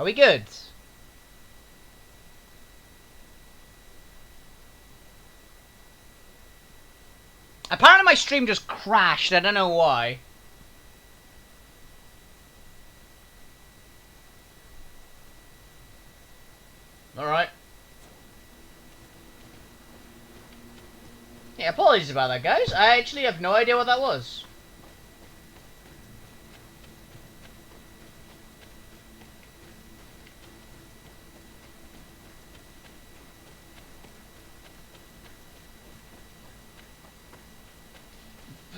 Are we good? Apparently my stream just crashed. I don't know why. Alright. Yeah, apologies about that, guys. I actually have no idea what that was.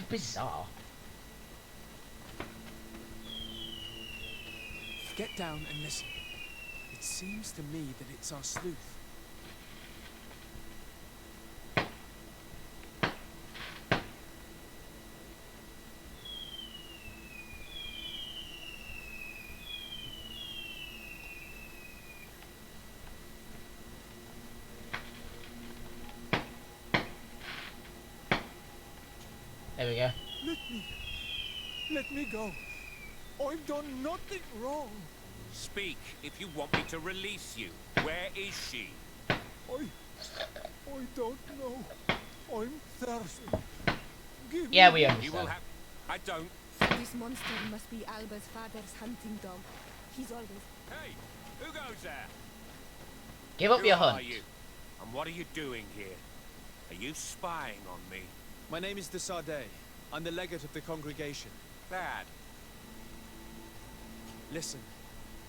Bizarre. Get down and listen. It seems to me that it's our sleuth. There we go. Let me go. I've done nothing wrong. Speak if you want me to release you. Where is she? I don't know. I'm thirsty. Yeah, we You understand. will have... I don't... This monster must be Alba's father's hunting dog. He's always... Hey! Who goes there? Give up Who your are hunt. you? And what are you doing here? Are you spying on me? My name is de Sardet. I'm the legate of the congregation. Bad. Listen,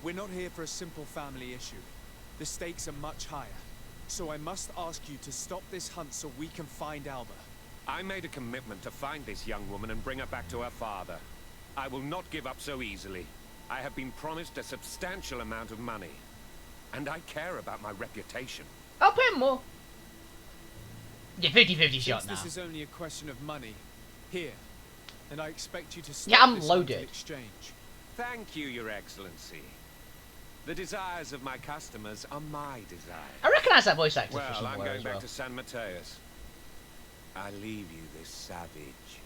we're not here for a simple family issue. The stakes are much higher. So I must ask you to stop this hunt so we can find Alba. I made a commitment to find this young woman and bring her back to her father. I will not give up so easily. I have been promised a substantial amount of money. And I care about my reputation. I'll pay him more. Yeah, 50-50 shot Since now. this is only a question of money, here. And I expect you to stop Yeah, I'm this loaded. until exchange. Thank you, Your Excellency. The desires of my customers are my desires. I recognise that voice actor for Well, I'm somewhere going as back well. to San Mateus. I leave you this savage.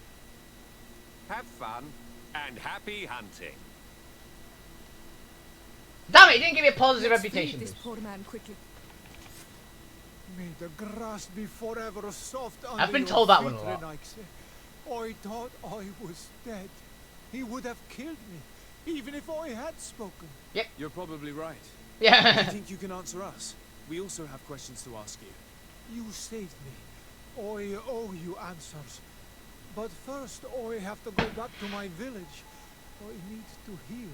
Have fun, and happy hunting. Damn it, he didn't give me a positive Let's reputation feed this boost. poor man quickly. May the grass be forever soft under I've been your told that one feet, a lot. Renaix. I thought I was dead. He would have killed me, even if I had spoken. You're probably right. I Yeah. think you can answer us. We also have questions to ask you. You saved me. I owe you answers. But first, I have to go back to my village. I need to heal.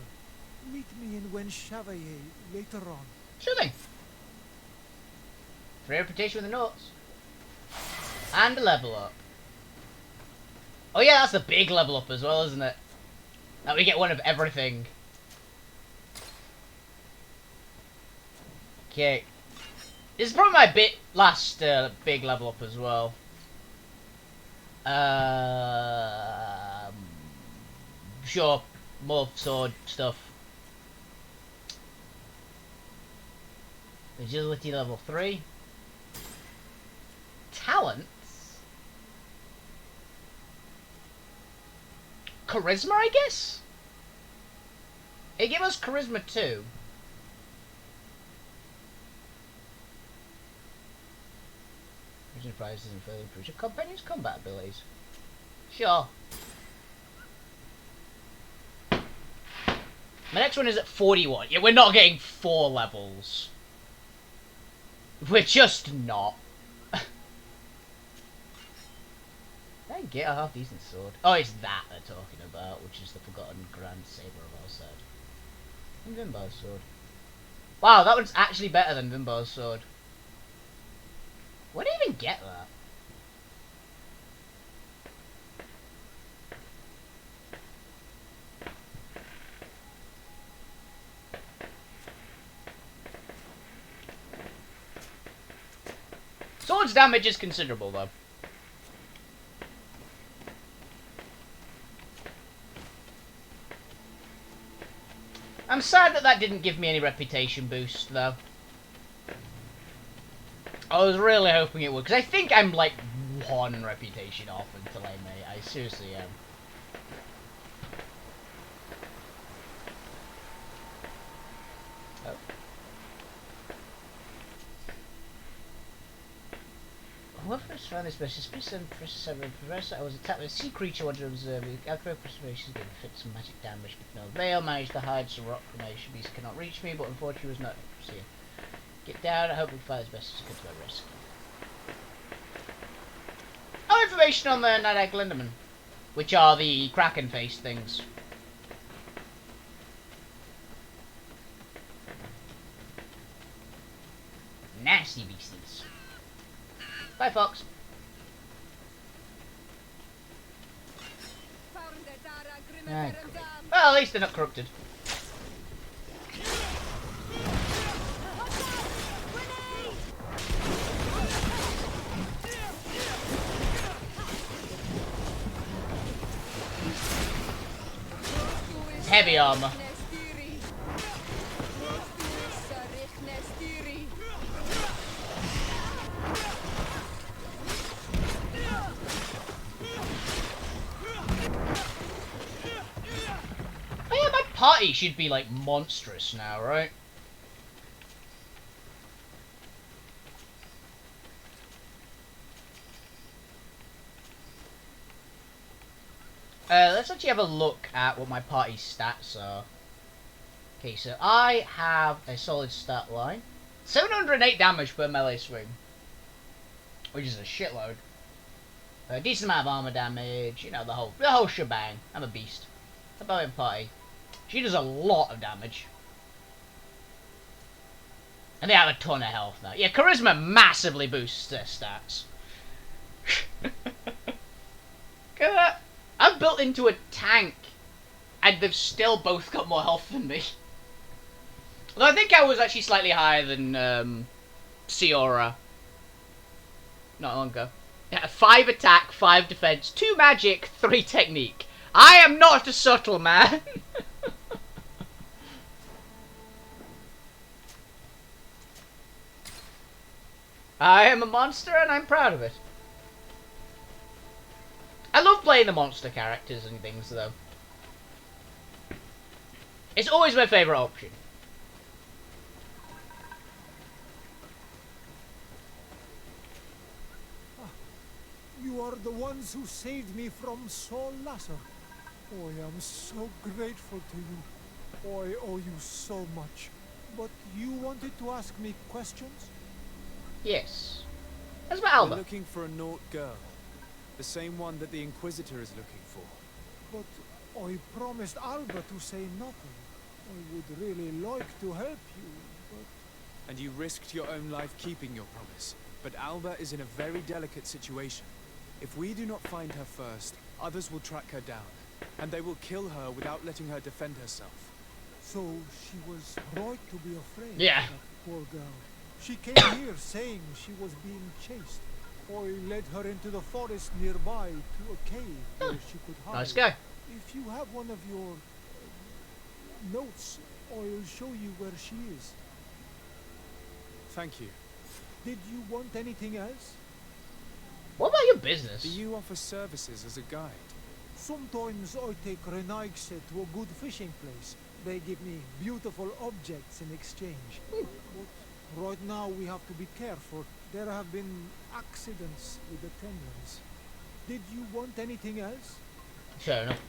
Meet me in Wen Chevalier later on. Sure thing. 3 reputation with the notes. And a level up. Oh yeah, that's the big level up as well, isn't it? That we get one of everything. Okay. This is probably my last big level up as well. Sure, more sword stuff. Agility level 3. Talents? Charisma, I guess? It gave us charisma 2. Mission prizes and further improves your companion's combat abilities. Sure. My next one is at 41. Yeah, we're not getting 4 levels. We're just not. I get a half-decent sword. Oh, it's that they're talking about, which is the Forgotten Grand Saber of Alced. And Vimbar's sword. Wow, that one's actually better than Vimbar's sword. Where did I even get that? Sword's damage is considerable, though. I'm sad that that didn't give me any reputation boost, though. I was really hoping it would, because I think I'm like 1 reputation off until I may. I seriously am. Oh. Whoever has found this message, please send press 7. I was attacked by a sea creature wanted to observe me. Alcohol preservation has been inflicted some magic damage, but no avail. Managed to hide some rock formation. Beast cannot reach me, but unfortunately was not able to see it. Get down, I hope we find his best to come to my rescue. Oh, information on the Night Glenderman, which are the Kraken face things. Nasty beasties. Bye, Fox. Ah, well, at least they're not corrupted. It's heavy armor. Party should be like monstrous now, right? Let's actually have a look at what my party's stats are. Okay, so I have a solid stat line. 708 damage per melee swing, which is a shitload. A decent amount of armor damage, you know, the whole shebang. I'm a beast. How about my party? She does a lot of damage. And they have a ton of health now. Yeah, Charisma massively boosts their stats. Look at that. I'm built into a tank. And they've still both got more health than me. Although I think I was actually slightly higher than Ciora. Not long ago. Yeah, 5 attack, 5 defense, 2 magic, 3 technique. I am not a subtle man. I am a monster and I'm proud of it. I love playing the monster characters and things though. It's always my favourite option. You are the ones who saved me from Saul Lasser. Oh, I am so grateful to you. Oh, I owe you so much. But you wanted to ask me questions? Yes. That's my We're Alba. looking for a Naut girl. The same one that the Inquisitor is looking for. But I promised Alba to say nothing. I would really like to help you, but... And you risked your own life keeping your promise. But Alba is in a very delicate situation. If we do not find her first, others will track her down. And they will kill her without letting her defend herself. So she was right to be afraid. Yeah. That poor girl. She came here saying she was being chased. I led her into the forest nearby to a cave where she could hide. Nice guy. If you have one of your notes, I'll show you where she is. Thank you. Did you want anything else? What about your business? Do you offer services as a guide? Sometimes I take Renaigse to a good fishing place. They give me beautiful objects in exchange. But right now we have to be careful. There have been accidents with the Tenrons. Did you want anything else? Fair enough.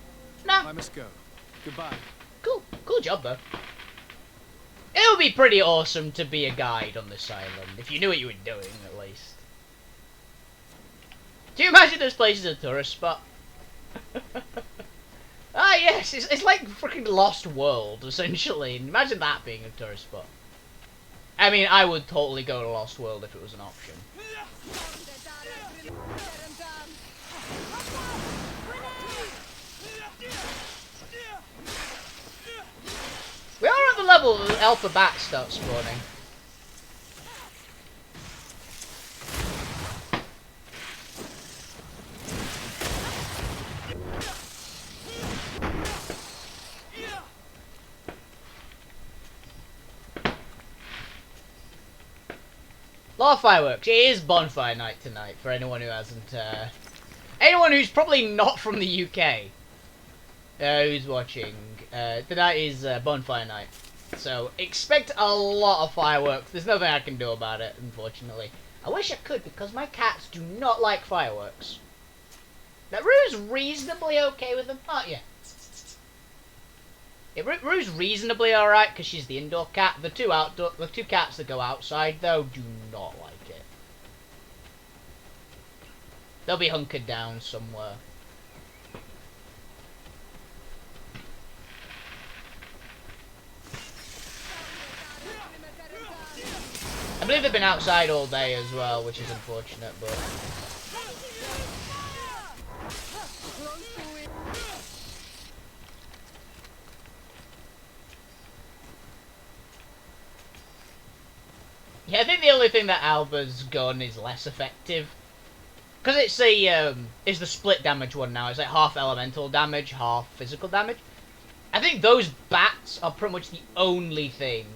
Nah. I must go. Goodbye. Cool. Cool job, though. It would be pretty awesome to be a guide on this island, if you knew what you were doing, at least. Do you imagine this place is a tourist spot? Ah, yes, it's like freaking Lost World, essentially. Imagine that being a tourist spot. I mean, I would totally go to Lost World if it was an option. We are at the level that Alpha Bats start spawning. Lot of fireworks. It is bonfire night tonight for anyone who hasn't, anyone who's probably not from the UK, who's watching. Tonight is bonfire night. So expect a lot of fireworks. There's nothing I can do about it, unfortunately. I wish I could, because my cats do not like fireworks. Now, Rue's reasonably okay with them, aren't you? Yeah, Rue's reasonably alright, because she's the indoor cat. The two cats that go outside, though, do not like it. They'll be hunkered down somewhere. I believe they've been outside all day as well, which is unfortunate, but... Yeah, I think the only thing that Alba's gun is less effective. Because it's the split damage one now. It's like half elemental damage, half physical damage. I think those bats are pretty much the only thing.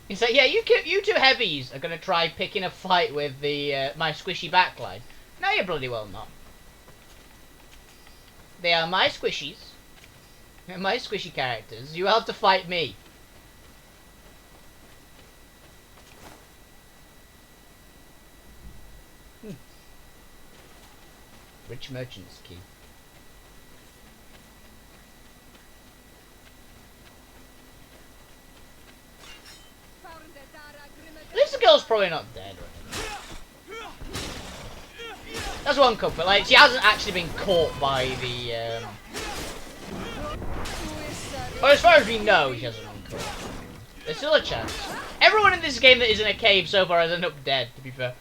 He's like, yeah, you two heavies are gonna try picking a fight with the my squishy backline. No, you bloody well not. They are my squishies. They're my squishy characters. You have to fight me. Rich merchant's key. At least the girl's probably not dead or anything. That's one comfort. Like, she hasn't actually been caught by the. Well, as far as we know, she hasn't been caught. There's still a chance. Everyone in this game that is in a cave so far has ended up dead, to be fair.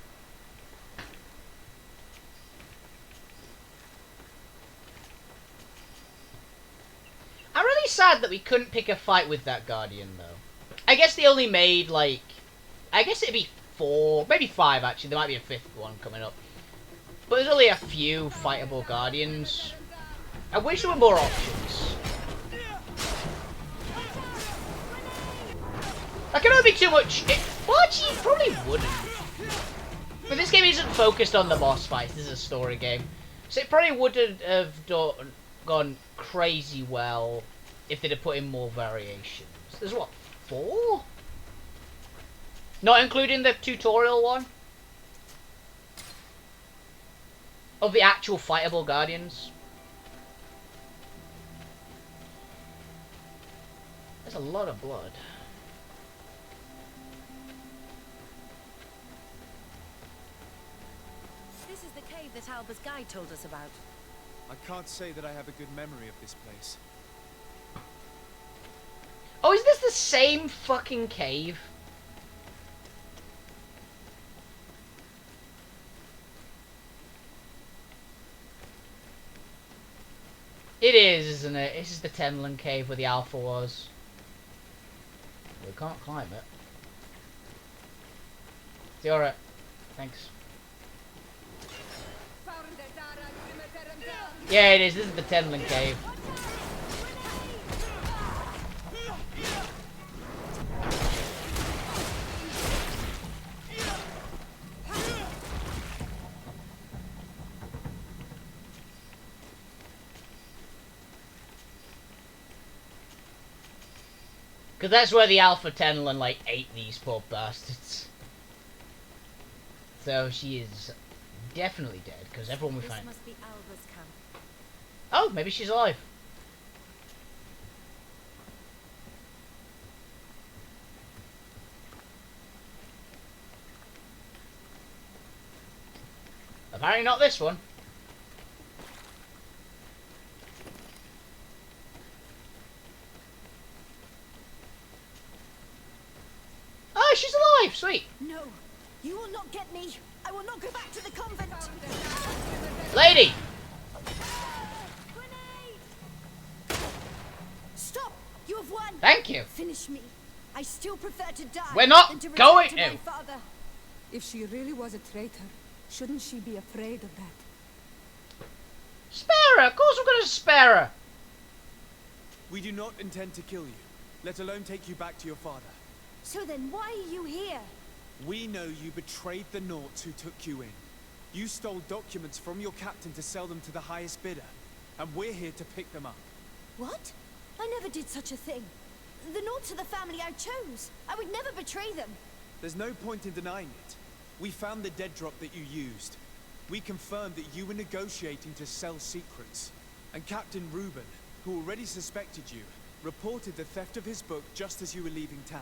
I'm really sad that we couldn't pick a fight with that Guardian, though. I guess they only made, like... I guess it'd be 4, maybe 5, actually. There might be a 5th one coming up. But there's only a few fightable Guardians. I wish there were more options. That can only be too much... Well, actually, you probably wouldn't. But this game isn't focused on the boss fights. This is a story game. So it probably wouldn't have gone crazy well if they'd have put in more variations. There's what, 4? Not including the tutorial one? Of the actual fightable Guardians? There's a lot of blood. This is the cave that Alba's guide told us about. I can't say that I have a good memory of this place. Oh, is this the same fucking cave? It is, isn't it? This is the Tenland cave where the Alpha was. We can't climb it. It's alright. Thanks. Yeah, it is. This is the Tenland cave. Because that's where the Alpha Tenland, like, ate these poor bastards. So she is definitely dead, because everyone we find... This must be Alba's camp. Oh, maybe she's alive. Apparently not this one. Oh, she's alive! Sweet. No, you will not get me. I will not go back to the convent. Lady! Stop! You have won. Thank you. Finish me. I still prefer to die. We're not than to return going to to. my father. If she really was a traitor, shouldn't she be afraid of that? Spare her! Of course we're gonna spare her! We do not intend to kill you, let alone take you back to your father. So then why are you here? We know you betrayed the Nauts who took you in. You stole documents from your captain to sell them to the highest bidder, and we're here to pick them up. What? I never did such a thing. The Nauts are the family I chose. I would never betray them. There's no point in denying it. We found the dead drop that you used. We confirmed that you were negotiating to sell secrets. And Captain Reuben, who already suspected you, reported the theft of his book just as you were leaving town.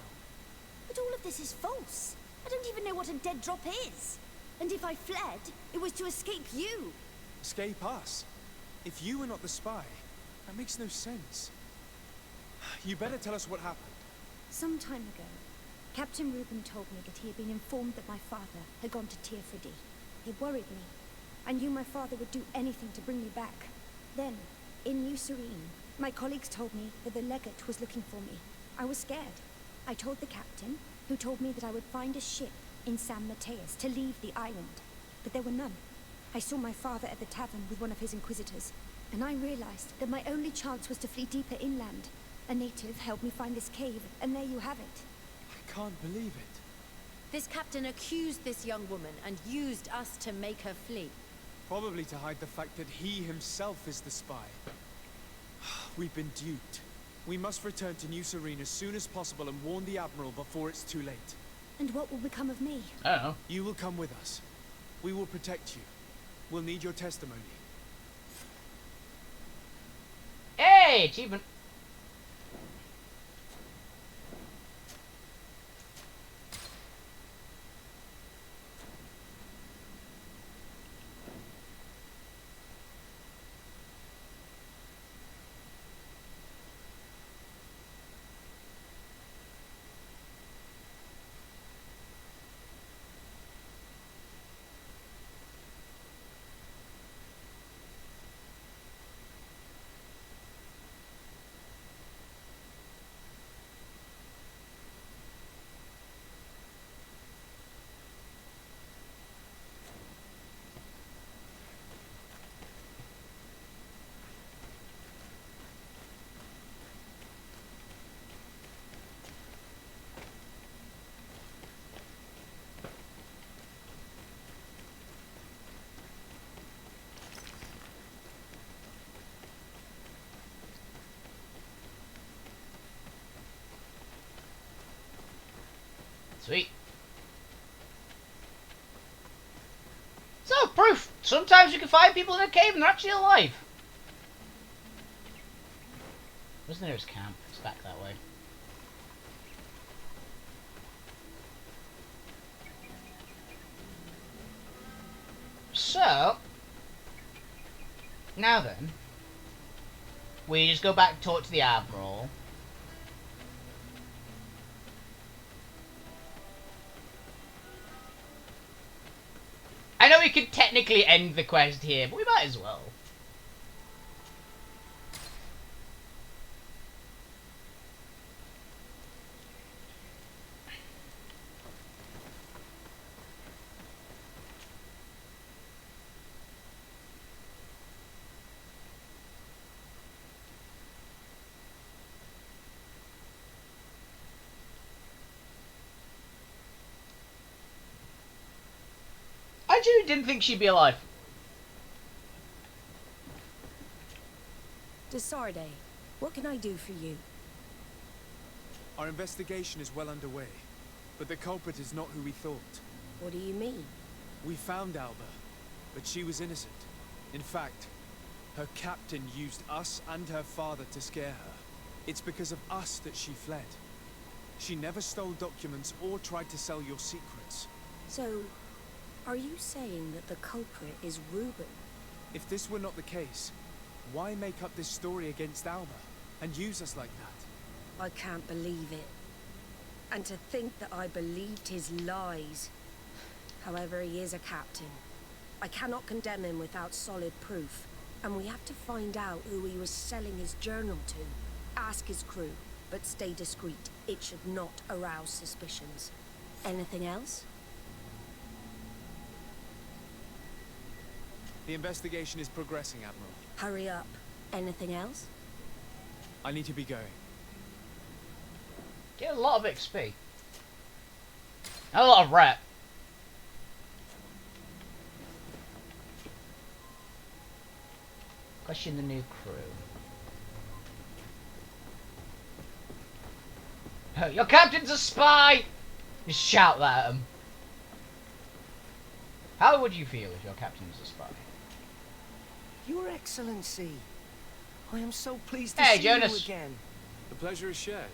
But all of this is false. I don't even know what a dead drop is. And if I fled, it was to escape you. Escape us? If you were not the spy, that makes no sense. You better tell us what happened. Some time ago, Captain Reuben told me that he had been informed that my father had gone to Teerfredi. It worried me. I knew my father would do anything to bring me back. Then, in New Serene, my colleagues told me that the legate was looking for me. I was scared. I told the captain, who told me that I would find a ship in San Mateus to leave the island. But there were none. I saw my father at the tavern with one of his inquisitors, and I realized that my only chance was to flee deeper inland. A native helped me find this cave, and there you have it. I can't believe it. This captain accused this young woman and used us to make her flee. Probably to hide the fact that he himself is the spy. We've been duped. We must return to New Serene as soon as possible and warn the Admiral before it's too late. And what will become of me? I don't know. You will come with us. We will protect you. We'll need your testimony. Hey! Achievement! Sweet. So, proof! Sometimes you can find people in a cave and they're actually alive. Where's the nearest camp? It's back that way. So, now then, we just go back and talk to the Admiral. I know we could technically end the quest here, but we might as well. I genuinely didn't think she'd be alive. Desarde, what can I do for you? Our investigation is well underway, but the culprit is not who we thought. What do you mean? We found Alba, but she was innocent. In fact, her captain used us and her father to scare her. It's because of us that she fled. She never stole documents or tried to sell your secrets. So, are you saying that the culprit is Reuben? If this were not the case, why make up this story against Alba and use us like that? I can't believe it. And to think that I believed his lies. However, he is a captain. I cannot condemn him without solid proof. And we have to find out who he was selling his journal to. Ask his crew, but stay discreet. It should not arouse suspicions. Anything else? The investigation is progressing, Admiral. Hurry up. Anything else? I need to be going. Get a lot of XP. A lot of rep. Question the new crew. Your captain's a spy! Just shout that at him. How would you feel if your captain was a spy? Your Excellency, I am so pleased to Hey, see Jonas. you again. The pleasure is shared.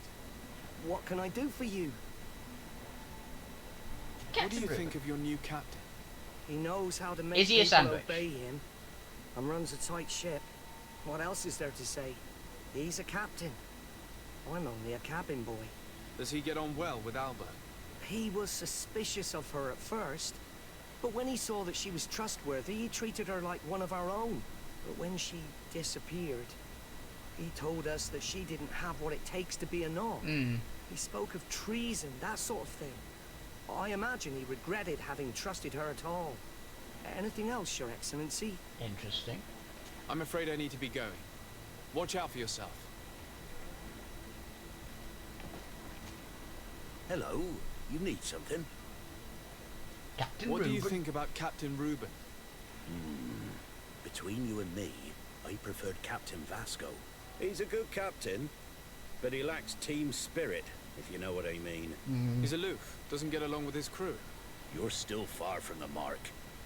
What can I do for you? What do you Ruben. think of your new captain? He knows how to make Is he a people sandwich? obey him, and runs a tight ship. What else is there to say? He's a captain. I'm only a cabin boy. Does he get on well with Alba? He was suspicious of her at first, but when he saw that she was trustworthy, he treated her like one of our own. But when she disappeared, he told us that she didn't have what it takes to be a Nog. He spoke of treason, that sort of thing. I imagine he regretted having trusted her at all. Anything else, Your Excellency? Interesting. I'm afraid I need to be going. Watch out for yourself. Hello, you need something? Captain What do you Ruben. think about Captain Ruben? Between you and me, I preferred Captain Vasco. He's a good captain, but he lacks team spirit, if you know what I mean. He's aloof, doesn't get along with his crew. You're still far from the mark.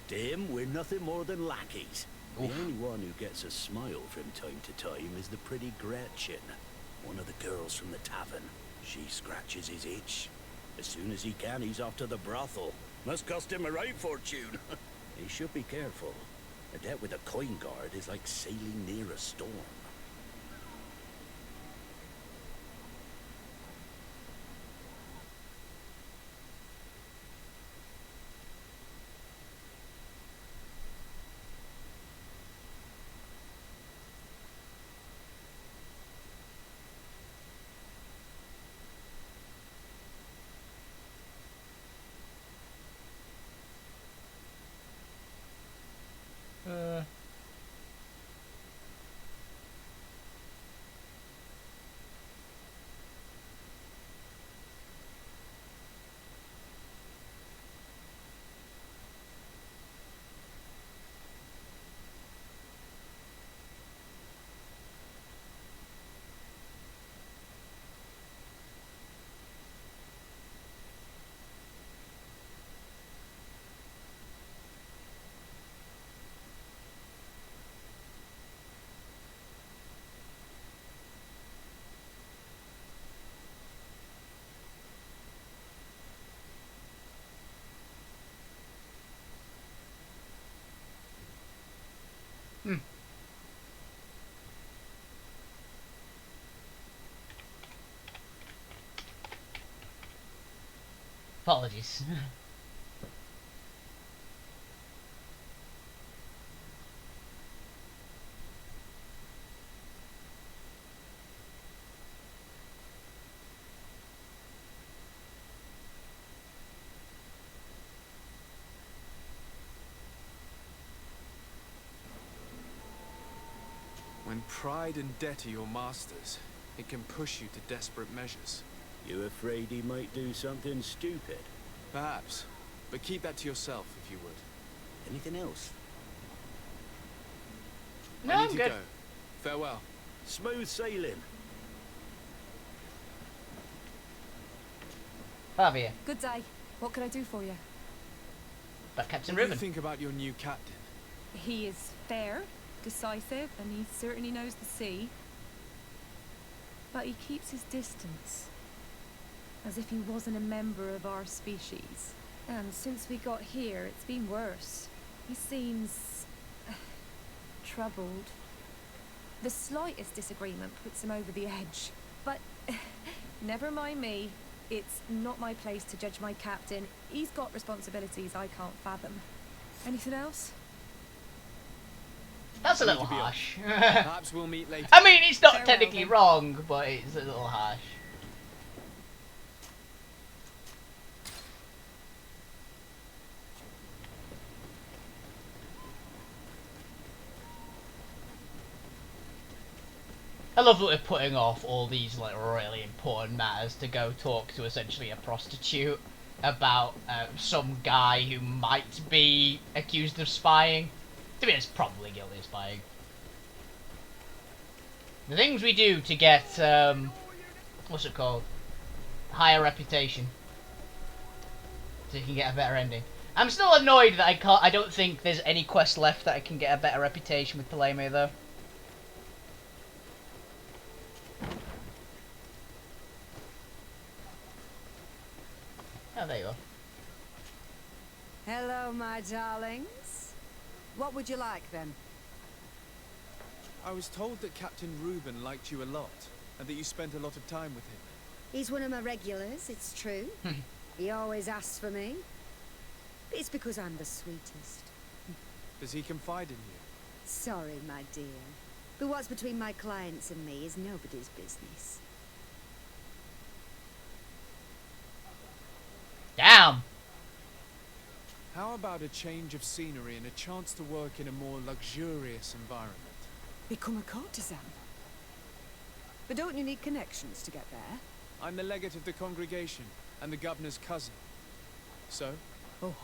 To him, we're nothing more than lackeys. The only one who gets a smile from time to time is the pretty Gretchen, one of the girls from the tavern. She scratches his itch. As soon as he can, he's off to the brothel. Must cost him a right fortune. He should be careful. A debt with a coin guard is like sailing near a storm. Apologies. When pride and debt are your masters, it can push you to desperate measures. You afraid he might do something stupid? Perhaps, but keep that to yourself if you would. Anything else? No, I I'm need to good. go. Farewell. Smooth sailing. Fabia. Good day. What can I do for you? But Captain What do you Ruben. think about your new captain? He is fair, decisive, and he certainly knows the sea. But he keeps his distance. As if he wasn't a member of our species. And since we got here, it's been worse. He seems... troubled. The slightest disagreement puts him over the edge. But never mind me. It's not my place to judge my captain. He's got responsibilities I can't fathom. Anything else? That's a Need little to be off. harsh. Perhaps we'll meet later. I mean, it's not Farewell, technically then. wrong, but it's a little harsh. I love that we're putting off all these like really important matters to go talk to essentially a prostitute about some guy who might be accused of spying. To be honest, probably guilty of spying. The things we do to get what's it called? Higher reputation. So you can get a better ending. I'm still annoyed that I don't think there's any quest left that I can get a better reputation with Ptolemy though. Oh, there you are. Hello, my darlings. What would you like, then? I was told that Captain Reuben liked you a lot, and that you spent a lot of time with him. He's one of my regulars, it's true. He always asks for me. But it's because I'm the sweetest. Does he confide in you? Sorry, my dear. But what's between my clients and me is nobody's business. Damn! How about a change of scenery and a chance to work in a more luxurious environment? Become a courtesan. But don't you need connections to get there? I'm the legate of the congregation, and the governor's cousin. So? Oh,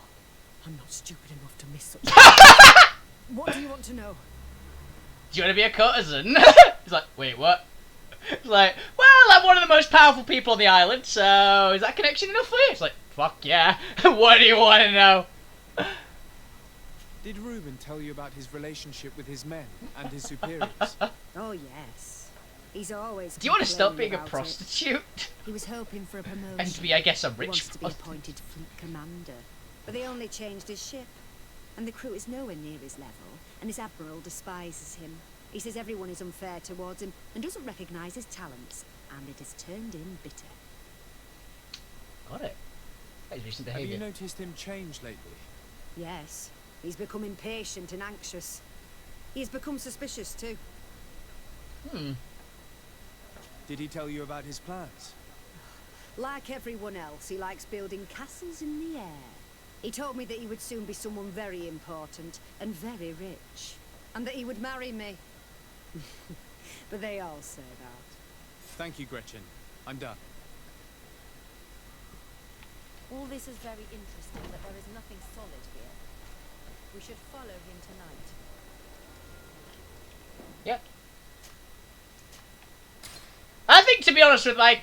I'm not stupid enough to miss such a... What do you want to know? Do you want to be a courtesan? He's like, wait, what? He's like, well, I'm one of the most powerful people on the island, so is that connection enough for you? It's like, fuck yeah. What do you want to know? Did Reuben tell you about his relationship with his men and his superiors? Oh, yes. He's always Do you want to stop being a complaining about prostitute? it. He was hoping for a promotion. And to be, I guess, a He rich wants to be prostitute. appointed fleet commander. But they only changed his ship. And the crew is nowhere near his level. And his admiral despises him. He says everyone is unfair towards him and doesn't recognise his talents. And it has turned him bitter. Got it. That is recent Have behaviour. you noticed him change lately? Yes. He's become impatient and anxious. He has become suspicious too. Did he tell you about his plans? Like everyone else, he likes building castles in the air. He told me that he would soon be someone very important and very rich. And that he would marry me. But they all say that. Thank you, Gretchen. I'm done. All this is very interesting, but there is nothing solid here. We should follow him tonight. Yep. I think, to be honest with, like,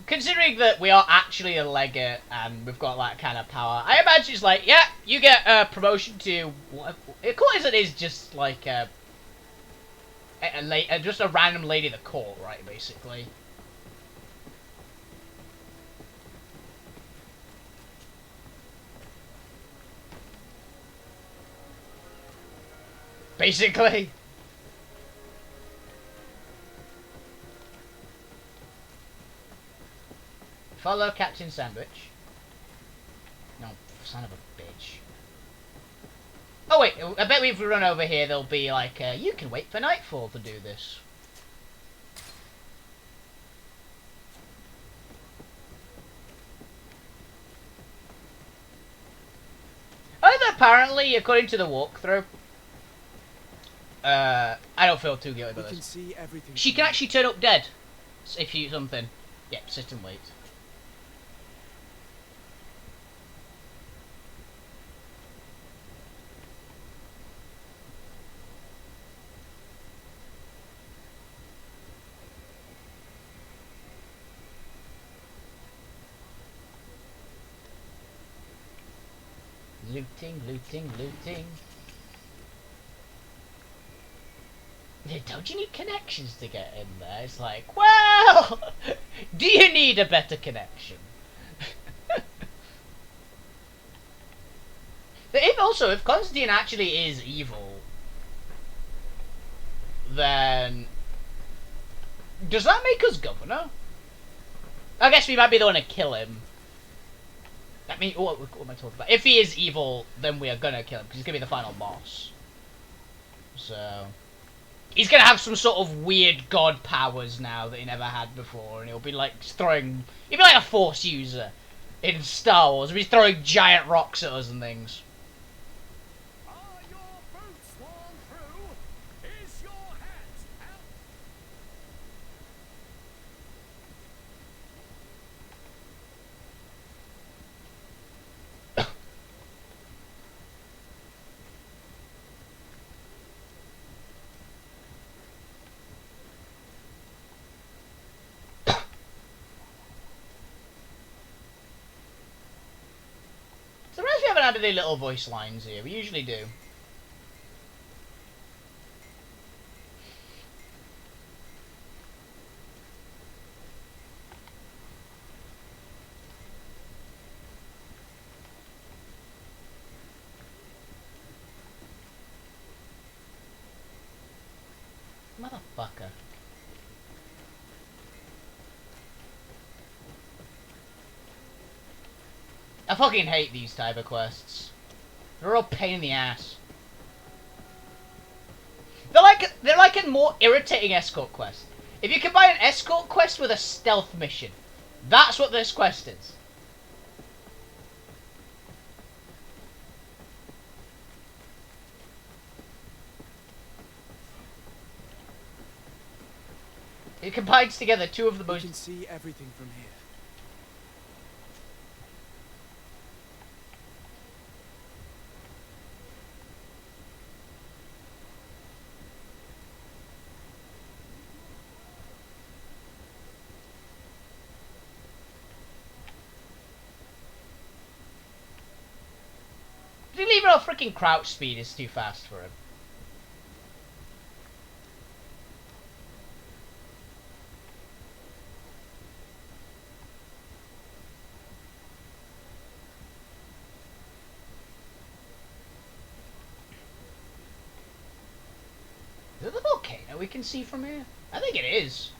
considering that we are actually a legate and we've got that kind of power, I imagine it's like, yeah, you get a promotion to, courtesan is just like just a random lady of the court, right, basically. Basically. Follow Captain Sandwich. No, son of a bitch. Oh wait, I bet if we run over here, there'll be like, you can wait for nightfall to do this. Oh, apparently, according to the walkthrough, I don't feel too guilty about We can this. see everything. She can actually turn up dead if you something. Yeah, sit and wait. Looting, looting, looting. Don't you need connections to get in there? It's like, well, do you need a better connection? If Constantine actually is evil, then does that make us governor? I guess we might be the one to kill him. I mean, what am I talking about? If he is evil, then we are gonna kill him, because he's gonna be the final boss. So he's gonna have some sort of weird god powers now that he never had before, and he'll be like he'll be like a force user in Star Wars. He'll be throwing giant rocks at us and things. Are your boots worn through? Is your hat out? add any little voice lines here. We usually do. Motherfucker. I fucking hate these type of quests. They're all pain in the ass. They're like a more irritating escort quest. If you combine an escort quest with a stealth mission, that's what this quest is. It combines together two of the most... You can see everything from here. Even our freaking crouch speed is too fast for him. Is it the volcano we can see from here? I think it is.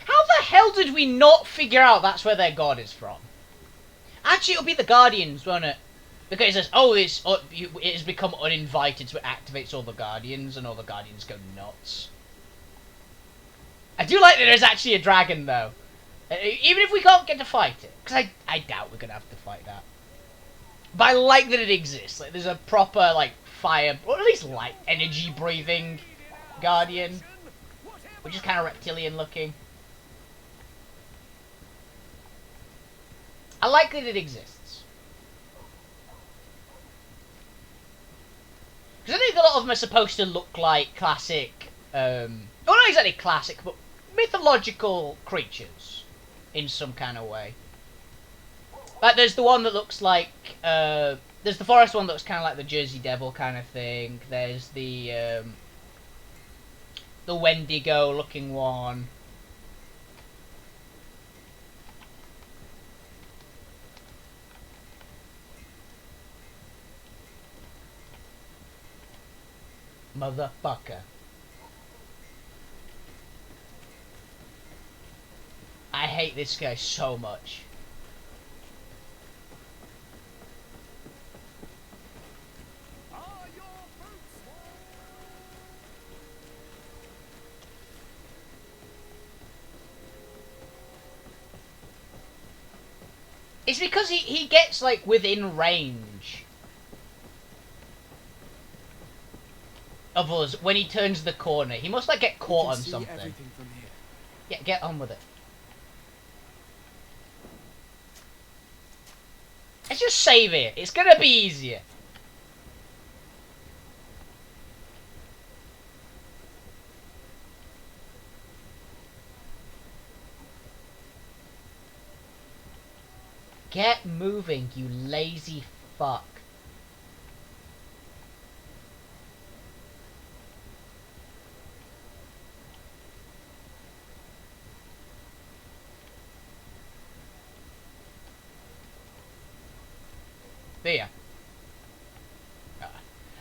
How the hell did we not figure out that's where their god is from? Actually, it'll be the Guardians, won't it? Because it says, oh, it has become uninvited, so it activates all the Guardians, and all the Guardians go nuts. I do like that there's actually a dragon, though. Even if we can't get to fight it. Because I doubt we're going to have to fight that. But I like that it exists. Like, there's a proper, like, fire, or at least light, energy-breathing Guardian. Which is kind of reptilian-looking. I like that it exists. Because I think a lot of them are supposed to look like classic, well, not exactly classic, but mythological creatures in some kind of way. Like, there's the one that looks like, there's the forest one that looks kind of like the Jersey Devil kind of thing. There's the Wendigo looking one. Motherfucker. I hate this guy so much. It's because he gets, like, within range of us when he turns the corner. He must, like, get caught on something. Everything from here. Yeah, get on with it. Let's just save it. It's gonna be easier. Get moving, you lazy fuck. There.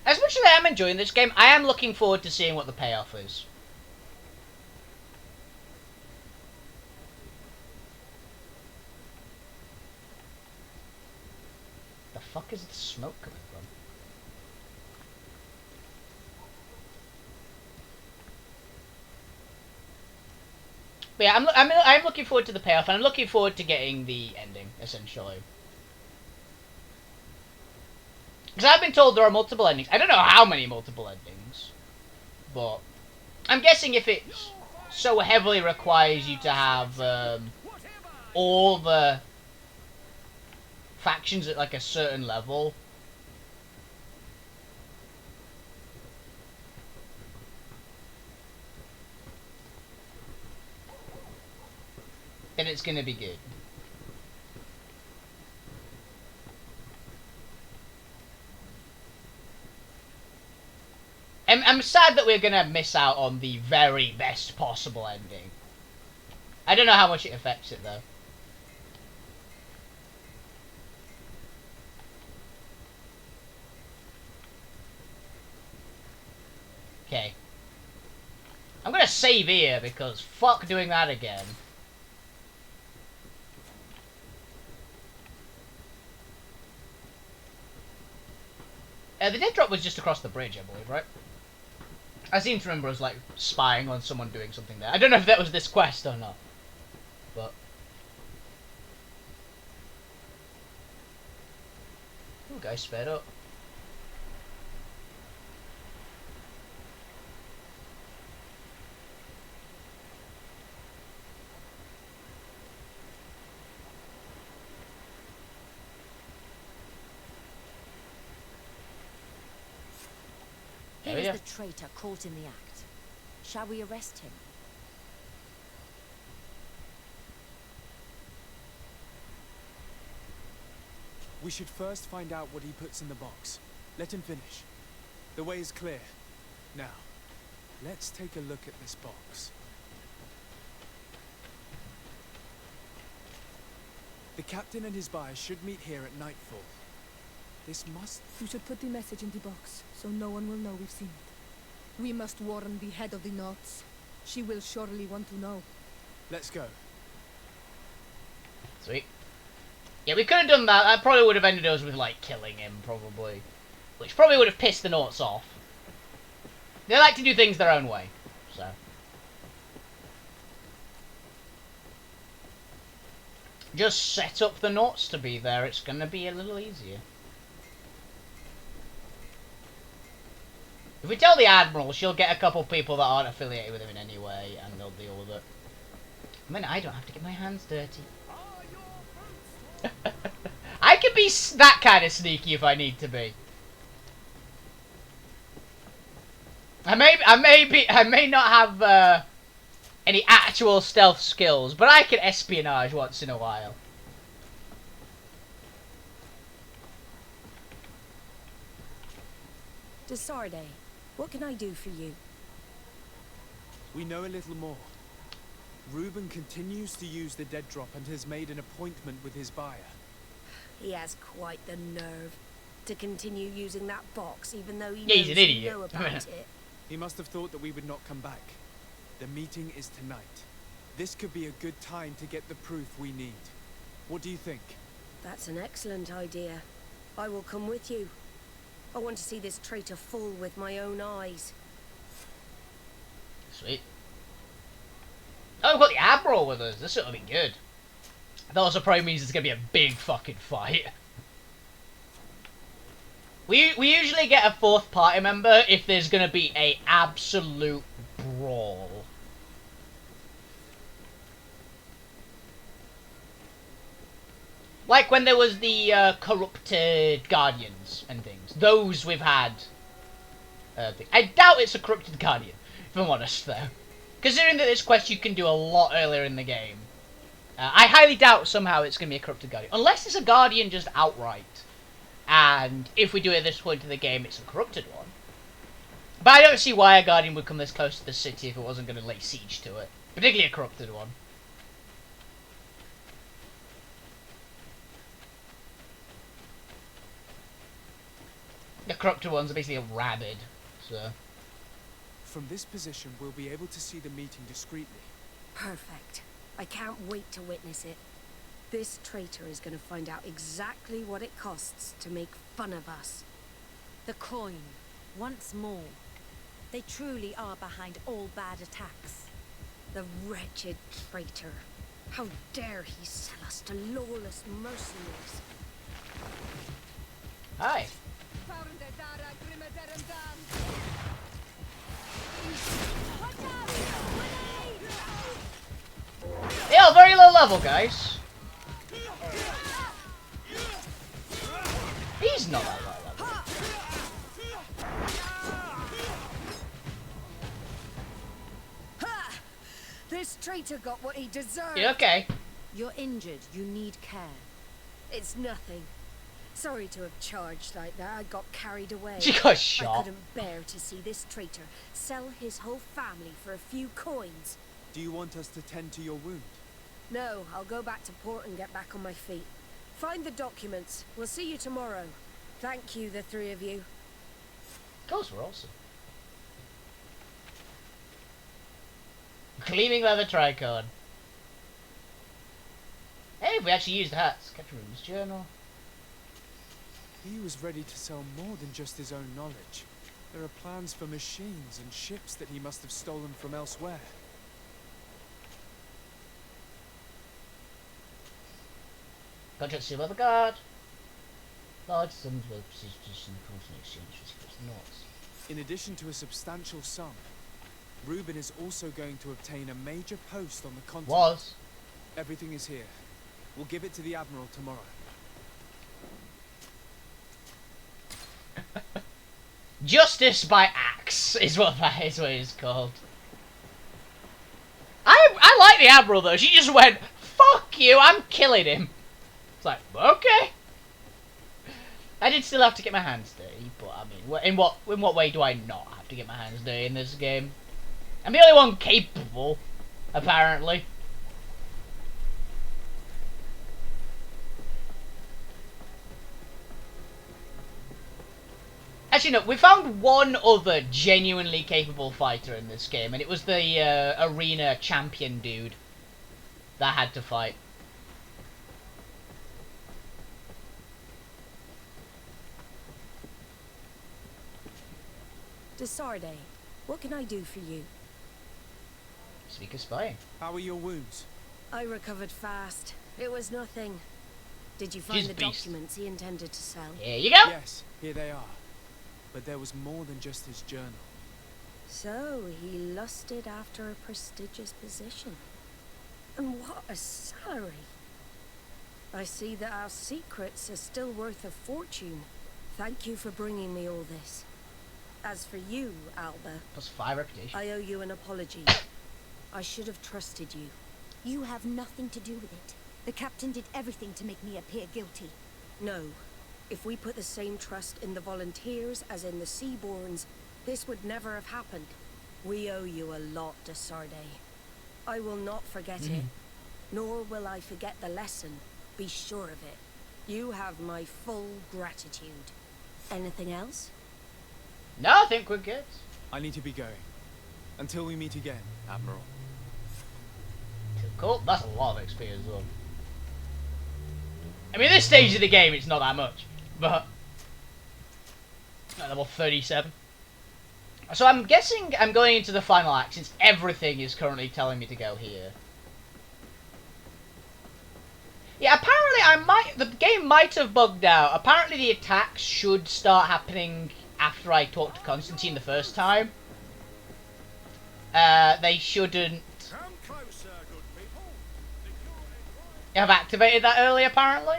As much as I am enjoying this game, I am looking forward to seeing what the payoff is. The fuck is the smoke coming from? But yeah, I'm looking forward to the payoff, and I'm looking forward to getting the ending, essentially. Because I've been told there are multiple endings. I don't know how many multiple endings, but I'm guessing if it so heavily requires you to have all the factions at like a certain level, then it's gonna be good. I'm sad that we're gonna miss out on the very best possible ending. I don't know how much it affects it though. Okay. I'm gonna save here because fuck doing that again. The dead drop was just across the bridge, I believe, right? I seem to remember us like spying on someone doing something there. I don't know if that was this quest or not, but ooh, guys, sped up. Here Oh, is yeah. the traitor caught in the act. Shall we arrest him? We should first find out what he puts in the box. Let him finish. The way is clear. Now, let's take a look at this box. The captain and his buyer should meet here at nightfall. This must... You should put the message in the box, so no one will know we've seen it. We must warn the head of the Knots. She will surely want to know. Let's go. Sweet. Yeah, we could have done that. That probably would have ended us with, like, killing him, probably. Which probably would have pissed the Knots off. They like to do things their own way, so. Just set up the Knots to be there. It's gonna be a little easier. If we tell the Admiral, she'll get a couple people that aren't affiliated with him in any way, and they'll deal with it. I mean, I don't have to get my hands dirty. I could be that kind of sneaky if I need to be. I may not have any actual stealth skills, but I can espionage once in a while. Desarde, what can I do for you? We know a little more. Reuben continues to use the dead drop and has made an appointment with his buyer. He has quite the nerve to continue using that box, even though he Yeah, he's knows an we idiot. know about it. He must have thought that we would not come back. The meeting is tonight. This could be a good time to get the proof we need. What do you think? That's an excellent idea. I will come with you. I want to see this traitor fall with my own eyes. Sweet. Oh, we've got the Admiral with us. This ought to be good. That also probably means it's going to be a big fucking fight. We usually get a fourth party member if there's going to be a absolute brawl. Like when there was the corrupted Guardians and things. Those we've had. I doubt it's a corrupted Guardian, if I'm honest, though. Considering that this quest you can do a lot earlier in the game. I highly doubt somehow it's going to be a corrupted Guardian. Unless it's a Guardian just outright. And if we do it at this point in the game, it's a corrupted one. But I don't see why a Guardian would come this close to the city if it wasn't going to lay siege to it. Particularly a corrupted one. The corrupted ones are basically rabid, so... From this position, we'll be able to see the meeting discreetly. Perfect. I can't wait to witness it. This traitor is going to find out exactly what it costs to make fun of us. The coin, once more. They truly are behind all bad attacks. The wretched traitor. How dare he sell us to lawless mercenaries? Hi. Yeah, very low level, guys. He's not that low level. Ha! This traitor got what he deserved. Yeah, okay. You're injured. You need care. It's nothing. Sorry to have charged like that. I got carried away. She got I shot. couldn't bear to see this traitor sell his whole family for a few coins. Do you want us to tend to your wound? No, I'll go back to port and get back on my feet. Find the documents. We'll see you tomorrow. Thank you, the three of you. Those were awesome. Gleaming leather tricorn. Hey, if we actually use the hats. Captain Ruben's journal. He was ready to sell more than just his own knowledge. There are plans for machines and ships that he must have stolen from elsewhere. Contract seal by the guard. Large sums will prestigious and constant exchange for notes. In addition to a substantial sum, Reuben is also going to obtain a major post on the continent. Was. Everything is here. We'll give it to the Admiral tomorrow. Justice by axe is what it's called. I like the Admiral though. She just went, "Fuck you! I'm killing him." It's like, okay. I did still have to get my hands dirty, but I mean, in what way do I not have to get my hands dirty in this game? I'm the only one capable, apparently. Actually, no, we found one other genuinely capable fighter in this game, and it was the arena champion dude that had to fight. Desarde, what can I do for you? Speak of spying. How are your wounds? I recovered fast. It was nothing. Did you find She's the beast. documents he intended to sell? Here you go. Yes, here they are. But there was more than just his journal. So, he lusted after a prestigious position. And what a salary! I see that our secrets are still worth a fortune. Thank you for bringing me all this. As for you, Alba, +5 reputation. I owe you an apology. I should have trusted you. You have nothing to do with it. The captain did everything to make me appear guilty. No. If we put the same trust in the volunteers as in the Seaborns, this would never have happened. We owe you a lot, Desarde. I will not forget it, nor will I forget the lesson. Be sure of it. You have my full gratitude. Anything else? No, I think we're good. I need to be going. Until we meet again, Admiral. Cool. That's a lot of XP as well. I mean, this stage of the game, it's not that much, but level 37. So I'm guessing I'm going into the final act since everything is currently telling me to go here. Yeah, apparently the game might have bugged out. Apparently the attacks should start happening after I talked to Constantine the first time. They shouldn't have activated that early, apparently.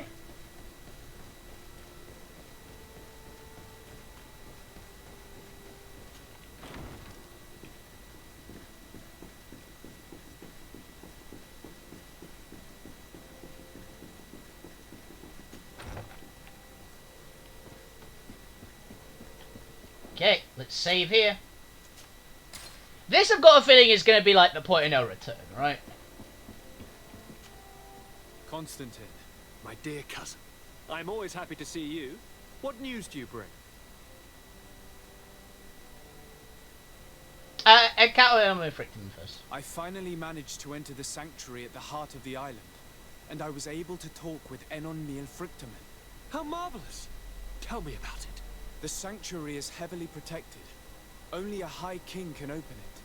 Okay, let's save here. This I've got a feeling is going to be like the point of no return, right? Constantine. My dear cousin, I'm always happy to see you. What news do you bring? I'm going to frick him first. I finally managed to enter the sanctuary at the heart of the island, and I was able to talk with Enon Miel Frictamen. How marvelous! Tell me about it. The sanctuary is heavily protected. Only a High King can open it.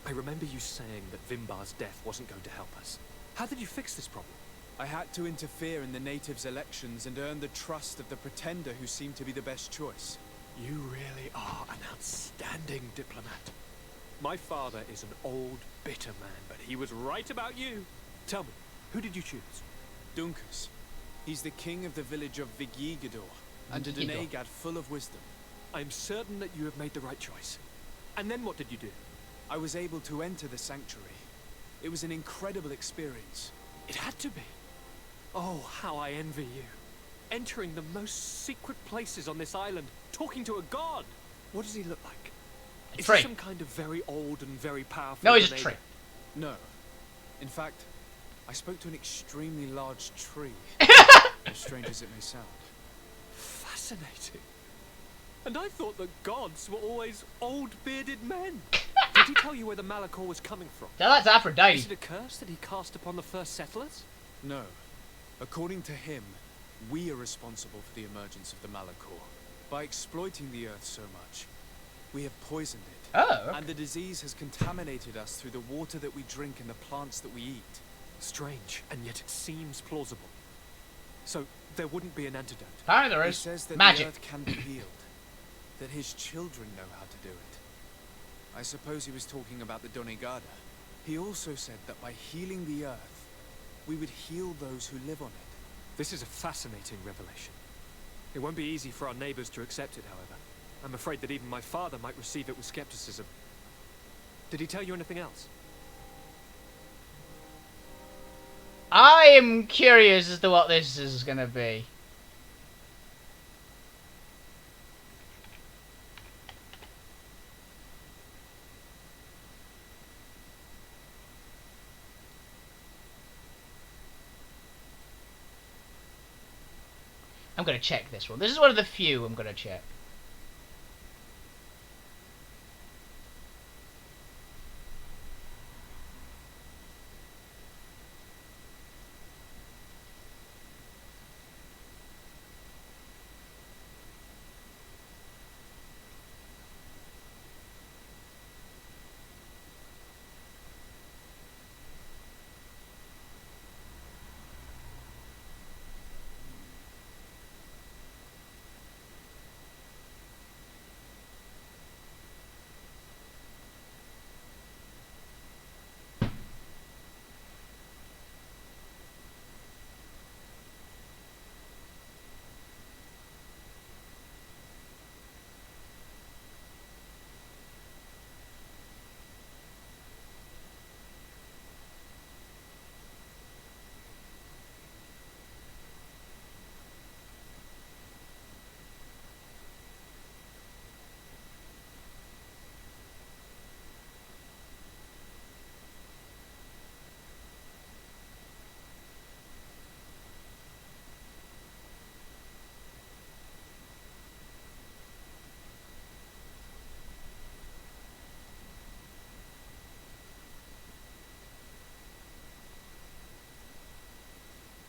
I remember you saying that Vimbar's death wasn't going to help us. How did you fix this problem? I had to interfere in the natives' elections and earn the trust of the pretender who seemed to be the best choice. You really are an outstanding diplomat. My father is an old, bitter man, but he was right about you. Tell me, who did you choose? Dunkus. He's the king of the village of Vigigador, and a Denegad full of wisdom. I'm certain that you have made the right choice. And then what did you do? I was able to enter the sanctuary. It was an incredible experience. It had to be. Oh, how I envy you. entering the most secret places on this island, talking to a god. What does he look like? Is he some kind of very old and very powerful? No, he's a tree. No. In fact, I spoke to an extremely large tree. As strange as it may sound. Fascinating. And I thought that gods were always old bearded men. Did he tell you where the Malachor was coming from? That's Aphrodite. Is it a curse that he cast upon the first settlers? No. According to him, we are responsible for the emergence of the Malachor. By exploiting the earth so much, we have poisoned it. Oh. Okay. And the disease has contaminated us through the water that we drink and the plants that we eat. Strange, and yet it seems plausible. So, there wouldn't be an antidote. Apparently there He is. says that Magic. the earth can be healed. That his children know how to do it. I suppose he was talking about the Donegada. He also said that by healing the earth, we would heal those who live on it. This is a fascinating revelation. It won't be easy for our neighbors to accept it, however. I'm afraid that even my father might receive it with skepticism. Did he tell you anything else? I am curious as to what this is going to be. I'm going to check this one. This is one of the few I'm going to check.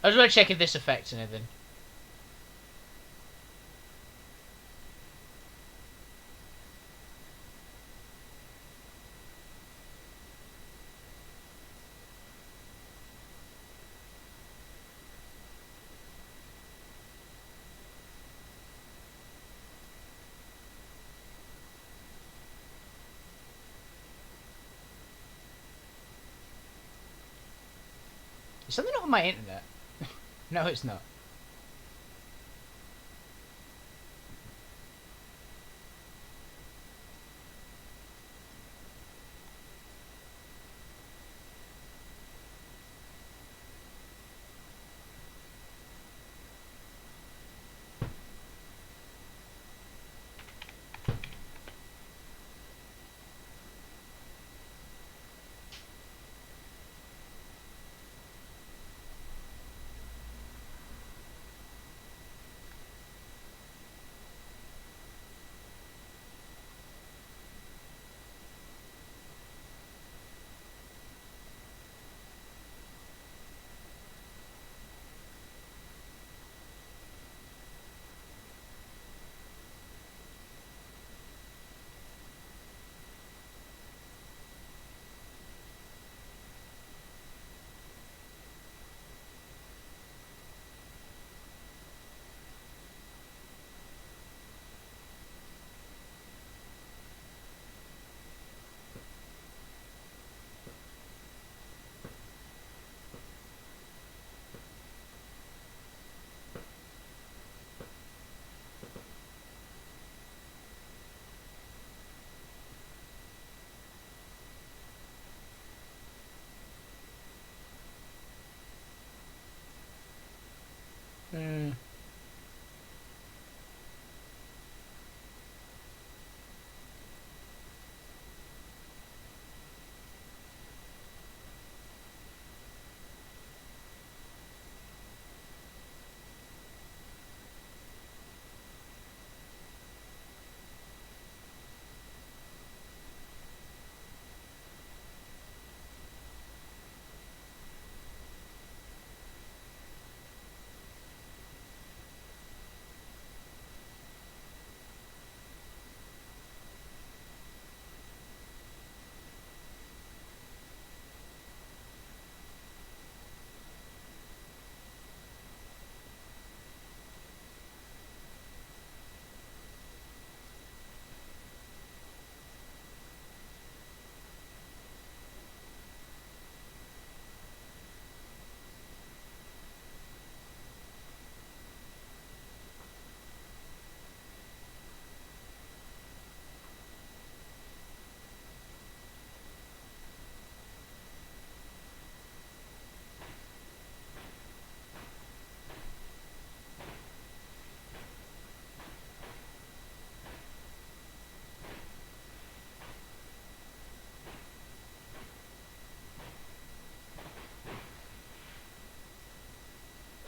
I just want to check if this affects anything. Is something not on my internet? No, it's not.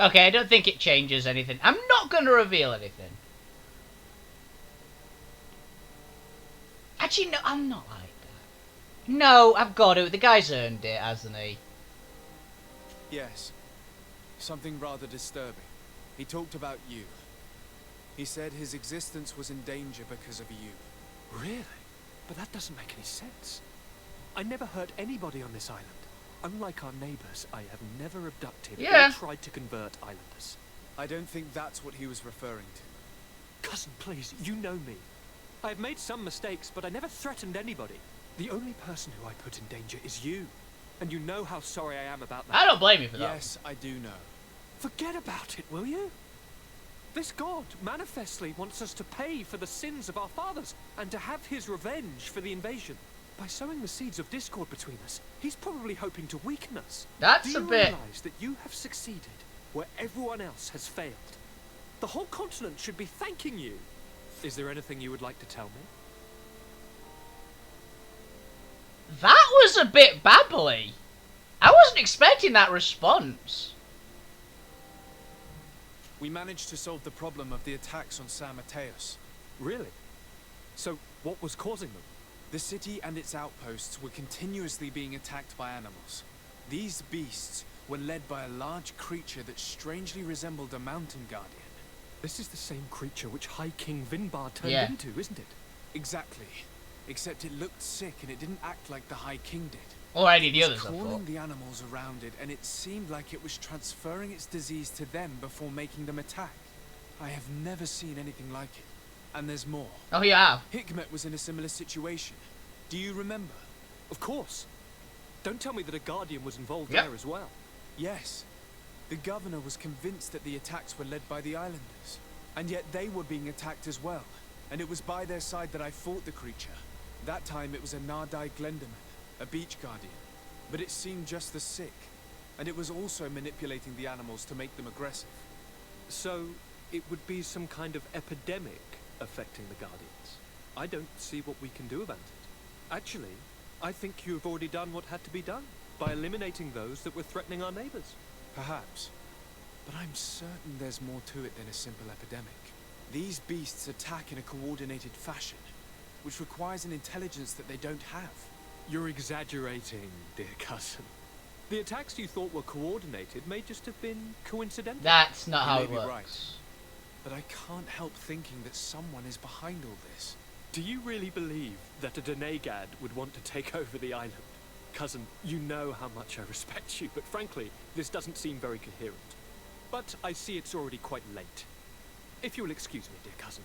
Okay, I don't think it changes anything. I'm not going to reveal anything. Actually, no, I'm not like that. No, I've got to. The guy's earned it, hasn't he? Yes. Something rather disturbing. He talked about you. He said his existence was in danger because of you. Really? But that doesn't make any sense. I never hurt anybody on this island. Unlike our neighbors, I have never abducted or tried to convert islanders. I don't think that's what he was referring to. Cousin, please, you know me. I have made some mistakes, but I never threatened anybody. The only person who I put in danger is you. And you know how sorry I am about that. I don't blame you for that. Yes, I do know. Forget about it, will you? This god manifestly wants us to pay for the sins of our fathers and to have his revenge for the invasion. By sowing the seeds of discord between us, he's probably hoping to weaken us. That's Do a you bit... realize that you have succeeded where everyone else has failed? The whole continent should be thanking you. Is there anything you would like to tell me? That was a bit babbly. I wasn't expecting that response. We managed to solve the problem of the attacks on San Mateos. Really? So, what was causing them? The city and its outposts were continuously being attacked by animals. These beasts were led by a large creature that strangely resembled a mountain guardian. This is the same creature which High King Vinbar turned into, isn't it? Exactly. Except it looked sick and it didn't act like the High King did. Or any of the It others, was I thought. crawling the animals around it, and it seemed like it was transferring its disease to them before making them attack. I have never seen anything like it. And there's more. Oh, yeah. Hikmet was in a similar situation. Do you remember? Of course. Don't tell me that a guardian was involved there as well. Yes. The governor was convinced that the attacks were led by the islanders. And yet they were being attacked as well. And it was by their side that I fought the creature. That time it was a Nardai Glenderman, a beach guardian. But it seemed just as sick. And it was also manipulating the animals to make them aggressive. So, it would be some kind of epidemic affecting the Guardians. I don't see what we can do about it. Actually, I think you have already done what had to be done by eliminating those that were threatening our neighbors. Perhaps. But I'm certain there's more to it than a simple epidemic. These beasts attack in a coordinated fashion, which requires an intelligence that they don't have. You're exaggerating, dear cousin. The attacks you thought were coordinated may just have been coincidental. That's not how it You may be works. right. But I can't help thinking that someone is behind all this. Do you really believe that a Denegad would want to take over the island? Cousin, you know how much I respect you, but frankly, this doesn't seem very coherent. But I see it's already quite late. If you will excuse me, dear cousin.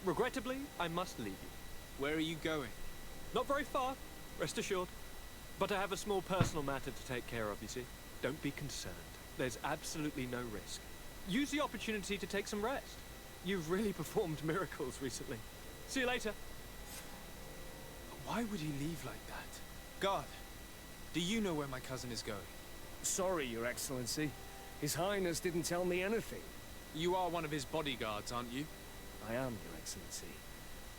Regrettably, I must leave you. Where are you going? Not very far, rest assured. But I have a small personal matter to take care of, you see. Don't be concerned. There's absolutely no risk. Use the opportunity to take some rest. You've really performed miracles recently. See you later. Why would he leave like that? Guard, do you know where my cousin is going? Sorry, Your Excellency. His Highness didn't tell me anything. You are one of his bodyguards, aren't you? I am, Your Excellency.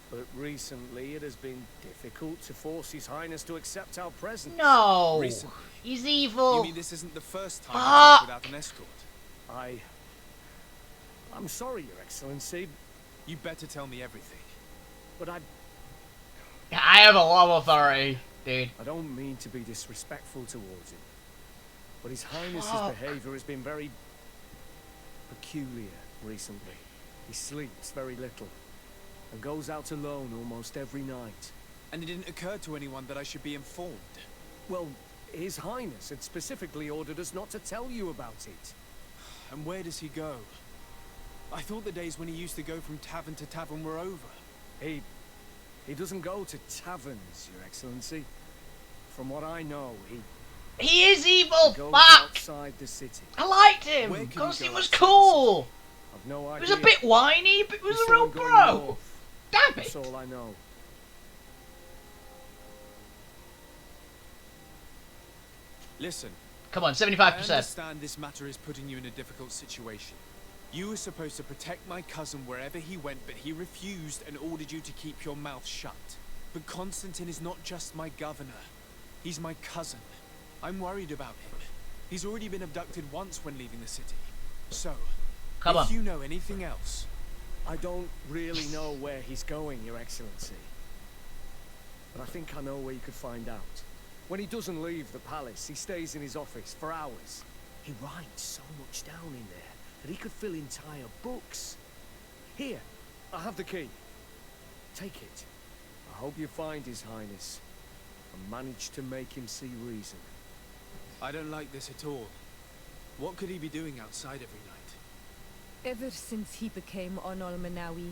But recently it has been difficult to force His Highness to accept our presence. No! Recently? He's evil! You mean this isn't the first time he's without an escort? I'm sorry, Your Excellency. You better tell me everything. But I have a lot of authority, dude. I don't mean to be disrespectful towards him. But His Highness's behavior has been very peculiar recently. He sleeps very little and goes out alone almost every night. And it didn't occur to anyone that I should be informed? Well, His Highness had specifically ordered us not to tell you about it. And where does he go? I thought the days when he used to go from tavern to tavern were over. He doesn't go to taverns, Your Excellency. From what I know, he is evil! goes Fuck! outside the city. I liked him! Because he was cool! I've no idea. He was a bit whiny, but he was a real bro! North. Damn it! That's all I know. Listen. Come on, 75%. I understand this matter is putting you in a difficult situation. You were supposed to protect my cousin wherever he went, but he refused and ordered you to keep your mouth shut. But Constantine is not just my governor. He's my cousin. I'm worried about him. He's already been abducted once when leaving the city. So, Come on. if you know anything else, I don't really know where he's going, Your Excellency. But I think I know where you could find out. When he doesn't leave the palace, he stays in his office for hours. He writes so much down in there that he could fill entire books. Here, I have the key. Take it. I hope you find His Highness and manage to make him see reason. I don't like this at all. What could he be doing outside every night? Ever since he became Onol Manawi,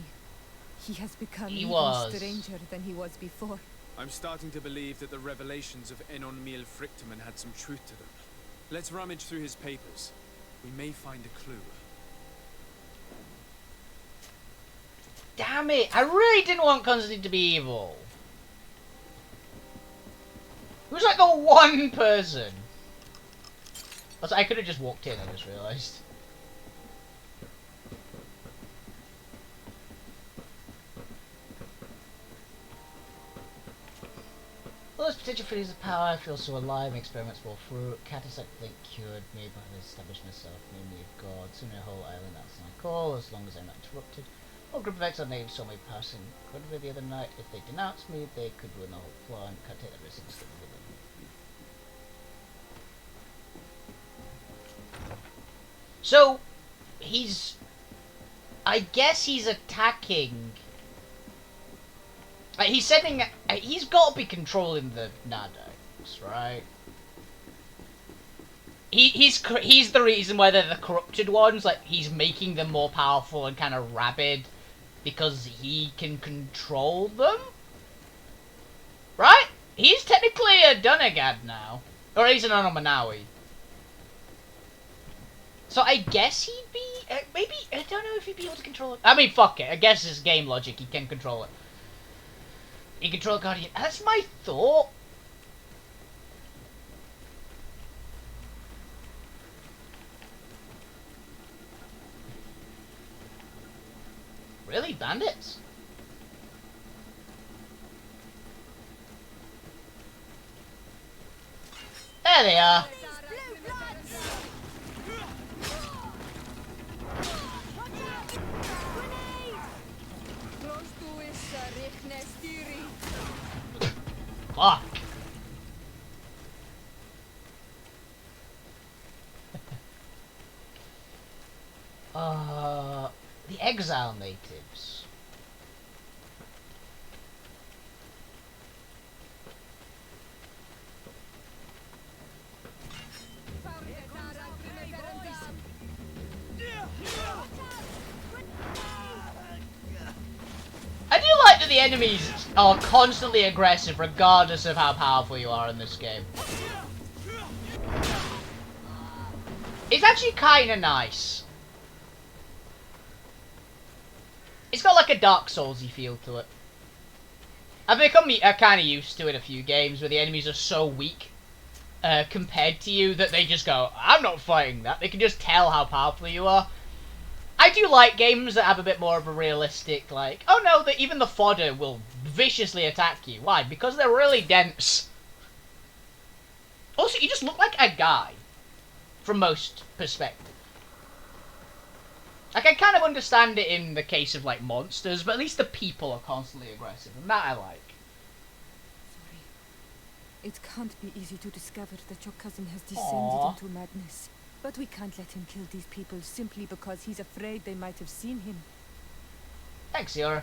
he has become He even was. stranger than he was before. I'm starting to believe that the revelations of Enon Miel Frictamen had some truth to them. Let's rummage through his papers. We may find a clue. Damn it! I really didn't want Constantine to be evil. It was like the one person. Also, I could have just walked in, I just realised. All this potential for use of power, I feel so alive, experiments bore fruit, Catus I think cured me, but I've established myself, made me a god, soon a whole island that's my call, as long as I'm not interrupted. All group of X are named saw me passing incredibly the other night. If they denounce me, they could ruin the whole plan. Can't take that risk and stick with them. So, I guess he's attacking. He's sending. He's got to be controlling the Nardoks, right? He's the reason why they're the corrupted ones. Like, he's making them more powerful and kind of rabid because he can control them, right? He's technically a Dunagad now, or he's an Onomanawi. So I guess he'd be maybe I don't know if he'd be able to control it. I mean, fuck it. I guess it's game logic. He can control it. He can control Guardian. That's my thought. Really? Bandits? There they are. Fuck. The exile natives. I do like that the enemies are constantly aggressive regardless of how powerful you are in this game. It's actually kind of nice. It's got like a Dark Souls-y feel to it. I've become kind of used to it a few games where the enemies are so weak compared to you that they just go, I'm not fighting that. They can just tell how powerful you are. I do like games that have a bit more of a realistic, like, oh no, that even the fodder will viciously attack you. Why? Because they're really dense. Also, you just look like a guy from most perspectives. Like, I kind of understand it in the case of, like, monsters, but at least the people are constantly aggressive, and that I like. Sorry. It can't be easy to discover that your cousin has descended into madness. But we can't let him kill these people simply because he's afraid they might have seen him. Thanks, Yora.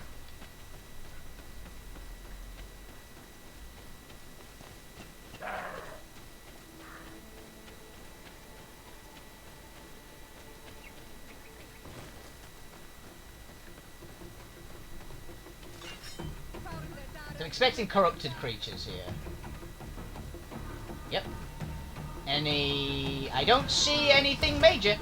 I'm expecting corrupted creatures here. Yep. I don't see anything major.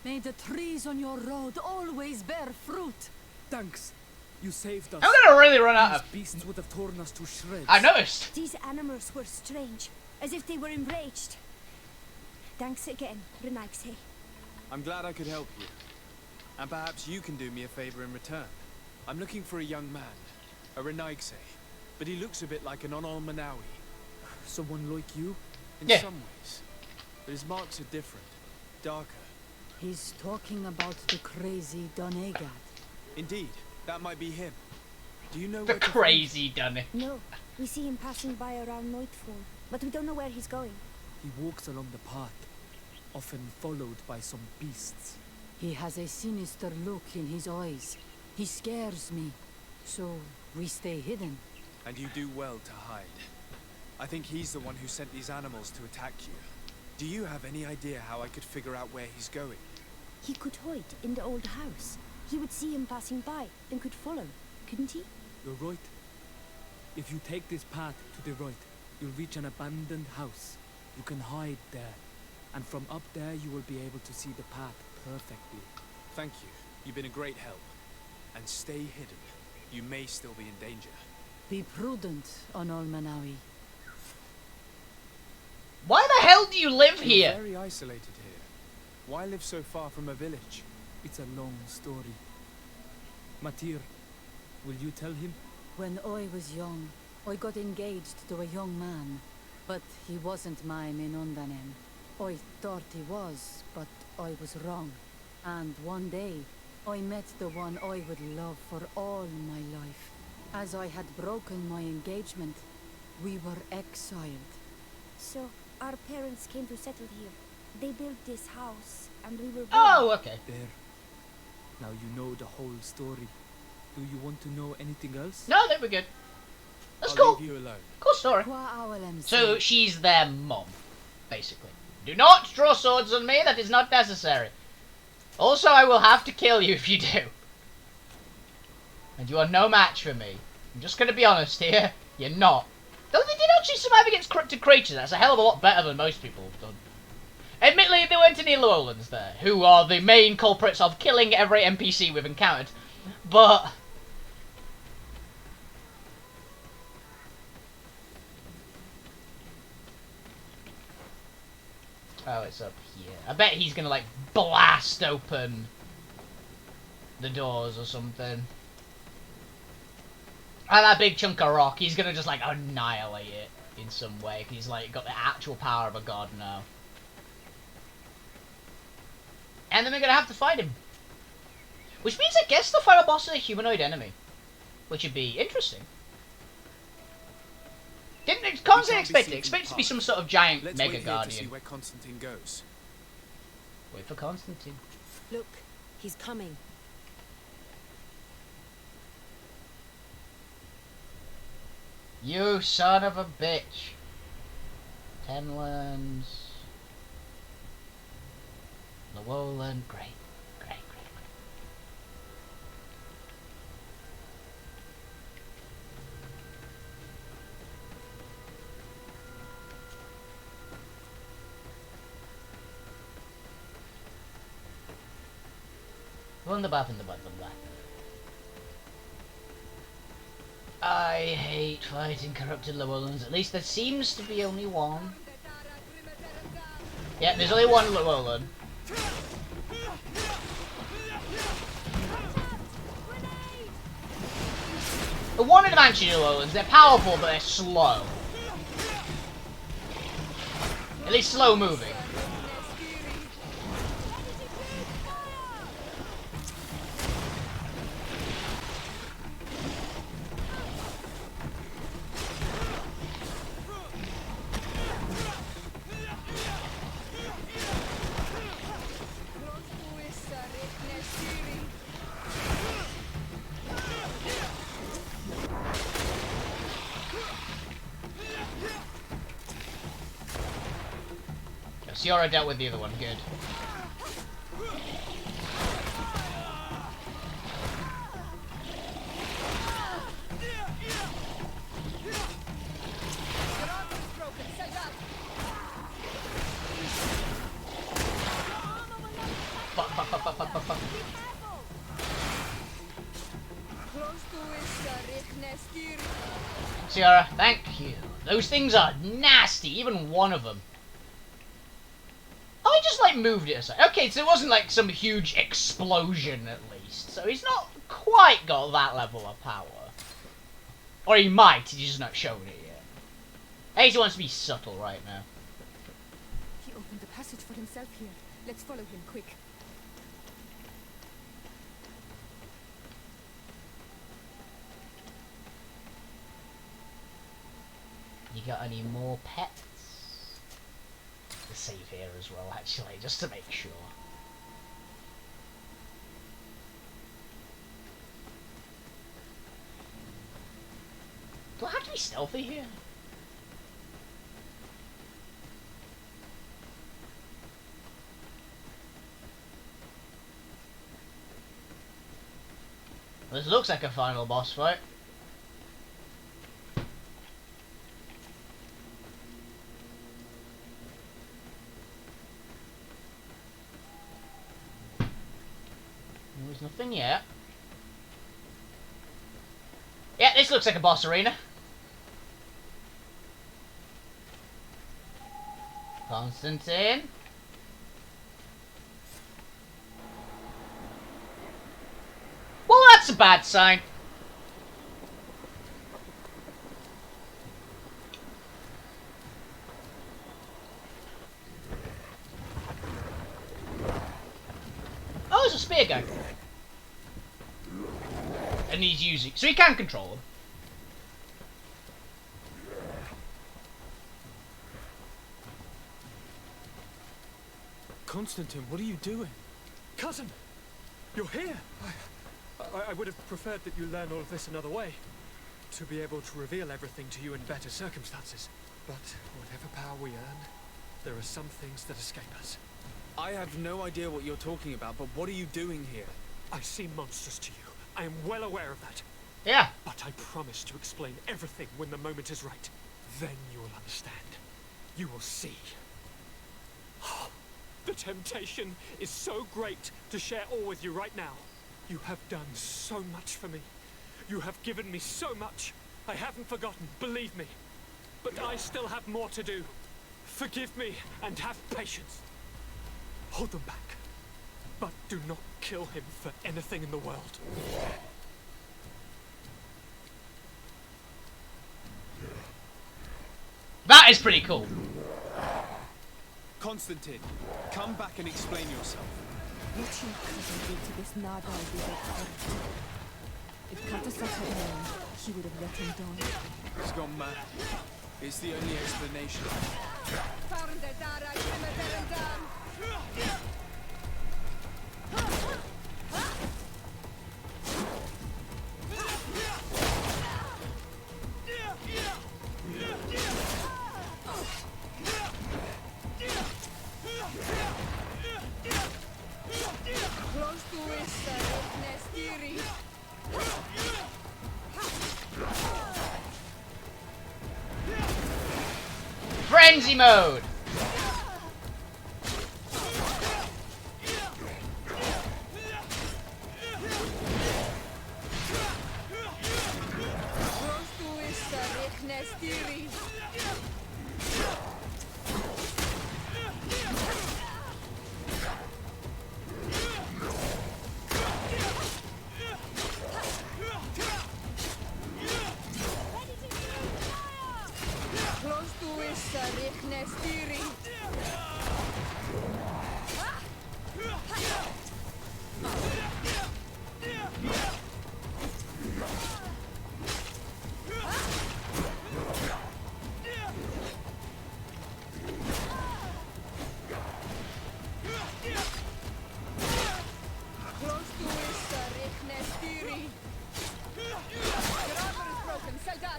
May the trees on your road always bear fruit. Thanks. You saved us. I'm gonna really run out of... These beasts would have torn us to shreds. I noticed. These animals were strange, as if they were enraged. Thanks again, Renaigse. I'm glad I could help you. And perhaps you can do me a favor in return. I'm looking for a young man, a Renaigse, but he looks a bit like an Onolmanawi. Someone like you, in some ways. But his marks are different, darker. He's talking about the crazy Donegad. Indeed, that might be him. Do you know The where to crazy Dunny. No, we see him passing by around nightfall, but we don't know where he's going. He walks along the path, often followed by some beasts. He has a sinister look in his eyes. He scares me. So we stay hidden. And you do well to hide. I think he's the one who sent these animals to attack you. Do you have any idea how I could figure out where he's going? He could hide in the old house. He would see him passing by and could follow, couldn't he? You're right. If you take this path to the right, you'll reach an abandoned house. You can hide there. And from up there you will be able to see the path perfectly. Thank you. You've been a great help. And stay hidden. You may still be in danger. Be prudent, Onolmanawi. Why the hell do you live You're here? very isolated here. Why live so far from a village? It's a long story. Matir, will you tell him? When I was young, I got engaged to a young man. But he wasn't mine in Undanen. I thought he was, but I was wrong. And one day, I met the one I would love for all my life. As I had broken my engagement, we were exiled. So, our parents came to settle here. They built this house, and we were born. Oh, okay. There. Now you know the whole story. Do you want to know anything else? No, I think we're good. That's I'll cool. leave you alone. Cool story. Qua awalem So she's their mom, basically. Do not draw swords on me, that is not necessary. Also, I will have to kill you if you do. And you are no match for me. I'm just going to be honest here. You're not. Though they did actually survive against corrupted creatures. That's a hell of a lot better than most people have done. Admittedly, there weren't any Llewellyns there, who are the main culprits of killing every NPC we've encountered. But... oh, it's up here. I bet he's gonna, like, blast open the doors or something. And that big chunk of rock, he's gonna just, like, annihilate it in some way. He's, like, got the actual power of a god now. And then we're gonna have to fight him. Which means, I guess, the final boss is a humanoid enemy. Which would be interesting. Can't expect it. Expect it to be some sort of giant Let's mega wait here guardian. to see where Constantine goes. Wait for Constantine. Look, he's coming. You son of a bitch. Tenlands. Llewellyn. Great. Great. Wunderbar. I hate fighting corrupted Llewellyns. At least there seems to be only one. Yeah, there's only one Llewellyn. The one in the mansion Llewellyns, they're powerful but they're slow. At least slow moving. Siora dealt with the other one, good. Fuck. fuck, fuck, fuck, fuck, fuck. Tiara, thank you. Those things are nasty, even one of them. I just, like, moved it aside. Okay, so it wasn't, like, some huge explosion, at least. So he's not quite got that level of power. Or he might, he's just not showing it yet. Hey, he wants to be subtle right now. He opened the passage for himself here. Let's follow him, quick. You got any more pets? To save here as well, actually, just to make sure. Do I have to be stealthy here? This looks like a final boss fight. There's nothing yet. Yeah, this looks like a boss arena. Constantine. Well, that's a bad sign. Oh, there's a spear guy. And he's using... So he can control him. Constantine, what are you doing? Cousin! You're here! I would have preferred that you learn all of this another way. To be able to reveal everything to you in better circumstances. But whatever power we earn, there are some things that escape us. I have no idea what you're talking about, but what are you doing here? I seem monstrous to you. I am well aware of that. Yeah. But I promise to explain everything when the moment is right. Then you will understand. You will see. The temptation is so great to share all with you right now. You have done so much for me. You have given me so much. I haven't forgotten, believe me. But I still have more to do. Forgive me and have patience. Hold them back. But do not kill him for anything in the world. That is pretty cool. Constantine, come back and explain yourself. What your cousin did to this Nada will be horrible. If Katasat had known, he would have let him die. He's gone mad. It's the only explanation. Frenzy mode!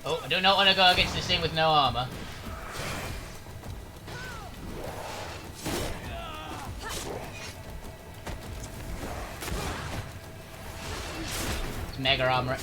Oh, I do not want to go against this thing with no armor. It's mega armor.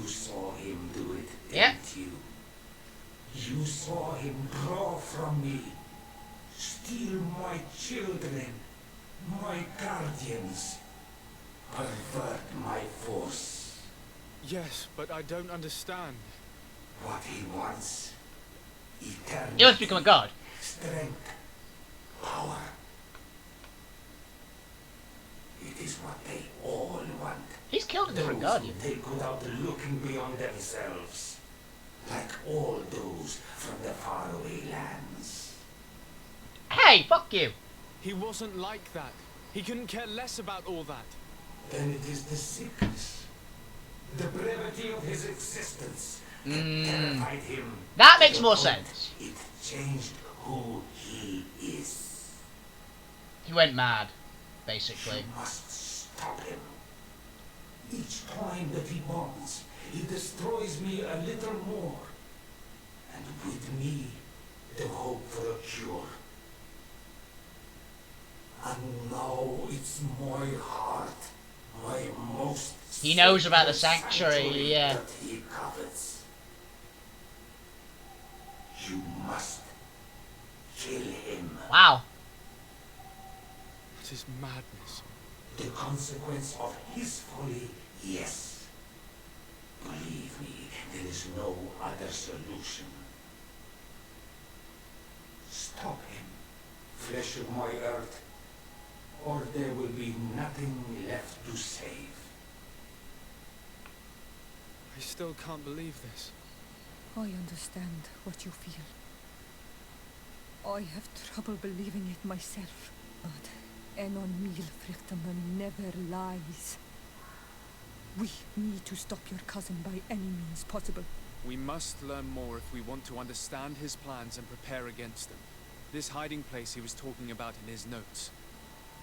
You saw him do it, Yeah. didn't you? You saw him draw from me, steal my children, my guardians, pervert my force. Yes, but I don't understand. What he wants, eternity, He wants to become a god. strength, power. It is what they all want. He's killed a different Those guardian. who take without looking beyond themselves, like all those from the faraway lands. Hey, fuck you. He wasn't like that. He couldn't care less about all that. Then it is the sickness, the brevity of his existence that terrified him. That to makes the more point sense. It changed who he is. He went mad, basically. You must stop him. Each time that he bonds, he destroys me a little more. And with me, the hope for a cure. And now it's my heart, my most He knows about the sacred sanctuary, yeah. that he covets. You must kill him. Wow. It is madness. The consequence of his folly, yes. Believe me, there is no other solution. Stop him, flesh of my earth, or there will be nothing left to save. I still can't believe this. I understand what you feel. I have trouble believing it myself, but Enon Milfrichtaman never lies. We need to stop your cousin by any means possible. We must learn more if we want to understand his plans and prepare against them. This hiding place he was talking about in his notes.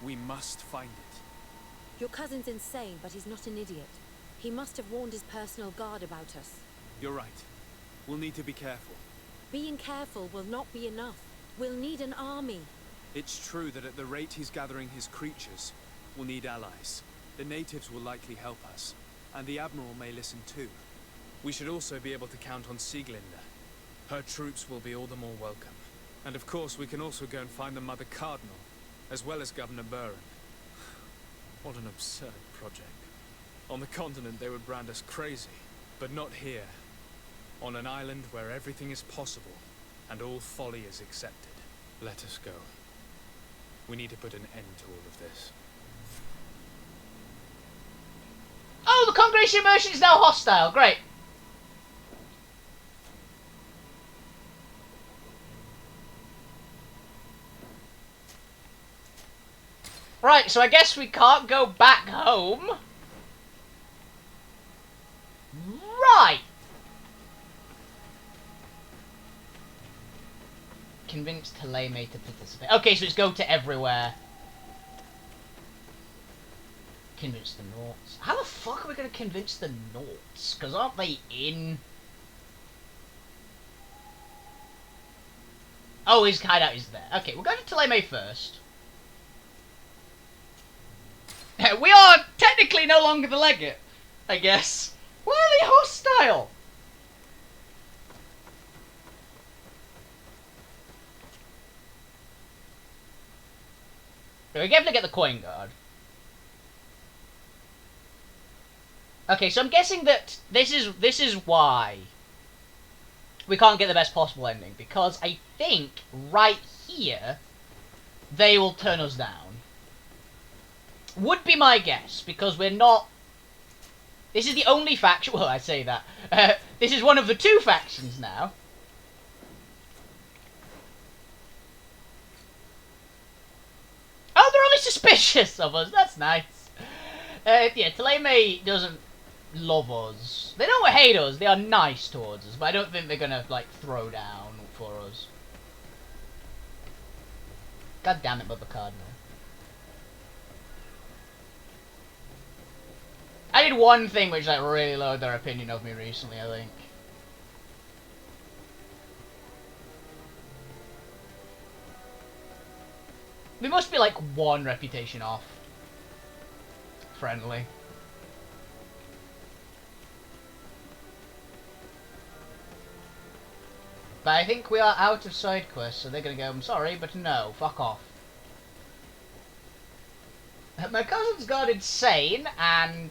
We must find it. Your cousin's insane, but he's not an idiot. He must have warned his personal guard about us. You're right. We'll need to be careful. Being careful will not be enough. We'll need an army. It's true that at the rate he's gathering his creatures, we'll need allies. The natives will likely help us, and the Admiral may listen too. We should also be able to count on Sieglinde. Her troops will be all the more welcome. And of course, we can also go and find the Mother Cardinal, as well as Governor Buren. What an absurd project. On the continent, they would brand us crazy, but not here. On an island where everything is possible, and all folly is accepted. Let us go. We need to put an end to all of this. Oh, the Congregation Merchant is now hostile. Great. Right, so I guess we can't go back home. Right. Convince Taleme to participate. Okay, so it's go to everywhere. Convince the Nauts. How the fuck are we going to convince the Nauts? Because aren't they in... Oh, his hideout is there. Okay, we'll go to Taleme first. We are technically no longer the Legate, I guess. Why are they hostile? We have to get the coin guard. Okay, so I'm guessing that this is why we can't get the best possible ending, because I think right here they will turn us down. Would be my guess, because we're not... This is the only faction... Well, I say that. This is one of the two factions now. Oh, they're only suspicious of us. That's nice. Yeah, Taleme doesn't love us. They don't hate us. They are nice towards us, but I don't think they're gonna, like, throw down for us. God damn it, Mother Cardinal. I did one thing which, like, really lowered their opinion of me recently, I think. We must be, like, one reputation off. Friendly. But I think we are out of side quests, so they're gonna go, I'm sorry, but no, fuck off. My cousin's gone insane, and,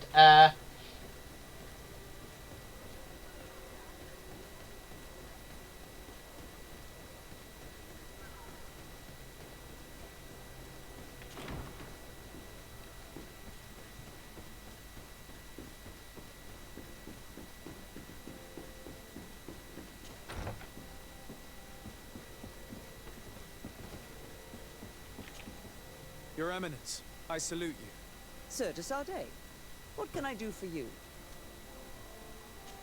Your Eminence, I salute you. Sir de Sardet, what can I do for you?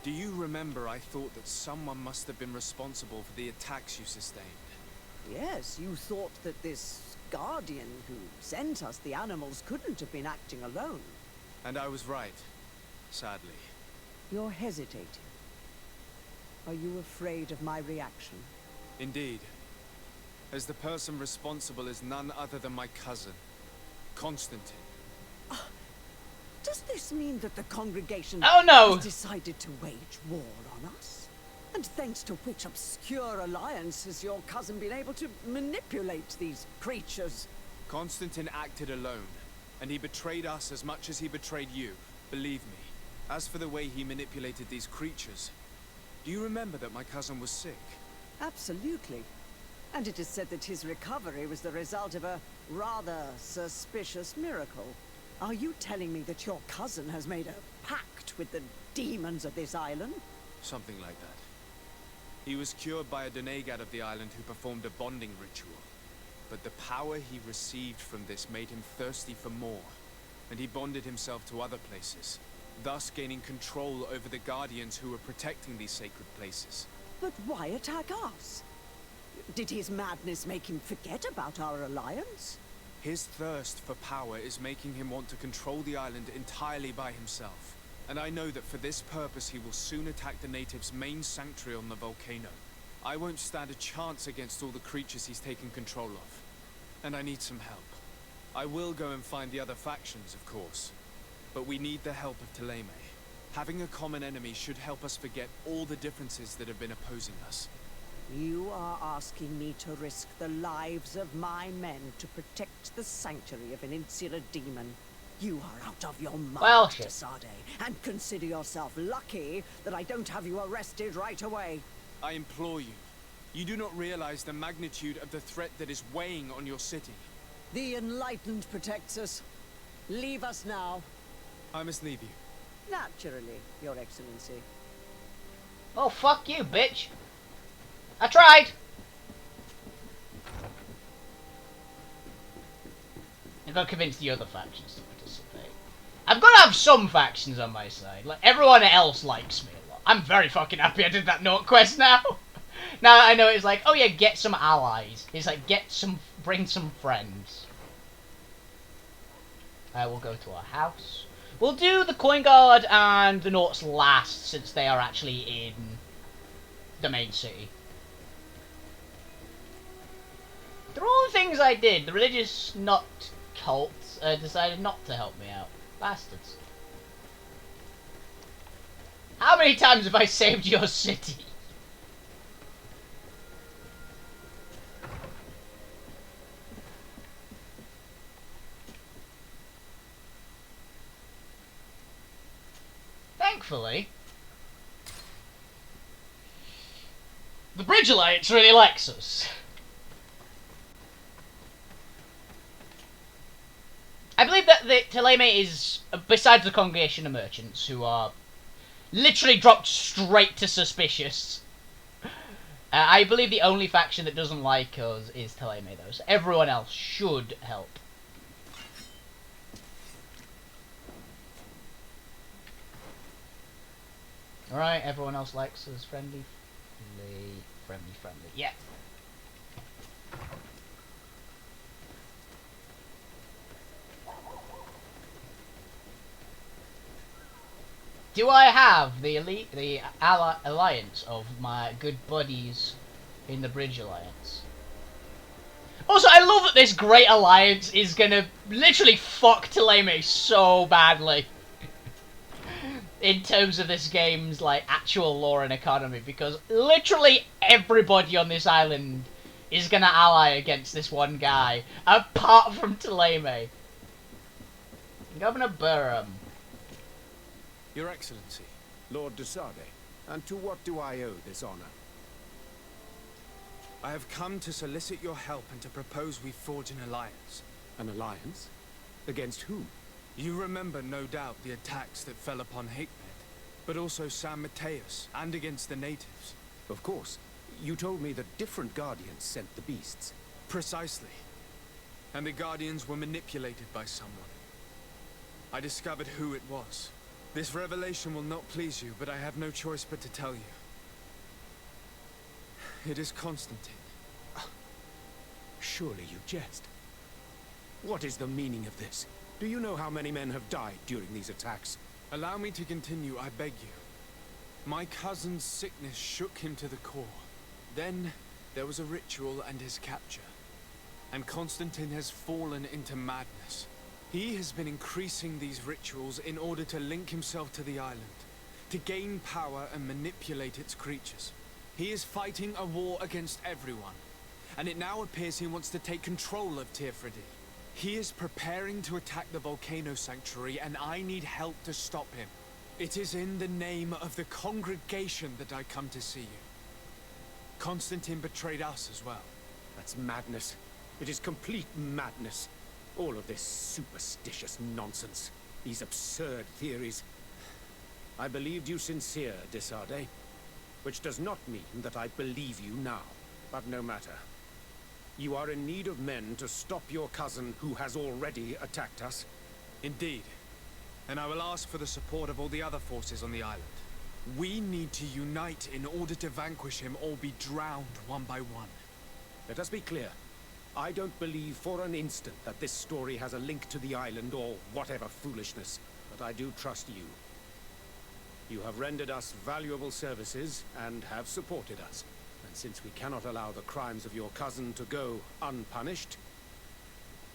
Do you remember I thought that someone must have been responsible for the attacks you sustained? Yes, you thought that this guardian who sent us the animals couldn't have been acting alone. And I was right, sadly. You're hesitating. Are you afraid of my reaction? Indeed. As the person responsible is none other than my cousin, Constantine. Does this mean that the congregation has decided to wage war on us? And thanks to which obscure alliance has your cousin been able to manipulate these creatures? Constantine acted alone, and he betrayed us as much as he betrayed you, believe me. As for the way he manipulated these creatures, do you remember that my cousin was sick? Absolutely. And it is said that his recovery was the result of a rather suspicious miracle. Are you telling me that your cousin has made a pact with the demons of this island? Something like that. He was cured by a denegad of the island who performed a bonding ritual. But the power he received from this made him thirsty for more, and he bonded himself to other places, thus gaining control over the guardians who were protecting these sacred places. But why attack us? Did his madness make him forget about our alliance? His thirst for power is making him want to control the island entirely by himself. And I know that for this purpose he will soon attack the natives' main sanctuary on the volcano. I won't stand a chance against all the creatures he's taken control of. And I need some help. I will go and find the other factions, of course. But we need the help of Thélème. Having a common enemy should help us forget all the differences that have been opposing us. You are asking me to risk the lives of my men to protect the sanctuary of an insular demon. You are out of your mind, de Sardet, and consider yourself lucky that I don't have you arrested right away. I implore you. You do not realize the magnitude of the threat that is weighing on your city. The Enlightened protects us. Leave us now. I must leave you. Naturally, Your Excellency. Oh, fuck you, bitch. I tried! I've got to convince the other factions to participate. I've got to have some factions on my side. Like, everyone else likes me a lot. I'm very fucking happy I did that note quest now. Now that I know it's like, oh yeah, get some allies. It's like, bring some friends. We'll go to our house. We'll do the Coin Guard and the Naughts last, since they are actually in the main city. Through all the things I did, the religious cults decided not to help me out. Bastards. How many times have I saved your city? Thankfully, the Bridge Alliance really likes us. I believe that the Thélème is, besides the Congregation of Merchants, who are literally dropped straight to suspicious, I believe the only faction that doesn't like us is Thélème, though, so everyone else should help. Alright, everyone else likes us. Friendly. Yeah. Do I have the alliance of my good buddies in the Bridge Alliance? Also, I love that this great alliance is gonna literally fuck Thélème so badly. in terms of this game's like actual lore and economy, because literally everybody on this island is gonna ally against this one guy, apart from Ptolemy. Governor Burham. Your Excellency. Lord de Sade, and to what do I owe this honor? I have come to solicit your help and to propose we forge an alliance. An alliance? Against whom? You remember, no doubt, the attacks that fell upon Hakebed, but also San Mateus, and against the natives. Of course. You told me that different Guardians sent the beasts. Precisely. And the Guardians were manipulated by someone. I discovered who it was. This revelation will not please you, but I have no choice but to tell you. It is Constantine. Surely you jest. What is the meaning of this? Do you know how many men have died during these attacks? Allow me to continue, I beg you. My cousin's sickness shook him to the core. Then, there was a ritual and his capture. And Constantine has fallen into madness. He has been increasing these rituals in order to link himself to the island, to gain power and manipulate its creatures. He is fighting a war against everyone, and it now appears he wants to take control of Tearfredi. He is preparing to attack the volcano sanctuary, and I need help to stop him. It is in the name of the congregation that I come to see you. Constantine betrayed us as well. That's madness. It is complete madness. All of this superstitious nonsense. These absurd theories. I believed you sincere, de Sade, which does not mean that I believe you now. But no matter. You are in need of men to stop your cousin who has already attacked us. Indeed. And I will ask for the support of all the other forces on the island. We need to unite in order to vanquish him or be drowned one by one. Let us be clear. I don't believe for an instant that this story has a link to the island or whatever foolishness, but I do trust you. You have rendered us valuable services and have supported us. And since we cannot allow the crimes of your cousin to go unpunished,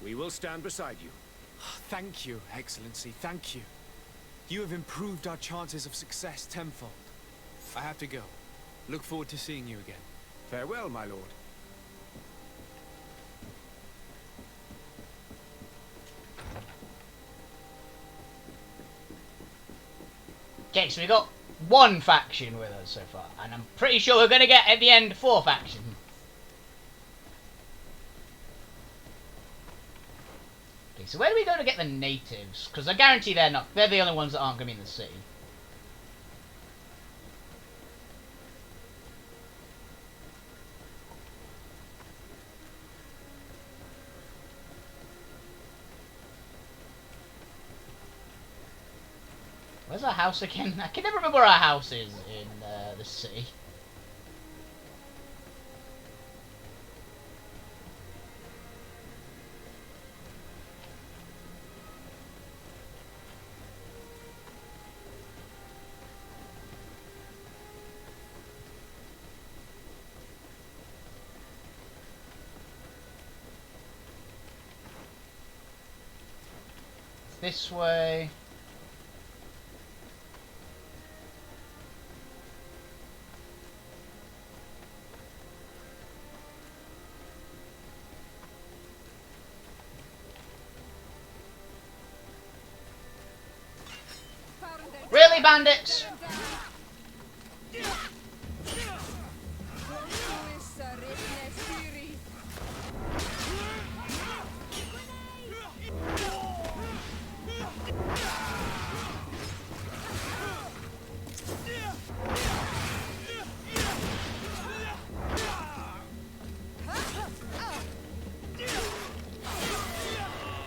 we will stand beside you. Thank you, Excellency, thank you. You have improved our chances of success tenfold. I have to go. Look forward to seeing you again. Farewell, my lord. Okay, so we got one faction with us so far, and I'm pretty sure we're going to get, at the end, 4 factions. Okay, so where do we go to get the natives? Because I guarantee they're the only ones that aren't going to be in the city. Where's our house again? I can never remember where our house is in the city. This way. Really, bandits?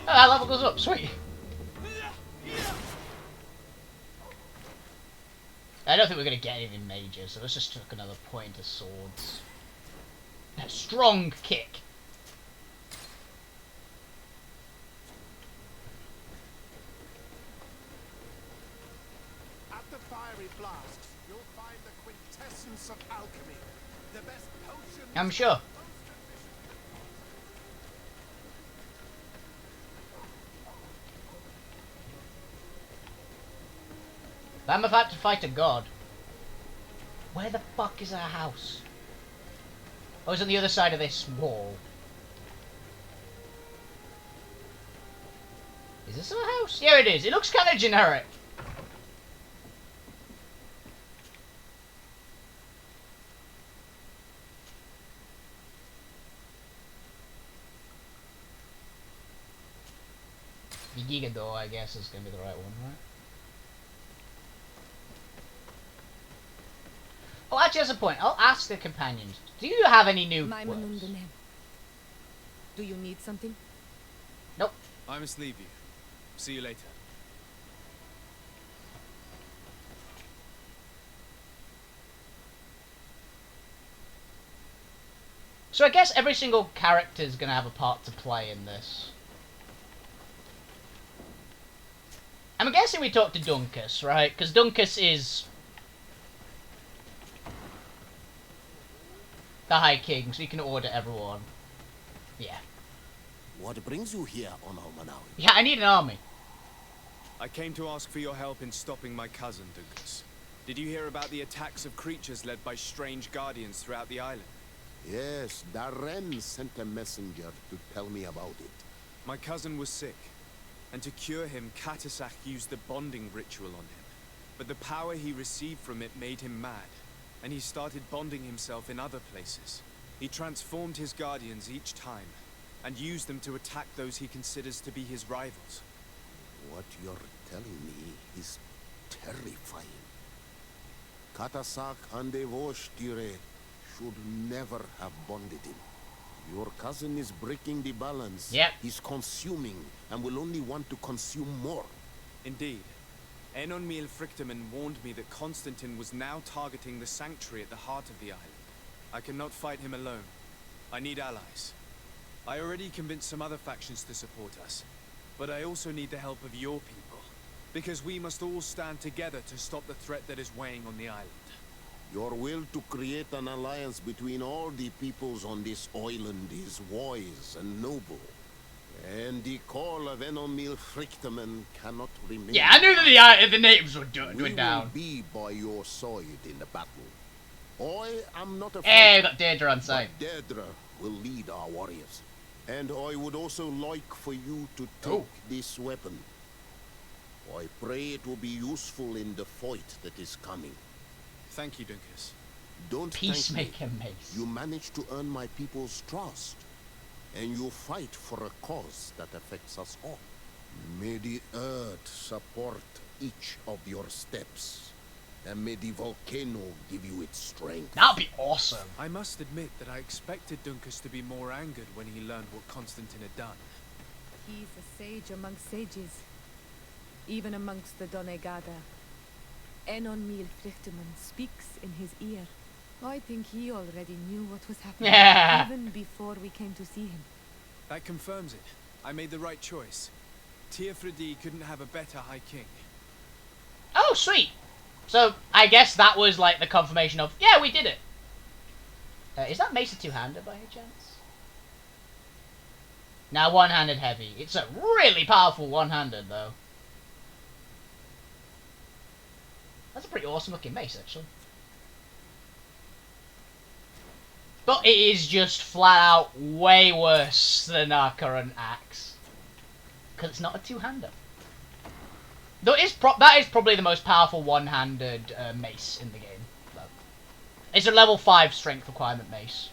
Oh, that level goes up, sweet. I don't think we're going to get anything major, so let's just took another point of swords. A strong kick. At the fiery flasks, you'll find the quintessence of alchemy. The best potion. I'm sure. I'm about to fight a god. Where the fuck is our house? Oh, it's on the other side of this wall. Is this our house? Yeah, it is. It looks kind of generic. The Giga door, I guess, is going to be the right one, right? Oh, actually, that's a point. I'll ask the companions. Do you have any new words? Do you need something? Nope. I must leave you. See you later. So I guess every single character is going to have a part to play in this. I'm guessing we talked to Dunkus, right? Because Dunkus is the High King, so he can order everyone. Yeah. What brings you here on Almanawi? Yeah, I need an army. I came to ask for your help in stopping my cousin, Dunkus. Did you hear about the attacks of creatures led by strange guardians throughout the island? Yes, Darren sent a messenger to tell me about it. My cousin was sick, and to cure him, Katasak used the bonding ritual on him. But the power he received from it made him mad, and he started bonding himself in other places. He transformed his guardians each time, and used them to attack those he considers to be his rivals. What you're telling me is terrifying. Katasak and Devoshtire should never have bonded him. Your cousin is breaking the balance. Yep. He's consuming and will only want to consume more. Indeed. Enonmil Frichtemann warned me that Constantine was now targeting the sanctuary at the heart of the island. I cannot fight him alone. I need allies. I already convinced some other factions to support us, but I also need the help of your people, because we must all stand together to stop the threat that is weighing on the island. Your will to create an alliance between all the peoples on this island is wise and noble. And the call of Enonmil Frichtemann cannot remain. Yeah, I knew that the natives would do it We down. will be by your side in the battle. I am not afraid. Hey, got Deirdre on side. Deirdre will lead our warriors. And I would also like for you to take this weapon. I pray it will be useful in the fight that is coming. Thank you, Dunkus. Don't Peacemaker thank me. mace. You managed to earn my people's trust. And you fight for a cause that affects us all. May the earth support each of your steps. And may the volcano give you its strength. That'd be awesome. I must admit that I expected Dunkus to be more angered when he learned what Constantine had done. He's a sage amongst sages, even amongst the Donegada. Enonmil Frichtemann speaks in his ear. I think he already knew what was happening, even before we came to see him. That confirms it. I made the right choice. Teofredi couldn't have a better High King. Oh, sweet. So, I guess that was like the confirmation of, yeah, we did it. Is that mace a two-hander by any chance? Now, one-handed heavy. It's a really powerful one-handed, though. That's a pretty awesome looking mace, actually. But it is just flat out way worse than our current axe. Because it's not a two-hander. Though that is probably the most powerful one-handed mace in the game. Though. It's a level 5 strength requirement mace.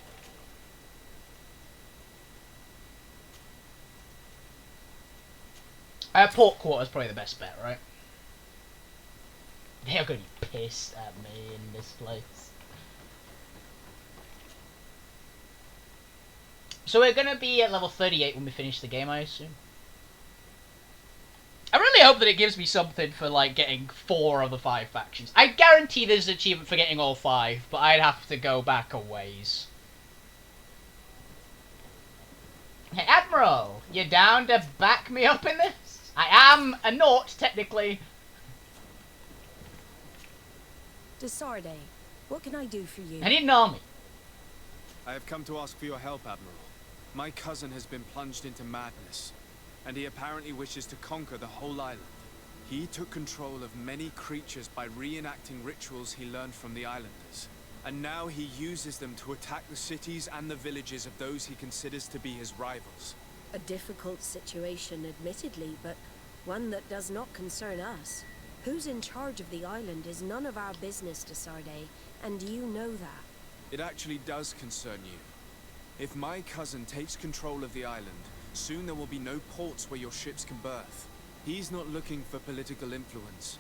Port Quarter's probably the best bet, right? They're going to be pissed at me in this place. So we're going to be at level 38 when we finish the game, I assume. I really hope that it gives me something for, like, getting 4 of the 5 factions. I guarantee there's an achievement for getting all 5, but I'd have to go back a ways. Hey, Admiral, you down to back me up in this? I am a Naut, technically. Desarde, what can I do for you? I need an army. I have come to ask for your help, Admiral. My cousin has been plunged into madness, and he apparently wishes to conquer the whole island. He took control of many creatures by reenacting rituals he learned from the islanders. And now he uses them to attack the cities and the villages of those he considers to be his rivals. A difficult situation, admittedly, but one that does not concern us. Who's in charge of the island is none of our business, Desarde, and you know that. It actually does concern you. If my cousin takes control of the island, soon there will be no ports where your ships can berth. He's not looking for political influence.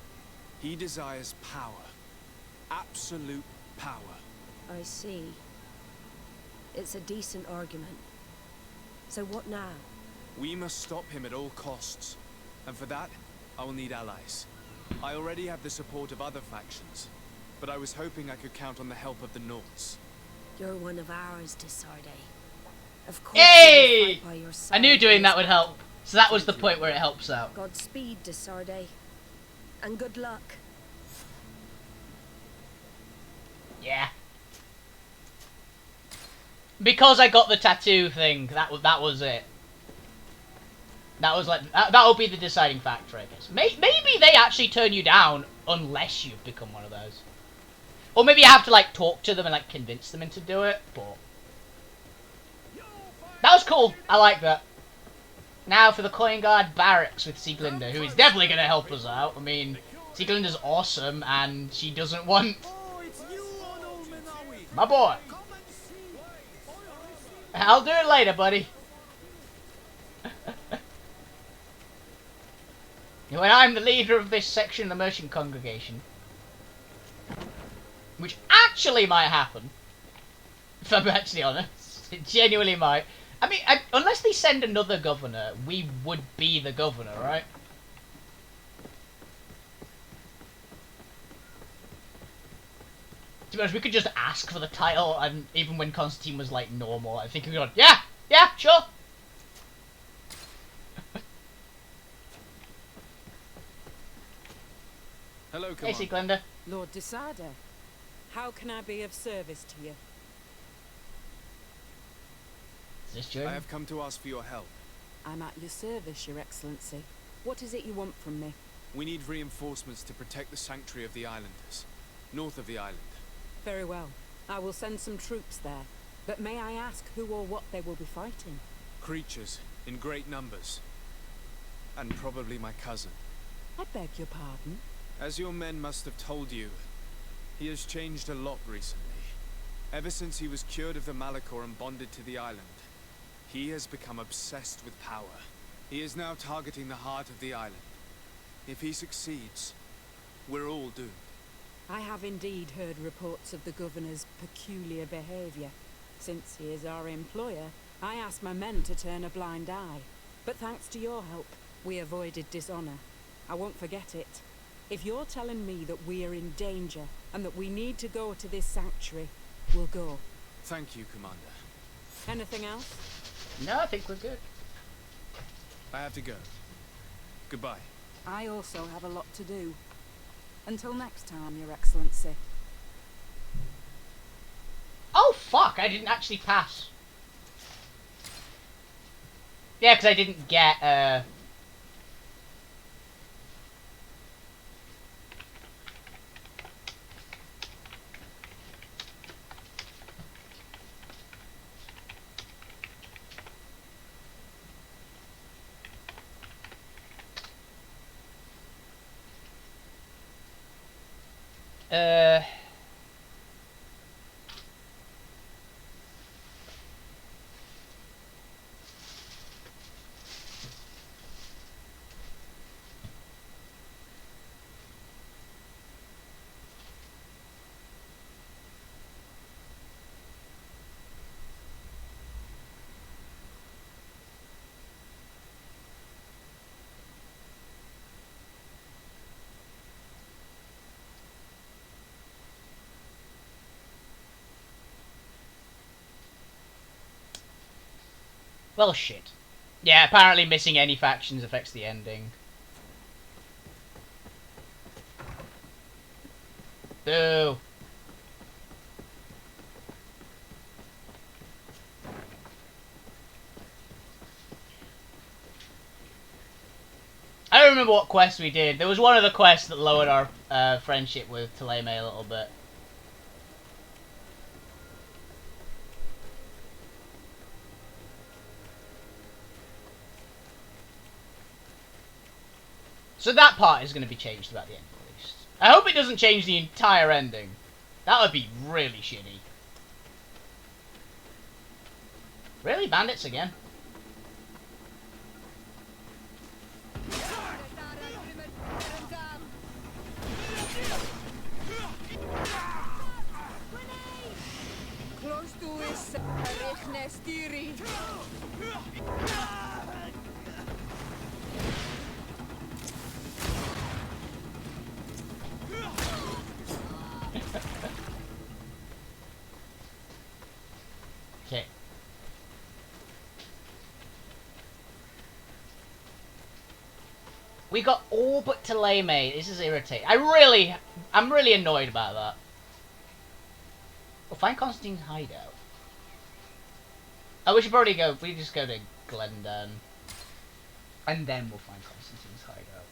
He desires power. Absolute power. I see. It's a decent argument. So what now? We must stop him at all costs. And for that, I will need allies. I already have the support of other factions, but I was hoping I could count on the help of the Nords. You're one of ours, Desarde. Of course. Hey! I knew doing that would help. So that was the point where it helps out. Godspeed, Desarde. And good luck. Yeah. Because I got the tattoo thing, that was it. That was like that'll be the deciding factor, I guess. Maybe they actually turn you down unless you've become one of those, or maybe you have to like talk to them and like convince them into do it. But that was cool. I like that. Now for the Coin Guard barracks with Sieglinde, who is definitely going to help us out. I mean, Sieglinde's awesome, and she doesn't want my boy. I'll do it later, buddy. When I'm the leader of this section of the merchant congregation, which actually might happen, if I'm actually honest, it genuinely might. I mean, unless they send another governor, we would be the governor, right? To be honest, we could just ask for the title, and even when Constantine was like normal, I think we would go, yeah, sure. Hello, Hey, Sieglinde. Lord Desarde, how can I be of service to you? Is this true? I have come to ask for your help. I'm at your service, Your Excellency. What is it you want from me? We need reinforcements to protect the sanctuary of the islanders, north of the island. Very well. I will send some troops there. But may I ask who or what they will be fighting? Creatures, in great numbers. And probably my cousin. I beg your pardon? As your men must have told you, he has changed a lot recently. Ever since he was cured of the Malachor and bonded to the island, he has become obsessed with power. He is now targeting the heart of the island. If he succeeds, we're all doomed. I have indeed heard reports of the governor's peculiar behavior. Since he is our employer, I asked my men to turn a blind eye. But thanks to your help, we avoided dishonor. I won't forget it. If you're telling me that we are in danger and that we need to go to this sanctuary, we'll go. Thank you, Commander. Anything else? No, I think we're good. I have to go. Goodbye. I also have a lot to do. Until next time, Your Excellency. Oh, fuck! I didn't actually pass. Yeah, because I didn't get, well, shit. Yeah, apparently missing any factions affects the ending. Boo. I remember what quest we did. There was one of the quests that lowered our friendship with Taleme a little bit. So that part is going to be changed about the end, at least. I hope it doesn't change the entire ending. That would be really shitty. Really? Bandits again? Close to his Stiri. Okay. We got all but Taleme. This is irritating. I'm really annoyed about that. We'll find Constantine's hideout. Oh, we should probably go. We just go to Glendan, and then we'll find Constantine's hideout.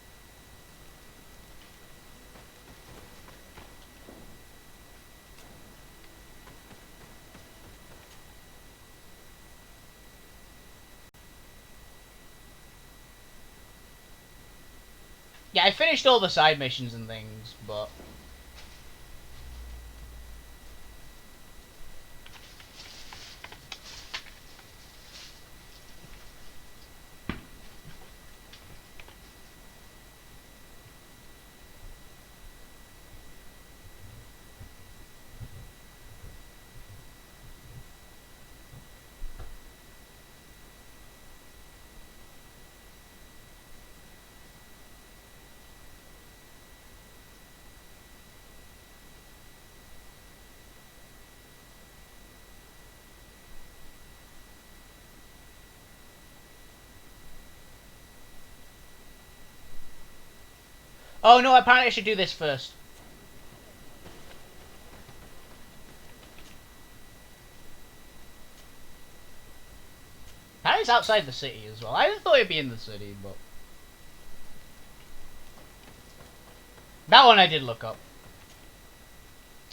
Yeah, I finished all the side missions and things, but oh no, apparently I should do this first. Apparently it's outside the city as well. I thought it'd be in the city, but that one I did look up.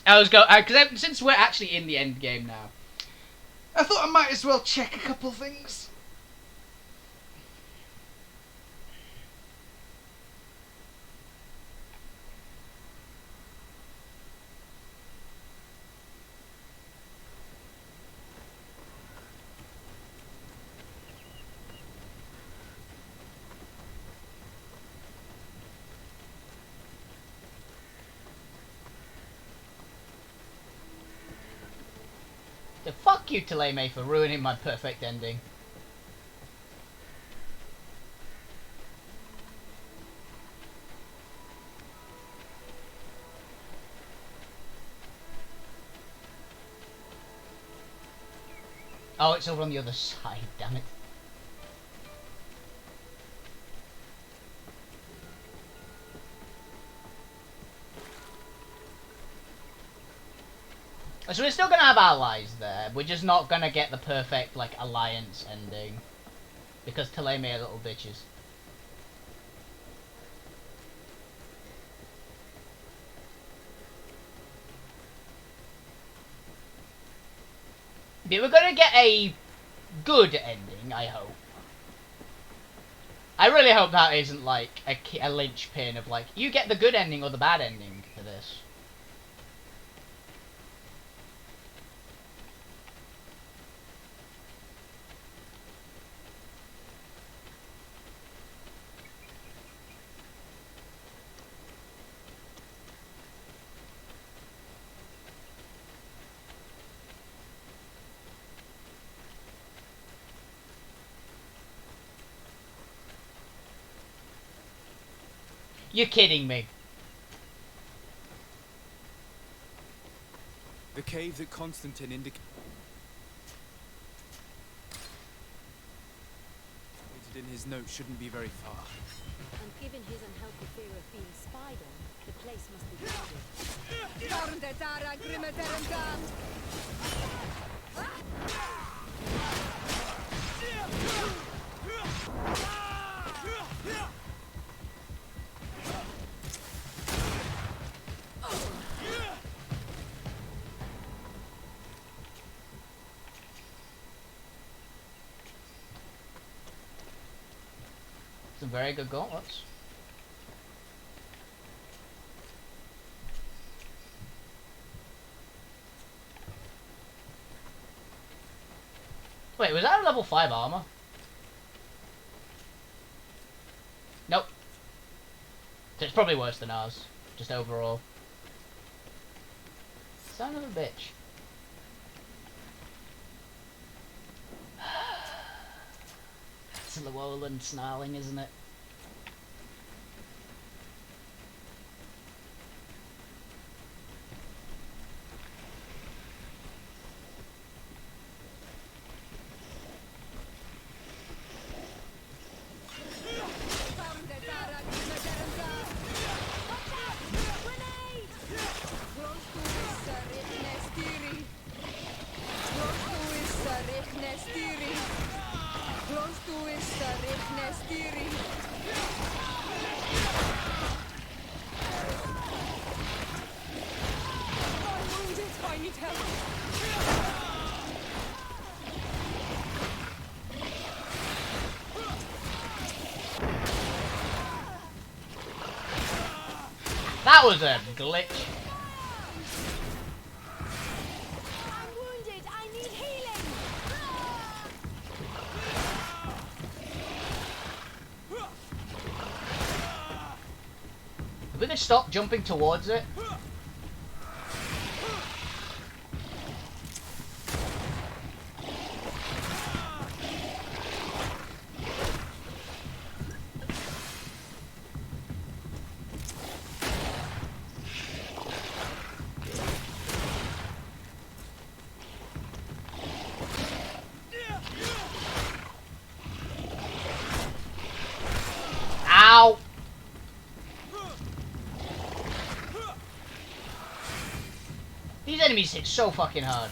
I was because since we're actually in the end game now, I thought I might as well check a couple things. So fuck you, Taleme, for ruining my perfect ending. Oh, it's over on the other side, damn it. So we're still gonna have allies there. We're just not gonna get the perfect, like, alliance ending. Because Taleme are little bitches. But we're gonna get a good ending, I hope. I really hope that isn't, like, a linchpin of, like, you get the good ending or the bad ending for this. You're kidding me. The cave that Constantine indicated in his note shouldn't be very far. And given his unhealthy fear of being spied on, the place must be guarded. Some very good gauntlets. Wait, was that a level 5 armor? Nope. So it's probably worse than ours, just overall. Son of a bitch. It's Llewellyn snarling, isn't it? That was a glitch. I'm wounded. I need healing. Are we gonna stop jumping towards it? Ow! These enemies hit so fucking hard.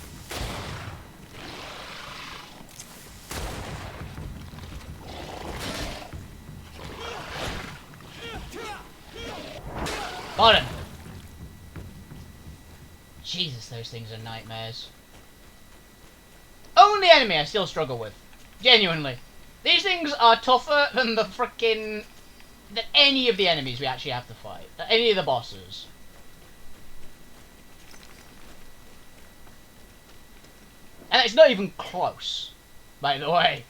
Got him! Jesus, those things are nightmares. Only enemy I still struggle with. Genuinely. These things are tougher than the frickin'... than any of the enemies we actually have to fight. Than any of the bosses. And it's not even close, by the way.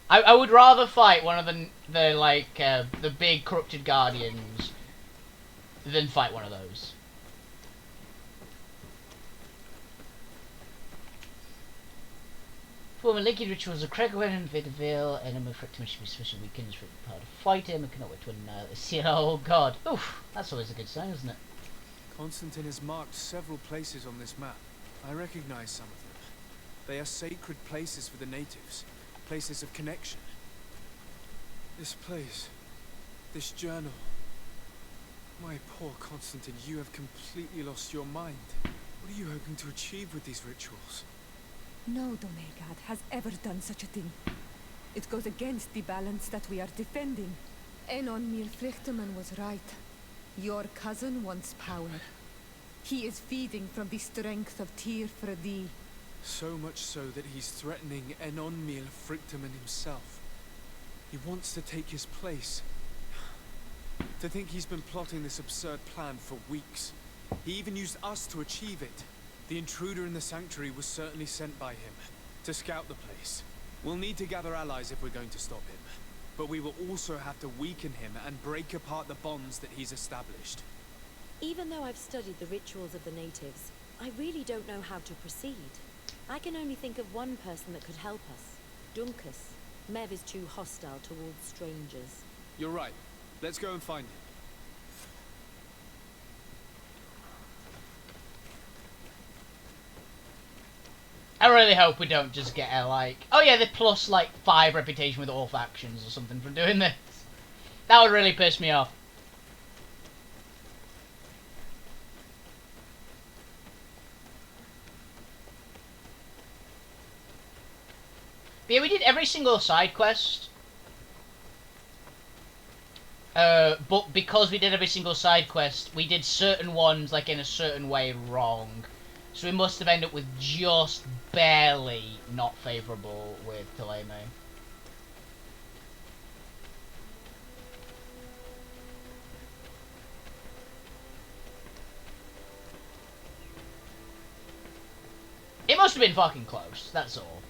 I would rather fight one of the big corrupted guardians than fight one of those. Performing linking rituals of Craigowen and Vidaville, enemy frictum should be special weakens for the part of fight him and cannot wait to annihilate. Oh god. Oof, that's always a good sign, isn't it? Constantine has marked several places on this map. I recognize some of them. They are sacred places for the natives, places of connection. This place, this journal. My poor Constantine, you have completely lost your mind. What are you hoping to achieve with these rituals? No Donegad has ever done such a thing. It goes against the balance that we are defending. Enon Milfrichteman was right. Your cousin wants power. He is feeding from the strength of Tyr Fredi. So much so that he's threatening Enon Milfrichteman himself. He wants to take his place. To think he's been plotting this absurd plan for weeks. He even used us to achieve it. The intruder in the sanctuary was certainly sent by him to scout the place. We'll need to gather allies if we're going to stop him. But we will also have to weaken him and break apart the bonds that he's established. Even though I've studied the rituals of the natives, I really don't know how to proceed. I can only think of one person that could help us. Dunkus. Mev is too hostile towards strangers. You're right. Let's go and find him. I really hope we don't just get a oh yeah, they plus 5 reputation with all factions or something from doing this. That would really piss me off. But yeah, we did every single side quest. But because we did every single side quest, we did certain ones in a certain way wrong. So we must have ended up with just barely not favourable with Thélème. It must have been fucking close, that's all.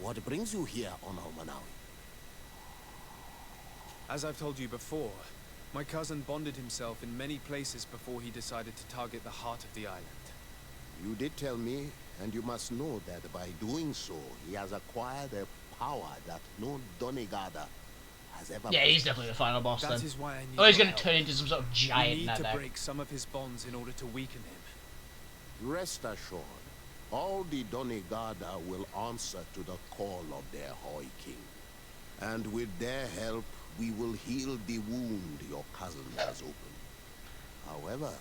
What brings you here on Almanawi? As I've told you before, my cousin bonded himself in many places before he decided to target the heart of the island. You did tell me, and you must know that by doing so, he has acquired a power that no Donegada has ever... Yeah, he's definitely the final boss then. That is why I need oh, he's your going to help. turn into some sort of giant We need to nether. break some of his bonds in order to weaken him. Rest assured, all the Donegada will answer to the call of their Hoi King. And with their help, we will heal the wound your cousin has opened. However,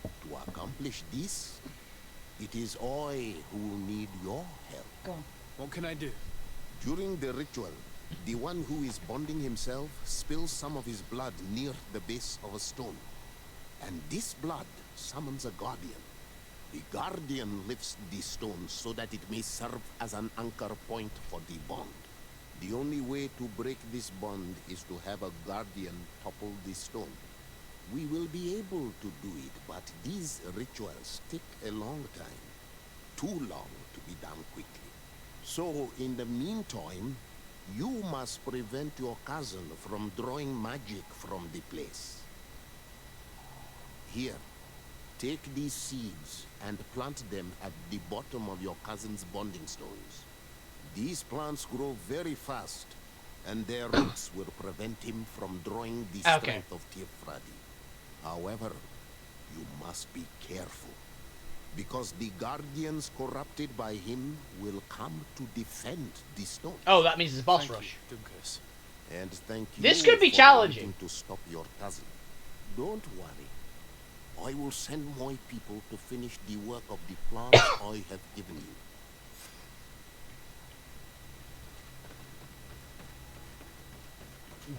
to accomplish this, it is I who will need your help. Go on. What can I do? During the ritual, the one who is bonding himself spills some of his blood near the base of a stone. And this blood summons a guardian. The guardian lifts the stone so that it may serve as an anchor point for the bond. The only way to break this bond is to have a guardian topple the stone. We will be able to do it, but these rituals take a long time. Too long to be done quickly. So, in the meantime, you must prevent your cousin from drawing magic from the place. Here, take these seeds and plant them at the bottom of your cousin's bonding stones. These plants grow very fast, and their roots will prevent him from drawing the strength of Tirfradi. However, you must be careful, because the guardians corrupted by him will come to defend the stone. Oh, that means it's a boss rush. Dunkus. And thank you. This could be for challenging. wanting to stop your cousin. Don't worry. I will send my people to finish the work of the plans I have given you.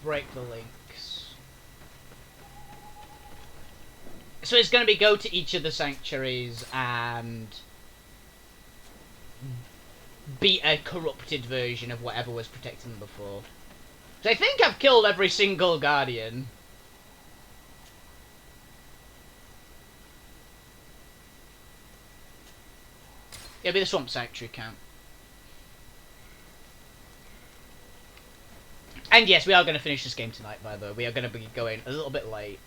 Break the links. So it's going to be go to each of the sanctuaries and beat a corrupted version of whatever was protecting them before. So I think I've killed every single guardian. It'll be the Swamp Sanctuary camp. And yes, we are going to finish this game tonight, by the way. We are going to be going a little bit late.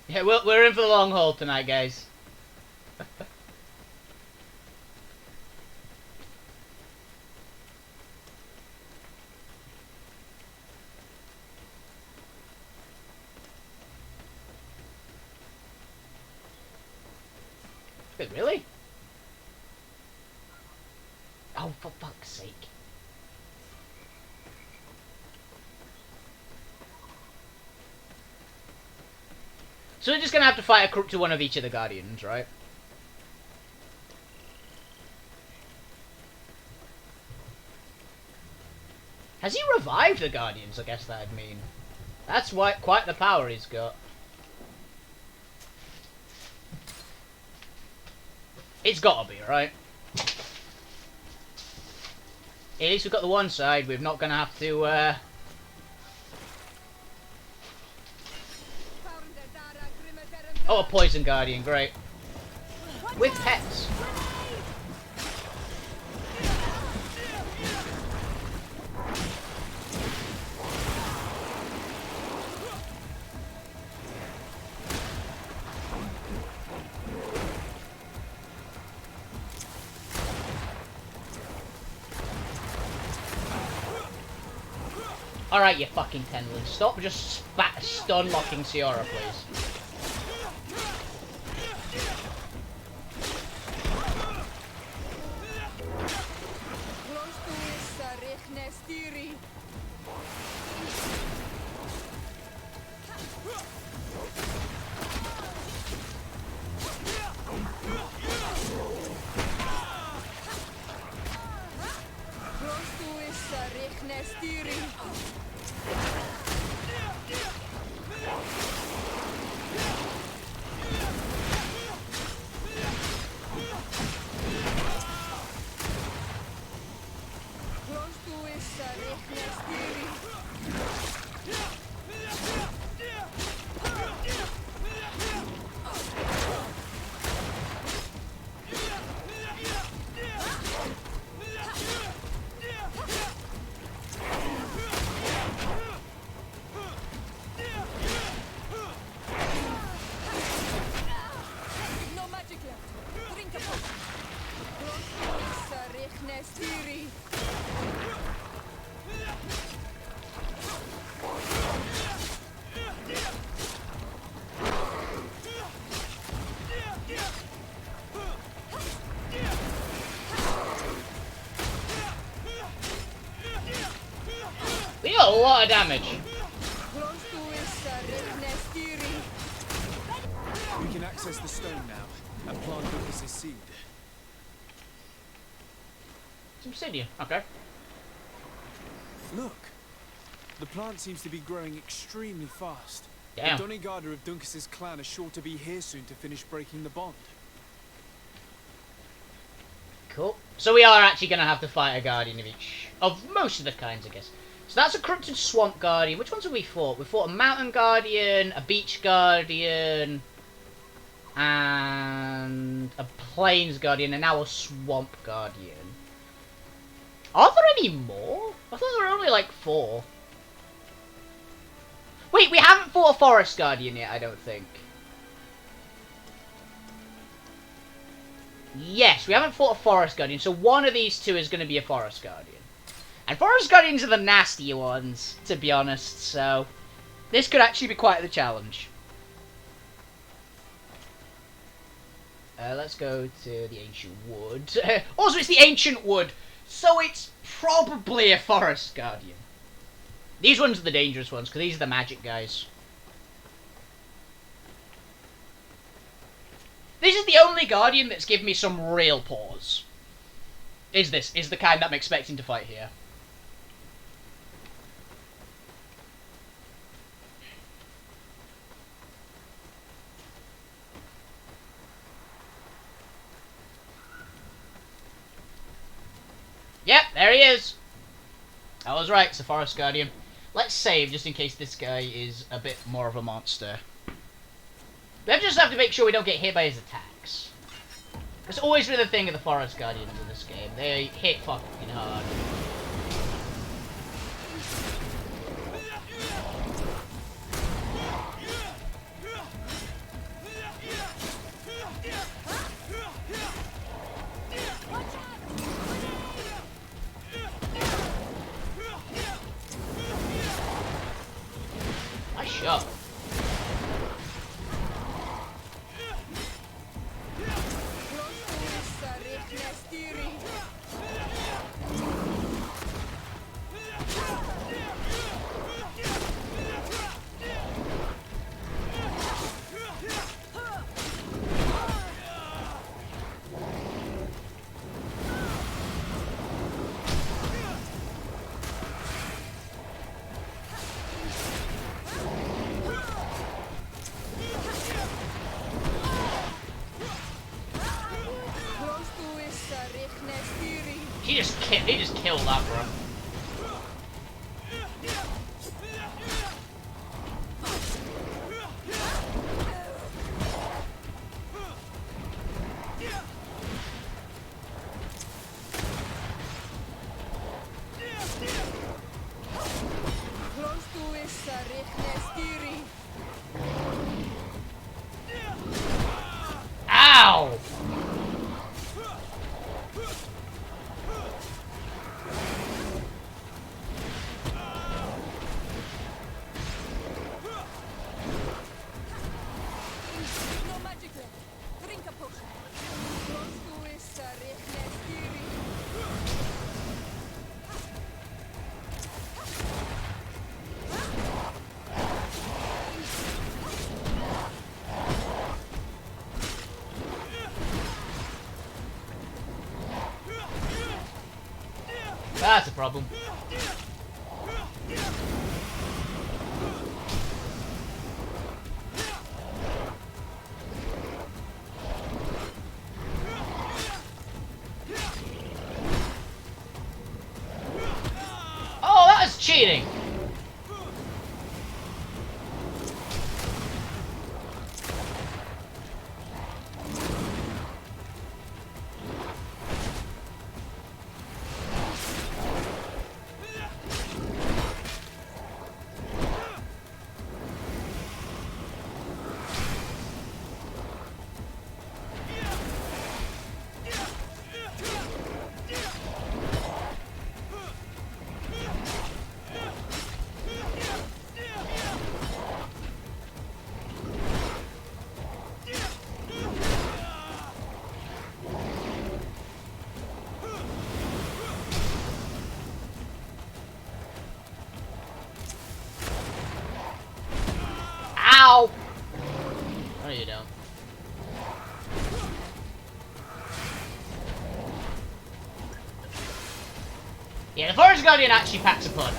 Yeah, we're in for the long haul tonight, guys. Wait, really? Oh, for fuck's sake. So we're just gonna have to fight a corrupted one of each of the Guardians, right? Has he revived the Guardians, I guess that'd mean. That's quite the power he's got. It's gotta be, right? At least we've got the one side, we're not gonna have to, Oh, a Poison Guardian, great. With pets. Alright, you fucking tenlin. Stop just stun locking Ciara, please. We got a lot of damage. We can access the stone now and plant Lucas's seed. Some obsidian, okay. Look, the plant seems to be growing extremely fast. Damn. The Donegada of Duncas's clan are sure to be here soon to finish breaking the bond. Cool. So we are actually going to have to fight a guardian of most of the kinds, I guess. So that's a corrupted swamp guardian. Which ones have we fought? We fought a mountain guardian, a beach guardian, and a plains guardian, and now a swamp guardian. Are there any more? I thought there were only like 4. Wait, we haven't fought a forest guardian yet, I don't think. Yes, we haven't fought a forest guardian, so one of these two is going to be a forest guardian. And forest guardians are the nastier ones, to be honest, so this could actually be quite the challenge. Let's go to the ancient wood. Also, it's the ancient wood, so it's probably a forest guardian. These ones are the dangerous ones, because these are the magic guys. This is the only guardian that's given me some real pause. Is the kind that I'm expecting to fight here. Yep, there he is. I was right, it's a forest guardian. Let's save just in case this guy is a bit more of a monster. We just have to make sure we don't get hit by his attacks. That's always been the thing of the forest guardians in this game. They hit fucking hard. Nice shot. He just killed that, bro. Ow! That's a problem. Oh, that is cheating! Ow! No, you don't. Yeah, the Forest Guardian actually packs a punch.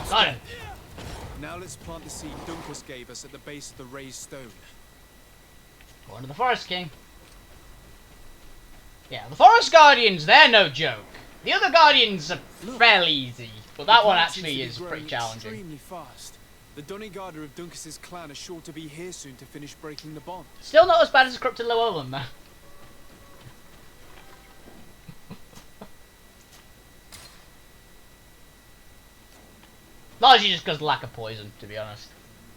Got it. Now let's plant the seed Duncus gave us at the base of the raised stone. Going to the Forest King. Yeah, the Forest Guardians, they're no joke. The other Guardians are fairly easy, but that one actually is pretty challenging. Extremely fast. The Donnygarder of Duncus's clan is sure to be here soon to finish breaking the bond. Still not as bad as Corrupted Llewellyn, though. Largely just because of lack of poison, to be honest.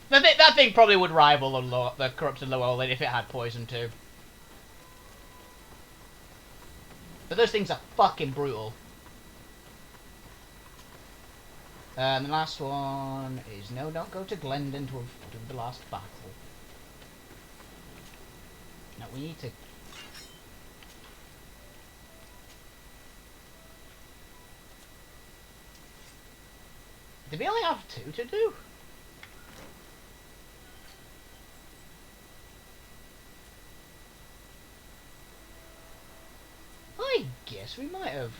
That thing probably would rival the Corrupted Llewellyn if it had poison too. But those things are fucking brutal. And the last one is no, don't go to Glendon to do the last battle. No, we need to. Did we only have 2 to do? I guess we might have.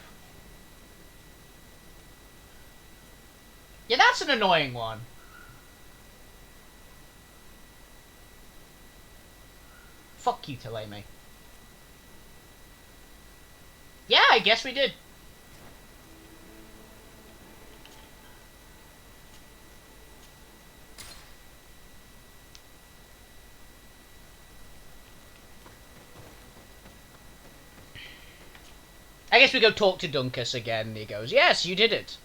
Yeah, that's an annoying one. Fuck you, Teleme. Yeah, I guess we did. I guess we go talk to Duncus again, and he goes, yes, you did it.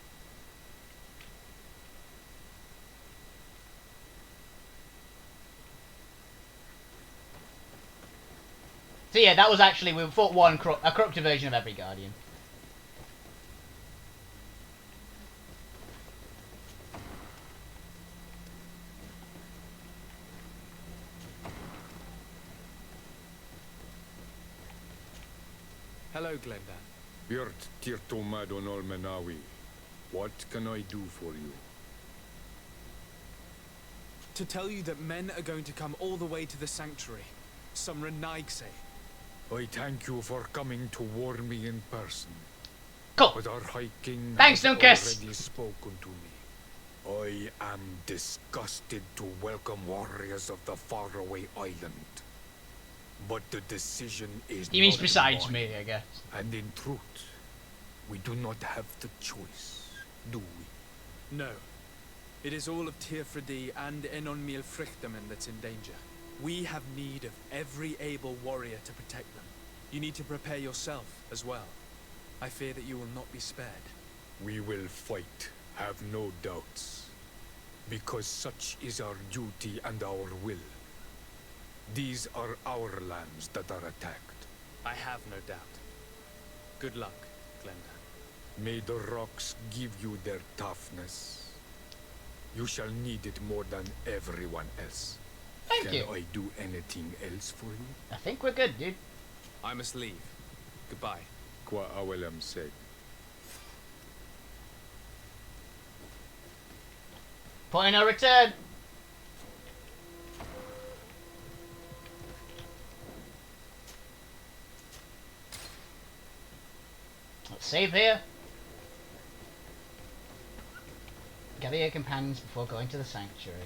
So yeah, that was actually, we fought a corrupted version of every Guardian. Hello, Glenda. Birt Tirtomadon Olmenawi. What can I do for you? To tell you that men are going to come all the way to the sanctuary. Some Renaigse. I thank you for coming to warn me in person. Cool. But our High King Thanks, has Duncus. already spoken to me. I am disgusted to welcome warriors of the faraway island. But the decision is He means not besides mine. me, I guess. And in truth, we do not have the choice, do we? No. It is all of Tirfredi and Enon Milfrichtamen that's in danger. We have need of every able warrior to protect them. You need to prepare yourself as well. I fear that you will not be spared. We will fight, have no doubts. Because such is our duty and our will. These are our lands that are attacked. I have no doubt. Good luck, Glenda. May the rocks give you their toughness, You shall need it more than everyone else. Thank you. Can I do anything else for you? I think we're good, dude. I must leave. Goodbye. Qua awelam said. Point of no return. Let's save here. Gather your companions before going to the sanctuary.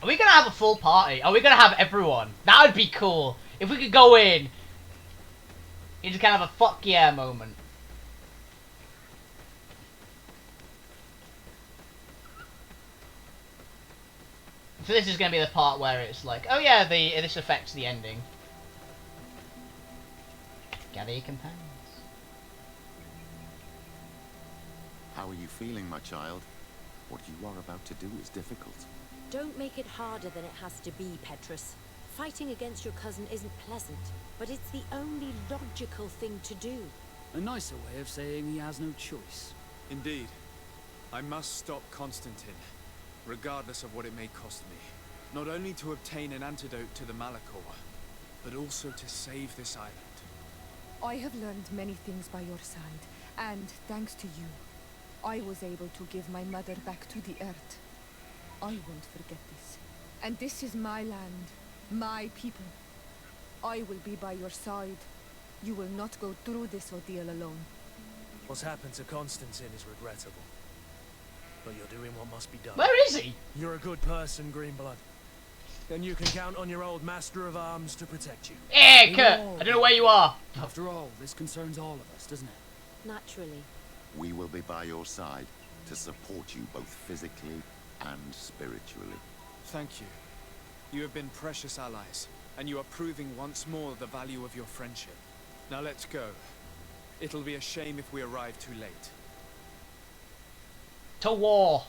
Are we gonna have a full party? Are we gonna have everyone? That would be cool. If we could go in. It's kind of a fuck yeah moment. So this is gonna be the part where it's like, oh yeah, this affects the ending. Gather your companions. How are you feeling, my child? What you are about to do is difficult. Don't make it harder than it has to be, Petrus. Fighting against your cousin isn't pleasant, but it's the only logical thing to do. A nicer way of saying he has no choice. Indeed. I must stop Constantine, regardless of what it may cost me. Not only to obtain an antidote to the Malachor, but also to save this island. I have learned many things by your side, and thanks to you, I was able to give my mother back to the earth. I won't forget this. And this is my land, my people. I will be by your side. You will not go through this ordeal alone. What's happened to Constantine is regrettable. But you're doing what must be done. Where is he? You're a good person, Greenblood. Then you can count on your old master of arms to protect you. Hey, Kurt! I don't know where you are. After all, this concerns all of us, doesn't it? Naturally. We will be by your side to support you both physically and spiritually. Thank you. You have been precious allies, and you are proving once more the value of your friendship. Now let's go. It'll be a shame if we arrive too late. To war.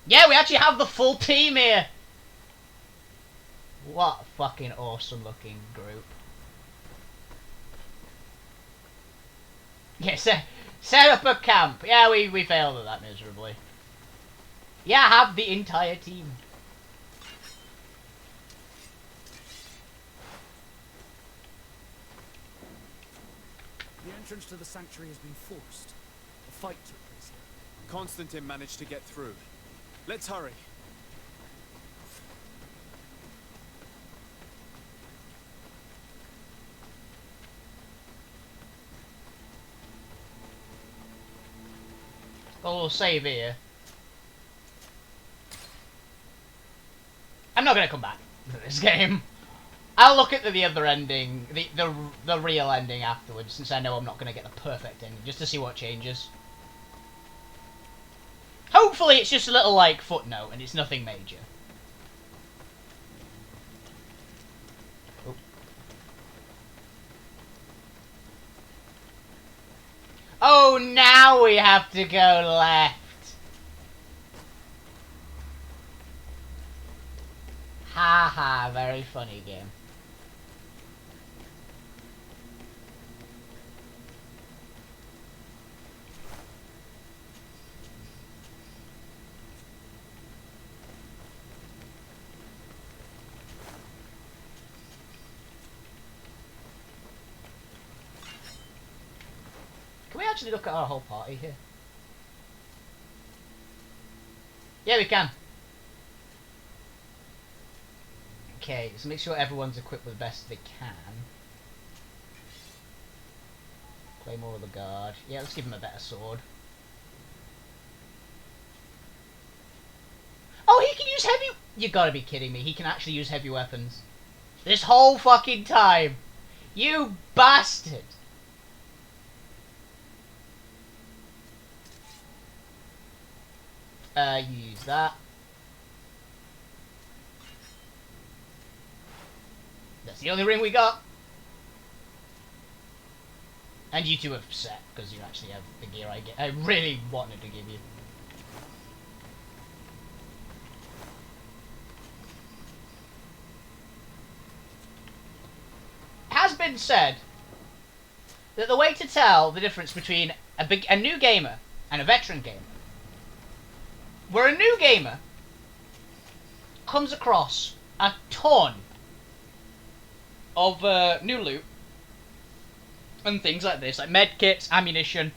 Yeah, we actually have the full team here. What a fucking awesome looking group. Yeah, set up a camp. Yeah, we failed at that miserably. Yeah, have the entire team. The entrance to the sanctuary has been forced. A fight took place here. Constantine managed to get through. Let's hurry. Well, we'll save here. I'm not gonna come back to this game. I'll look at the other ending, the real ending afterwards, since I know I'm not gonna get the perfect ending, just to see what changes. Hopefully it's just a little, like, footnote, and it's nothing major. Oh. Oh, now we have to go left. Haha, very funny game. Can we actually look at our whole party here? Yeah, we can. Okay, so make sure everyone's equipped with the best they can. Claymore of the guard. Yeah, let's give him a better sword. Oh, he can use heavy... You gotta be kidding me. He can actually use heavy weapons. This whole fucking time. You bastard. Use that. That's the only ring we got. And you two have set, because you actually have the gear I really wanted to give you. been said that the way to tell the difference between a new gamer and a veteran gamer, where a new gamer comes across a ton of new loot and things like this, like med kits, ammunition,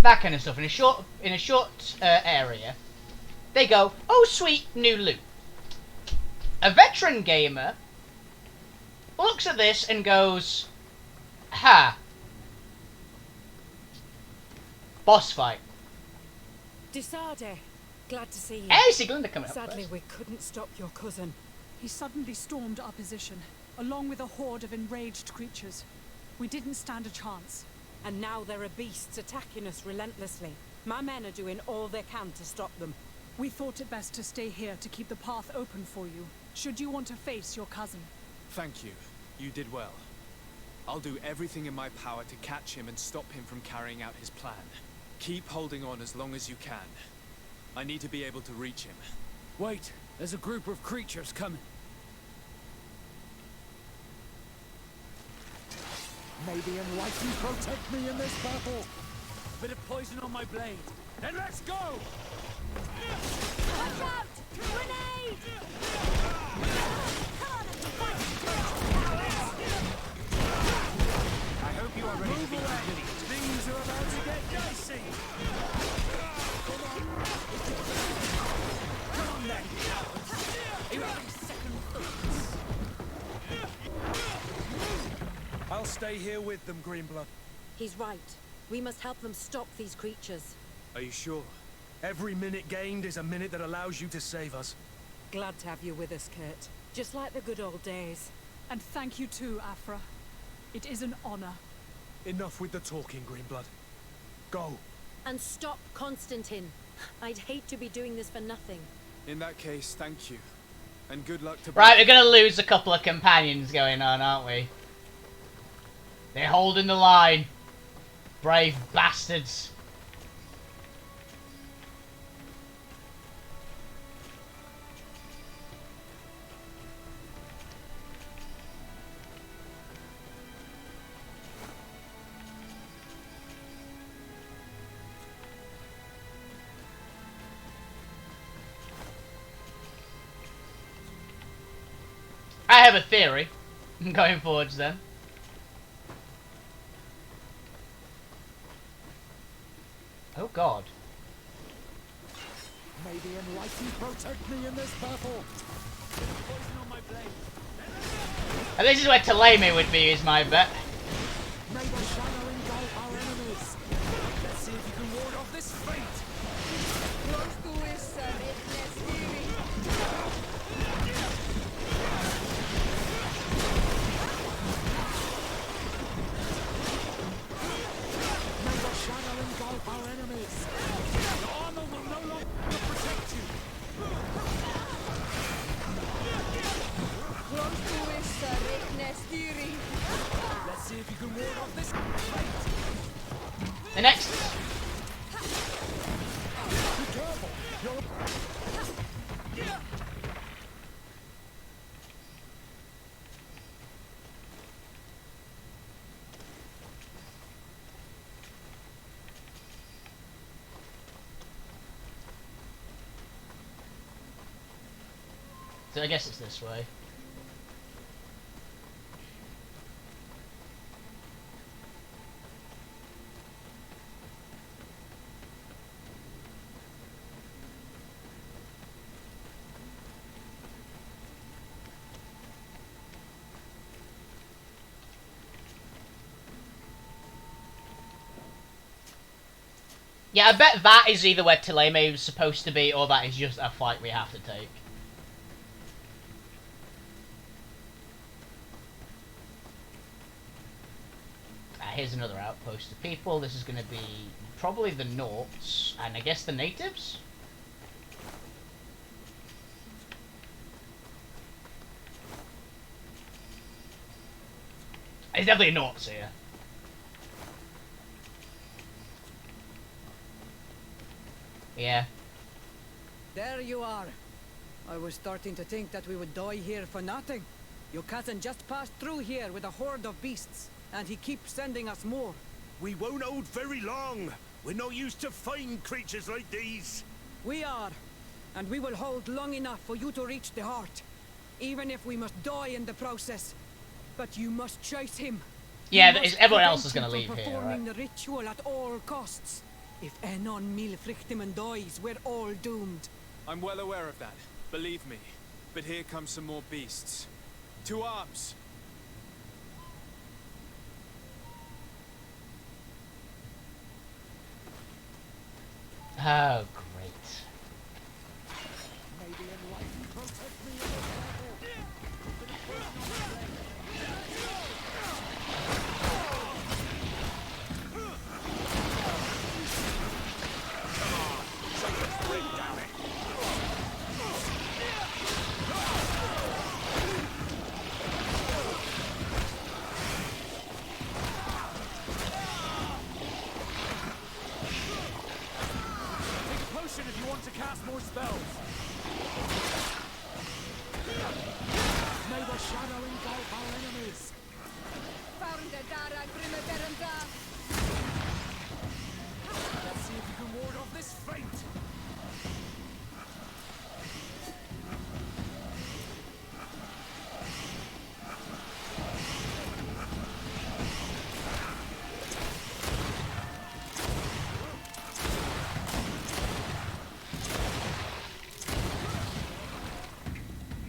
that kind of stuff in a short area, they go, "Oh, sweet new loot." A veteran gamer looks at this and goes, "Ha, boss fight." Desade, glad to see you. Hey, Siglinda coming up Sadly, first. we couldn't stop your cousin. He suddenly stormed our position, along with a horde of enraged creatures. We didn't stand a chance. And now there are beasts attacking us relentlessly. My men are doing all they can to stop them. We thought it best to stay here to keep the path open for you, should you want to face your cousin. Thank you. You did well. I'll do everything in my power to catch him and stop him from carrying out his plan. Keep holding on as long as you can. I need to be able to reach him. Wait, there's a group of creatures coming. May the enlightened protect me in this battle. Bit of poison on my blade. Then let's go! Watch out! Grenade! I hope you are ready to be humiliated. Things are about to get dicey. Come on then. I'll stay here with them, Greenblood. He's right. We must help them stop these creatures. Are you sure? Every minute gained is a minute that allows you to save us. Glad to have you with us, Kurt. Just like the good old days. And thank you too, Afra. It is an honor. Enough with the talking, Greenblood. Go. And stop Constantine. I'd hate to be doing this for nothing. In that case, thank you. And good luck to Right, we're gonna lose a couple of companions going on, aren't we? They're holding the line. Brave bastards. I have a theory going forwards then. Oh god. May the enlightened protect me in this battle. Bit of poison on my blade. And this is where Taleme would be, is my bet. May the shadow engulf our enemies. Let's see if you can ward off this fate. May the shadow engulf our enemies. The armor will no longer protect you. Let's see if you can ward off this fate. The next. Be careful. So I guess it's this way. Yeah, I bet that is either where Taleme was supposed to be, or that is just a fight we have to take. Here's another outpost of people. This is going to be probably the Nauts, and I guess the natives? It's definitely Nauts here. Yeah. There you are. I was starting to think that we would die here for nothing. Your cousin just passed through here with a horde of beasts, and he keeps sending us more. We won't hold very long. We're not used to fighting creatures like these. We are, and we will hold long enough for you to reach the heart, even if we must die in the process. But you must chase him. Yeah, everyone else is going to leave here, performing right? the ritual at all costs. If Enon Milfrichtiman dies, we're all doomed. I'm well aware of that, believe me. But here come some more beasts. To arms! Oh, great. If you want to cast more spells. May the shadow engulf our enemies. Let's see if you can ward off this fate.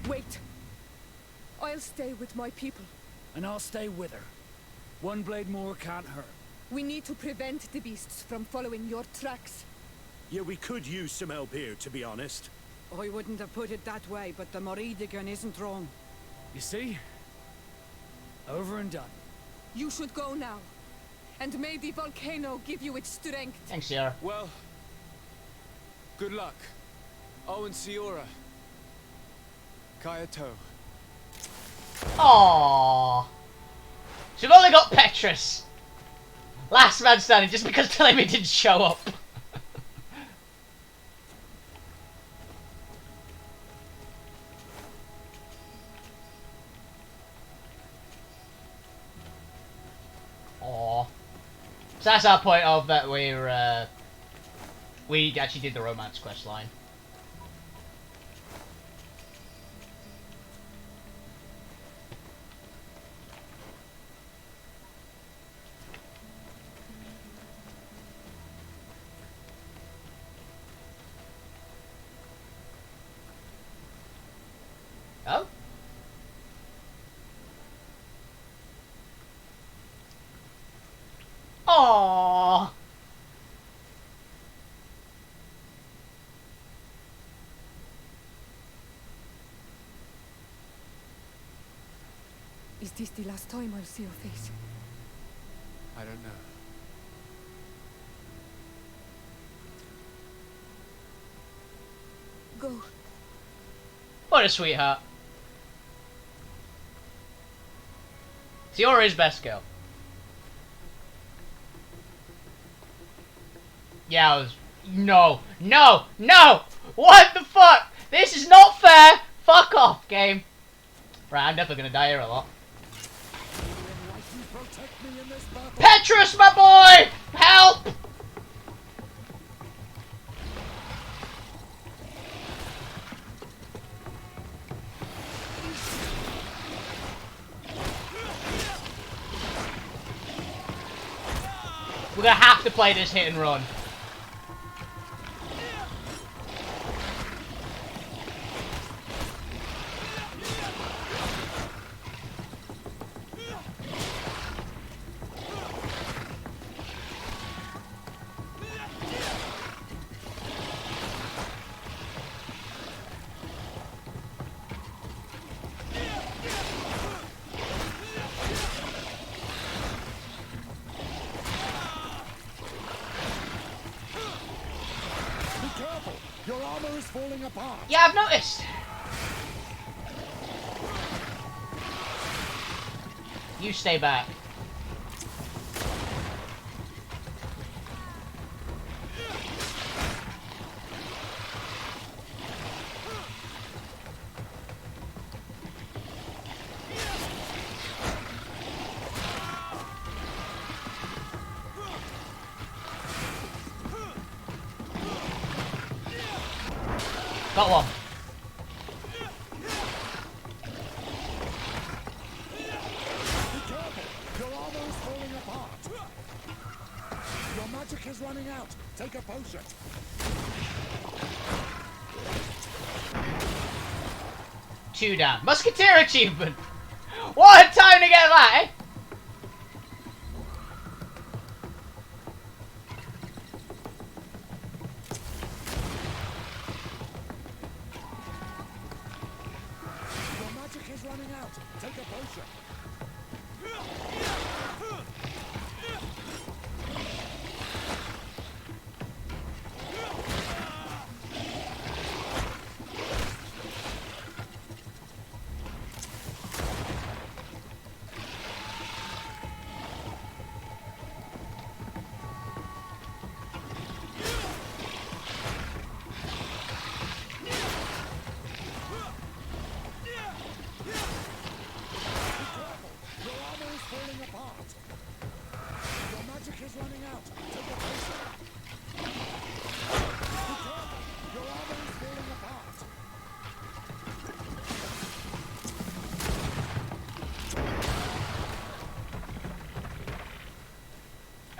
Wait. I'll stay with my people. And I'll stay with her. One blade more can't hurt. We need to prevent the beasts from following your tracks. Yeah, we could use some help here, to be honest. I wouldn't have put it that way, but the Moridigan isn't wrong. You see? Over and done. You should go now. And may the volcano give you its strength. Thanks, Sierra. Well, good luck. Oh, and Siora. Kayato. Aww. So we've only got Petrus. Last man standing, just because Telemi didn't show up. Aww. So that's our point of that we actually did the romance quest line. Oh? Aww. Is this the last time I'll see your face? I don't know. Go. What a sweetheart. Siora is best girl. Yeah, I was... No! No! No! What the fuck? This is not fair! Fuck off, game. Right, I'm definitely gonna die here a lot. Petrus, my boy! Help! We're gonna have to play this hit and run. Your armor is falling apart. Yeah, I've noticed. You stay back. Got one. Your armor is falling apart. Your magic is running out. Take a potion. Two down. Musketeer achievement! What a time to get that, eh? Your magic is running out. Take a potion.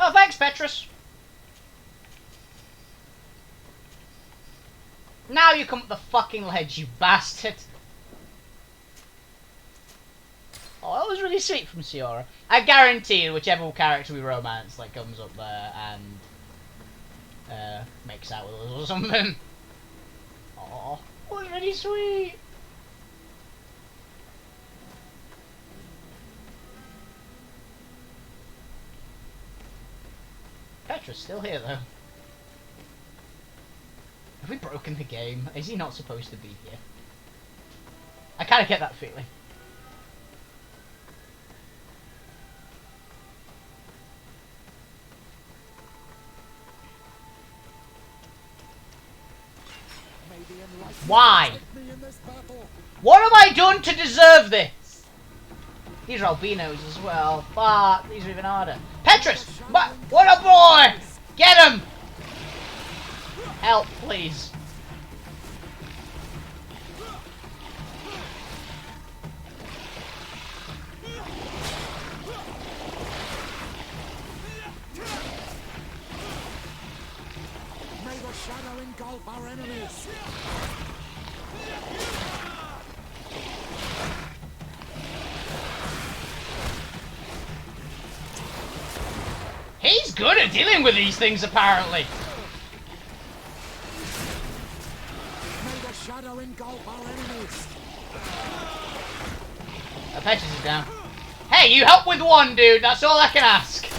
Oh, thanks, Petrus. Now you come up the fucking ledge, you bastard. Oh, that was really sweet from Ciara. I guarantee you, whichever character we romance, like, comes up there and makes out with us or something. Oh, that was really sweet. Petra's still here, though. Have we broken the game? Is he not supposed to be here? I kind of get that feeling. Why? What have I done to deserve this? These are albinos as well. Fuck, these are even harder. Petrus! What a boy! Get him! Help, please. May the shadow engulf our enemies. He's good at dealing with these things, apparently. May the shadow engulf our enemies. Petrus is down. Hey, you help with one, dude. That's all I can ask.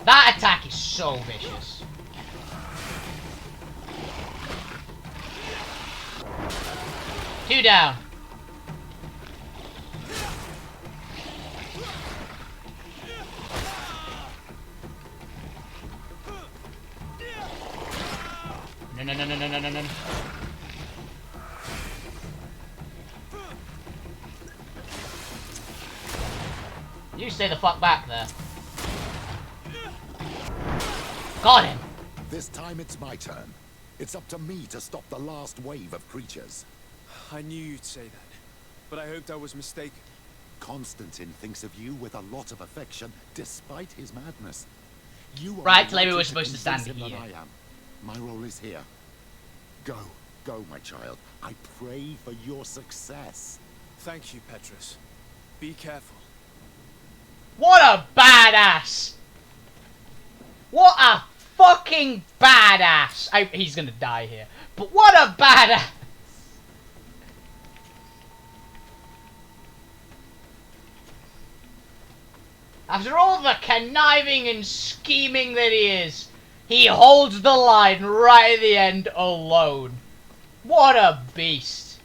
That attack is so vicious. Two down. No. You stay the fuck back there. Got him! This time it's my turn. It's up to me to stop the last wave of creatures. I knew you'd say that, but I hoped I was mistaken. Constantine thinks of you with a lot of affection, despite his madness. You are Right, maybe more we're to supposed to convince stand him here. than I am. My role is here. Go, go, my child. I pray for your success. Thank you, Petrus. Be careful. What a badass! What a fucking badass! He's gonna die here. But what a badass! After all the conniving and scheming that he is, he holds the line right at the end alone. What a beast.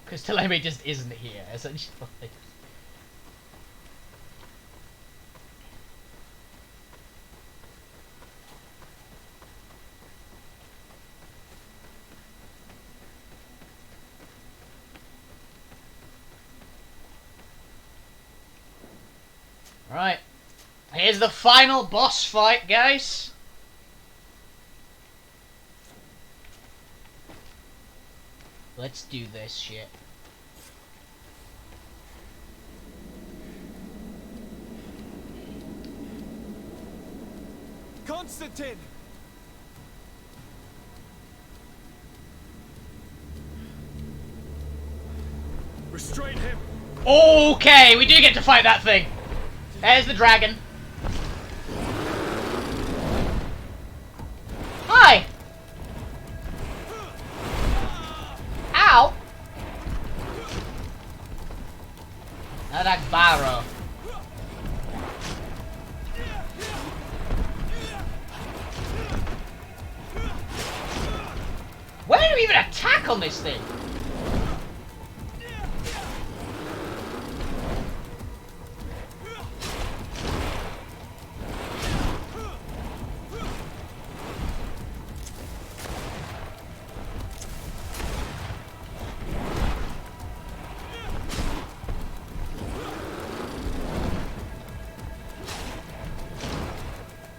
Because Ptolemy just isn't here, essentially. Right, here's the final boss fight, guys. Let's do this shit. Constantine! Restrain him! Okay, we do get to fight that thing. There's the dragon. Hi! Ow! Attack Barrow. Where do we even attack on this thing?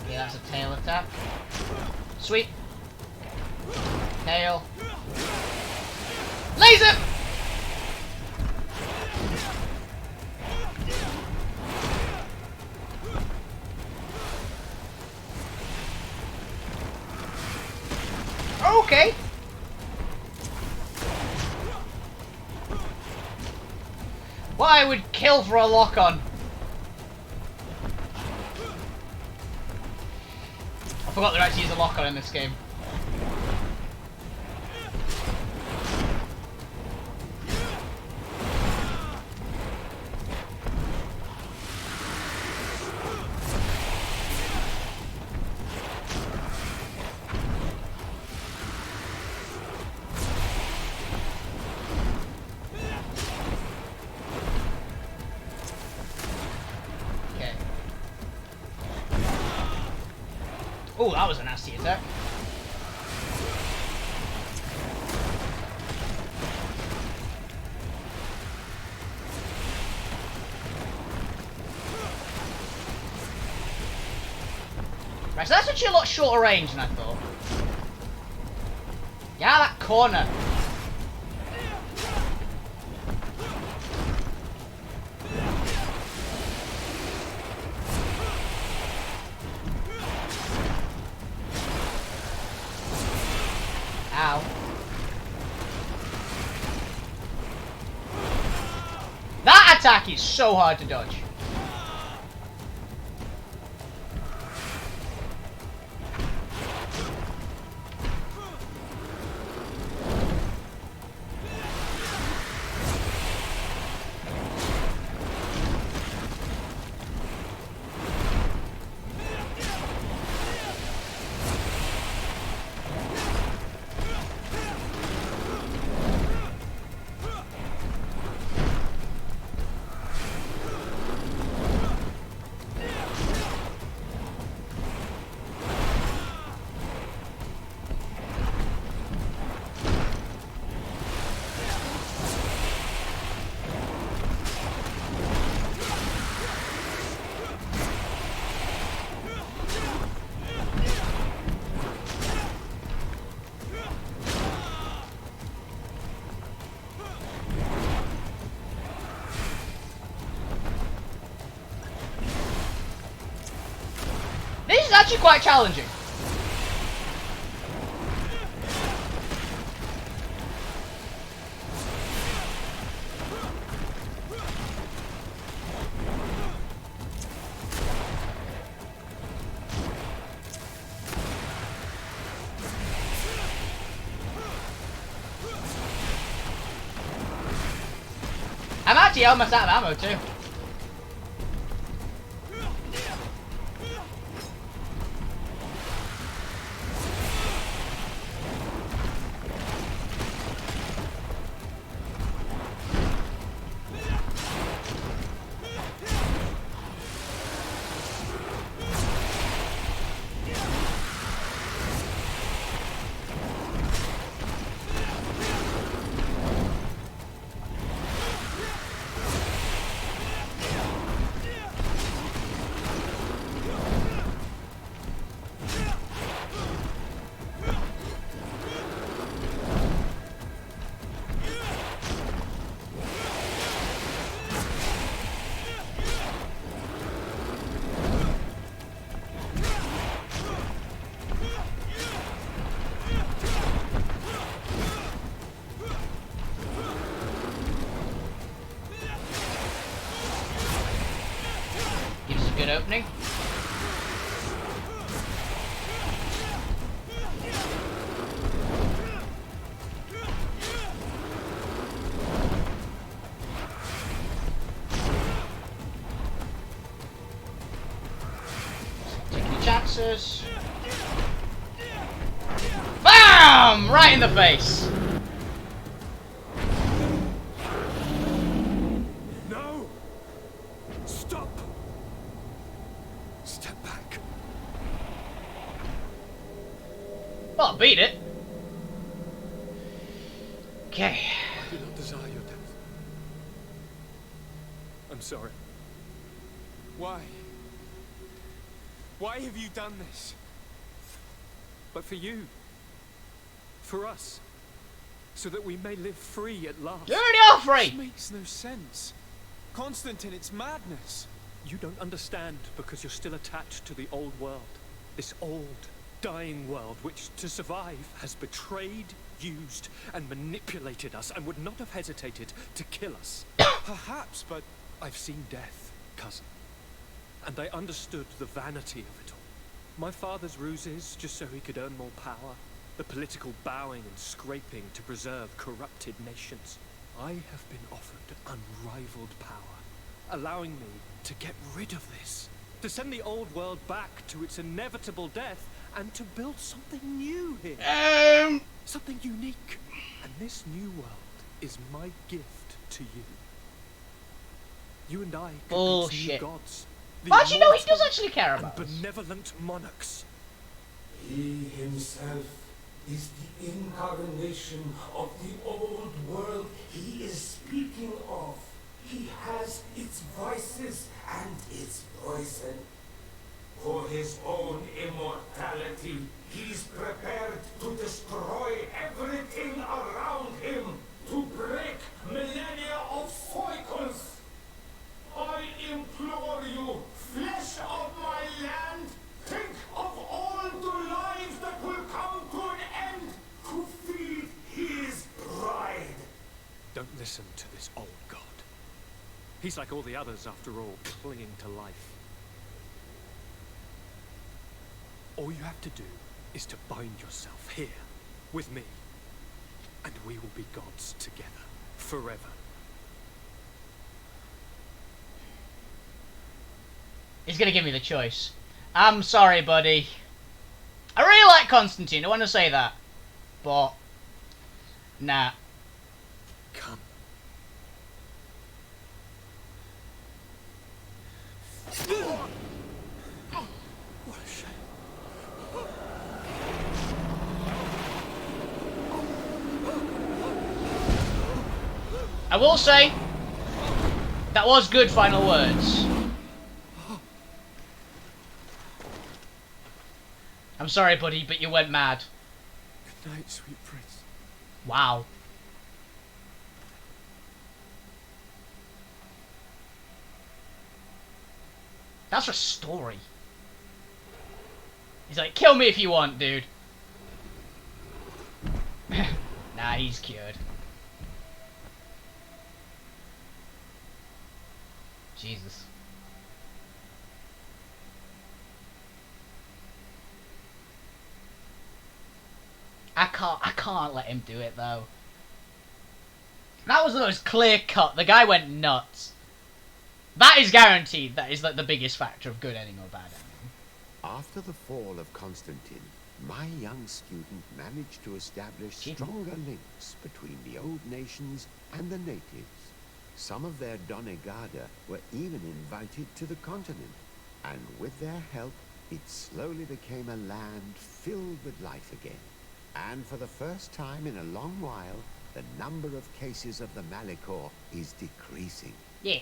That's a tail attack. Sweet. Tail. Laser! Okay. Well, I would kill for a lock-on. I forgot there actually is a lock-on in this game. Okay. Oh, that was a nasty attack. Right, so that's actually a lot shorter range than I thought. Yeah, that corner. Ow. That attack is so hard to dodge. This is actually quite challenging. I'm actually almost out of ammo too. Good opening. Taking chances. BAM! Right in the face. Well, beat it. Okay. I do not desire your death. I'm sorry. Why? Why have you done this? But for you. For us. So that we may live free at last. You already are free! This makes no sense. Constantine, it's madness. You don't understand because you're still attached to the old world. This old, dying world which, to survive, has betrayed, used, and manipulated us and would not have hesitated to kill us. Perhaps, but I've seen death, cousin. And I understood the vanity of it all. My father's ruses just so he could earn more power. The political bowing and scraping to preserve corrupted nations. I have been offered unrivaled power, allowing me to get rid of this. To send the old world back to its inevitable death and to build something new here. Something unique. And this new world is my gift to you. You and I could be new gods. Actually, no, he does actually care about us. Benevolent monarchs. He himself is the incarnation of the old world he is speaking of. He has its vices and its poison. For his own immortality, he's prepared to destroy everything around him, to break millennia of cycles. I implore you, flesh of my land, think of all the lives that will come to an end to feed his bride. Don't listen to this old god. He's like all the others, after all, clinging to life. All you have to do is to bind yourself here, with me, and we will be gods together, forever. He's gonna give me the choice. I'm sorry, buddy. I really like Constantine, I want to say that. But, nah. Come. What a shame. I will say, that was good final words. I'm sorry, buddy, but you went mad. Good night, sweet prince. Wow. That's a story. He's like, kill me if you want, dude. Nah, he's cured. Jesus. I can't let him do it though. That was the most clear cut. The guy went nuts. That is guaranteed. That is like the biggest factor of good ending or bad ending. After the fall of Constantine, my young student managed to establish stronger links between the old nations and the natives. Some of their Donegada were even invited to the continent, and with their help, it slowly became a land filled with life again. And for the first time in a long while, the number of cases of the Malicor is decreasing. Yeah.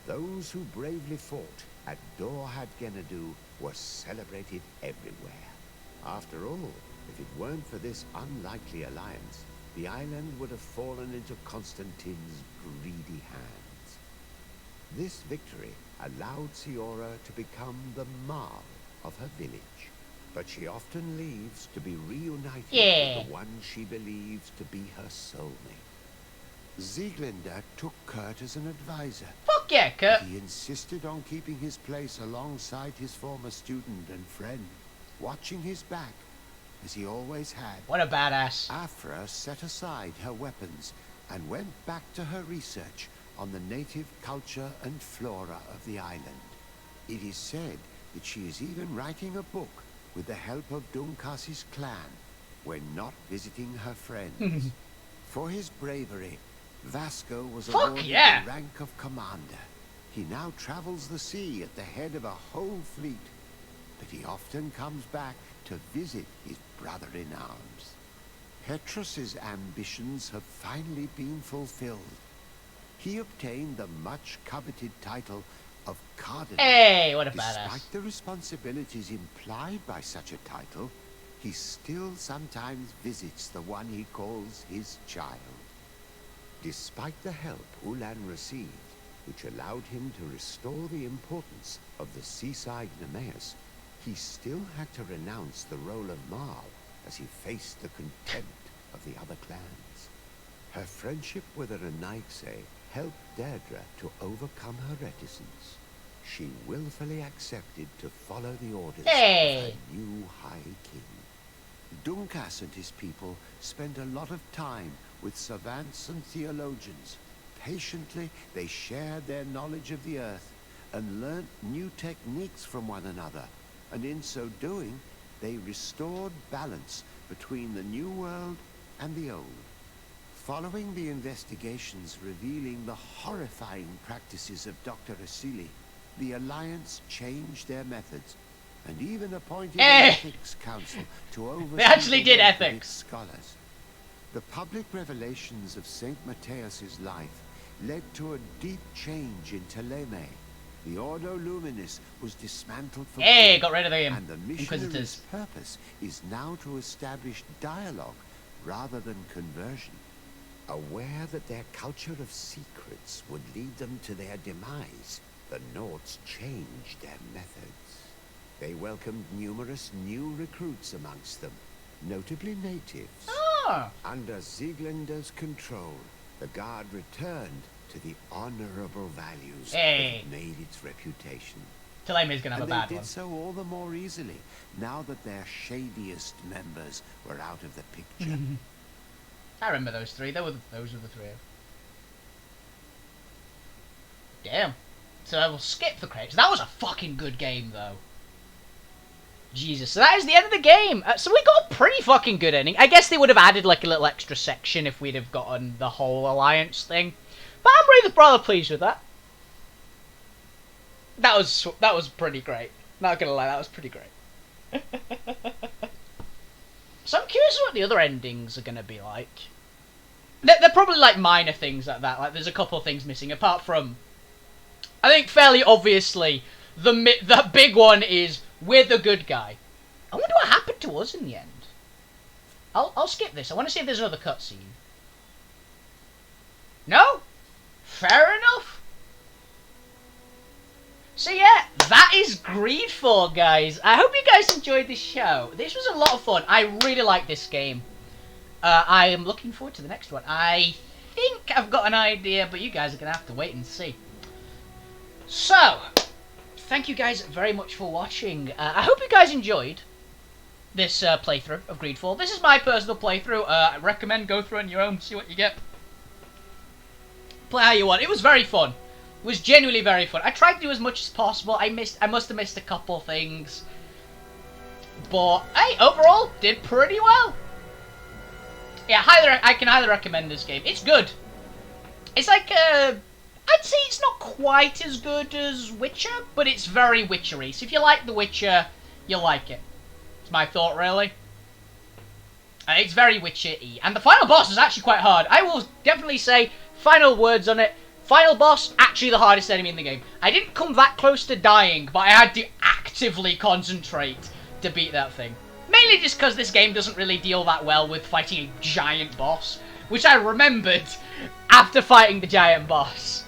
Those who bravely fought at Dor had Gennadu were celebrated everywhere. After all, if it weren't for this unlikely alliance, the island would have fallen into Constantine's greedy hands. This victory allowed Siora to become the Marl of her village, but she often leaves to be reunited with the one she believes to be her soulmate. Sieglinde took Kurt as an advisor. Fuck yeah, Kurt! He insisted on keeping his place alongside his former student and friend, watching his back, as he always had. What a badass. Afra set aside her weapons and went back to her research on the native culture and flora of the island. It is said that she is even writing a book with the help of Dunkas's clan when not visiting her friends. For his bravery, Vasco was awarded the rank of commander. He now travels the sea at the head of a whole fleet, but he often comes back to visit his brother in arms. Petrus's ambitions have finally been fulfilled. He obtained the much coveted title of Cardinal. Hey, what a badass. Despite the responsibilities implied by such a title, he still sometimes visits the one he calls his child. Despite the help Ulan received, which allowed him to restore the importance of the seaside Nemeus, he still had to renounce the role of Marl as he faced the contempt of the other clans. Her friendship with Renaigse helped Deirdre to overcome her reticence. She willfully accepted to follow the orders of her new High King. Dunkas and his people spent a lot of time with savants and theologians. Patiently, they shared their knowledge of the earth and learnt new techniques from one another, and in so doing, they restored balance between the new world and the old. Following the investigations revealing the horrifying practices of Dr. Asili, the Alliance changed their methods and even appointed an ethics council to oversee they actually did ethics. Scholars. The public revelations of Saint Matthias's life led to a deep change in Teleme. The Ordo Luminis was dismantled for good, got rid of them and the missionaries' purpose is now to establish dialogue rather than conversion. Aware that their culture of secrets would lead them to their demise, the Nords changed their methods. They welcomed numerous new recruits amongst them, notably natives. Under Sieglinde's control, the Guard returned to the honorable values that had made its reputation. Teleme's gonna have a bad one. They did so all the more easily, now that their shadiest members were out of the picture. I remember those three. Those were the three. Damn. So I will skip the credits. That was a fucking good game, though. Jesus. So that is the end of the game. So we got a pretty fucking good ending. I guess they would have added like a little extra section if we'd have gotten the whole alliance thing. But I'm really rather pleased with that. That was pretty great. Not gonna lie, that was pretty great. So I'm curious what the other endings are gonna be like. They're probably like minor things like that. Like there's a couple of things missing apart from, I think fairly obviously the big one is we're the good guy. I wonder what happened to us in the end. I'll skip this. I want to see if there's another cutscene. No? Fair enough. So yeah, that is GreedFall, guys. I hope you guys enjoyed this show. This was a lot of fun. I really like this game. I am looking forward to the next one. I think I've got an idea, but you guys are going to have to wait and see. So, thank you guys very much for watching. I hope you guys enjoyed this playthrough of GreedFall. This is my personal playthrough. I recommend go through on your own, see what you get. Play how you want. It was very fun. It was genuinely very fun. I tried to do as much as possible. I must have missed a couple things. But, hey, overall, did pretty well. Yeah, I can highly recommend this game. It's good. It's like, I'd say it's not quite as good as Witcher, but it's very Witchery. So if you like The Witcher, you'll like it. It's my thought, really. It's very Witcher-y. And the final boss is actually quite hard. I will definitely say, final words on it. Final boss, actually the hardest enemy in the game. I didn't come that close to dying, but I had to actively concentrate to beat that thing. Mainly just because this game doesn't really deal that well with fighting a giant boss, which I remembered after fighting the giant boss.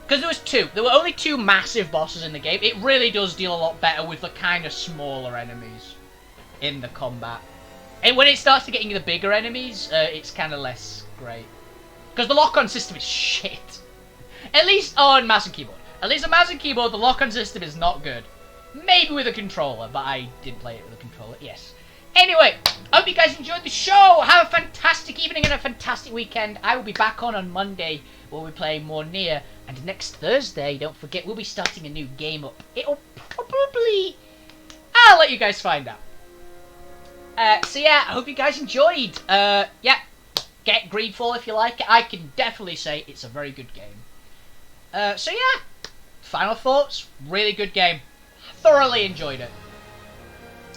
Because there were only 2 massive bosses in the game. It really does deal a lot better with the kind of smaller enemies in the combat. And when it starts to getting the bigger enemies, it's kind of less great. Because the lock-on system is shit. At least on mouse and keyboard. At least on mouse and keyboard, the lock-on system is not good. Maybe with a controller, but I did play it with a controller, yes. Anyway, I hope you guys enjoyed the show. Have a fantastic evening and a fantastic weekend. I will be back on Monday, where we'll be playing more Nier. And next Thursday, don't forget, we'll be starting a new game up. It'll probably... I'll let you guys find out. So yeah, I hope you guys enjoyed. Yeah, get GreedFall if you like it. I can definitely say it's a very good game. So yeah, final thoughts, really good game. Thoroughly enjoyed it.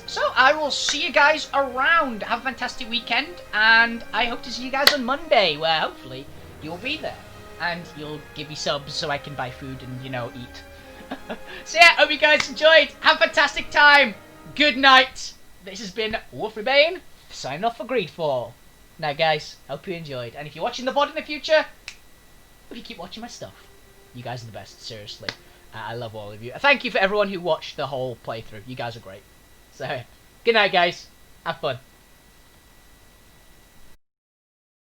So I will see you guys around. Have a fantastic weekend, and I hope to see you guys on Monday, where hopefully you'll be there. And you'll give me subs so I can buy food and, you know, eat. So yeah, hope you guys enjoyed. Have a fantastic time. Good night. This has been Wolfie Bane, signing off for GreedFall. Now guys, hope you enjoyed. And if you're watching the VoD in the future, hope you keep watching my stuff. You guys are the best, seriously. I love all of you. Thank you for everyone who watched the whole playthrough. You guys are great. So, good night guys. Have fun.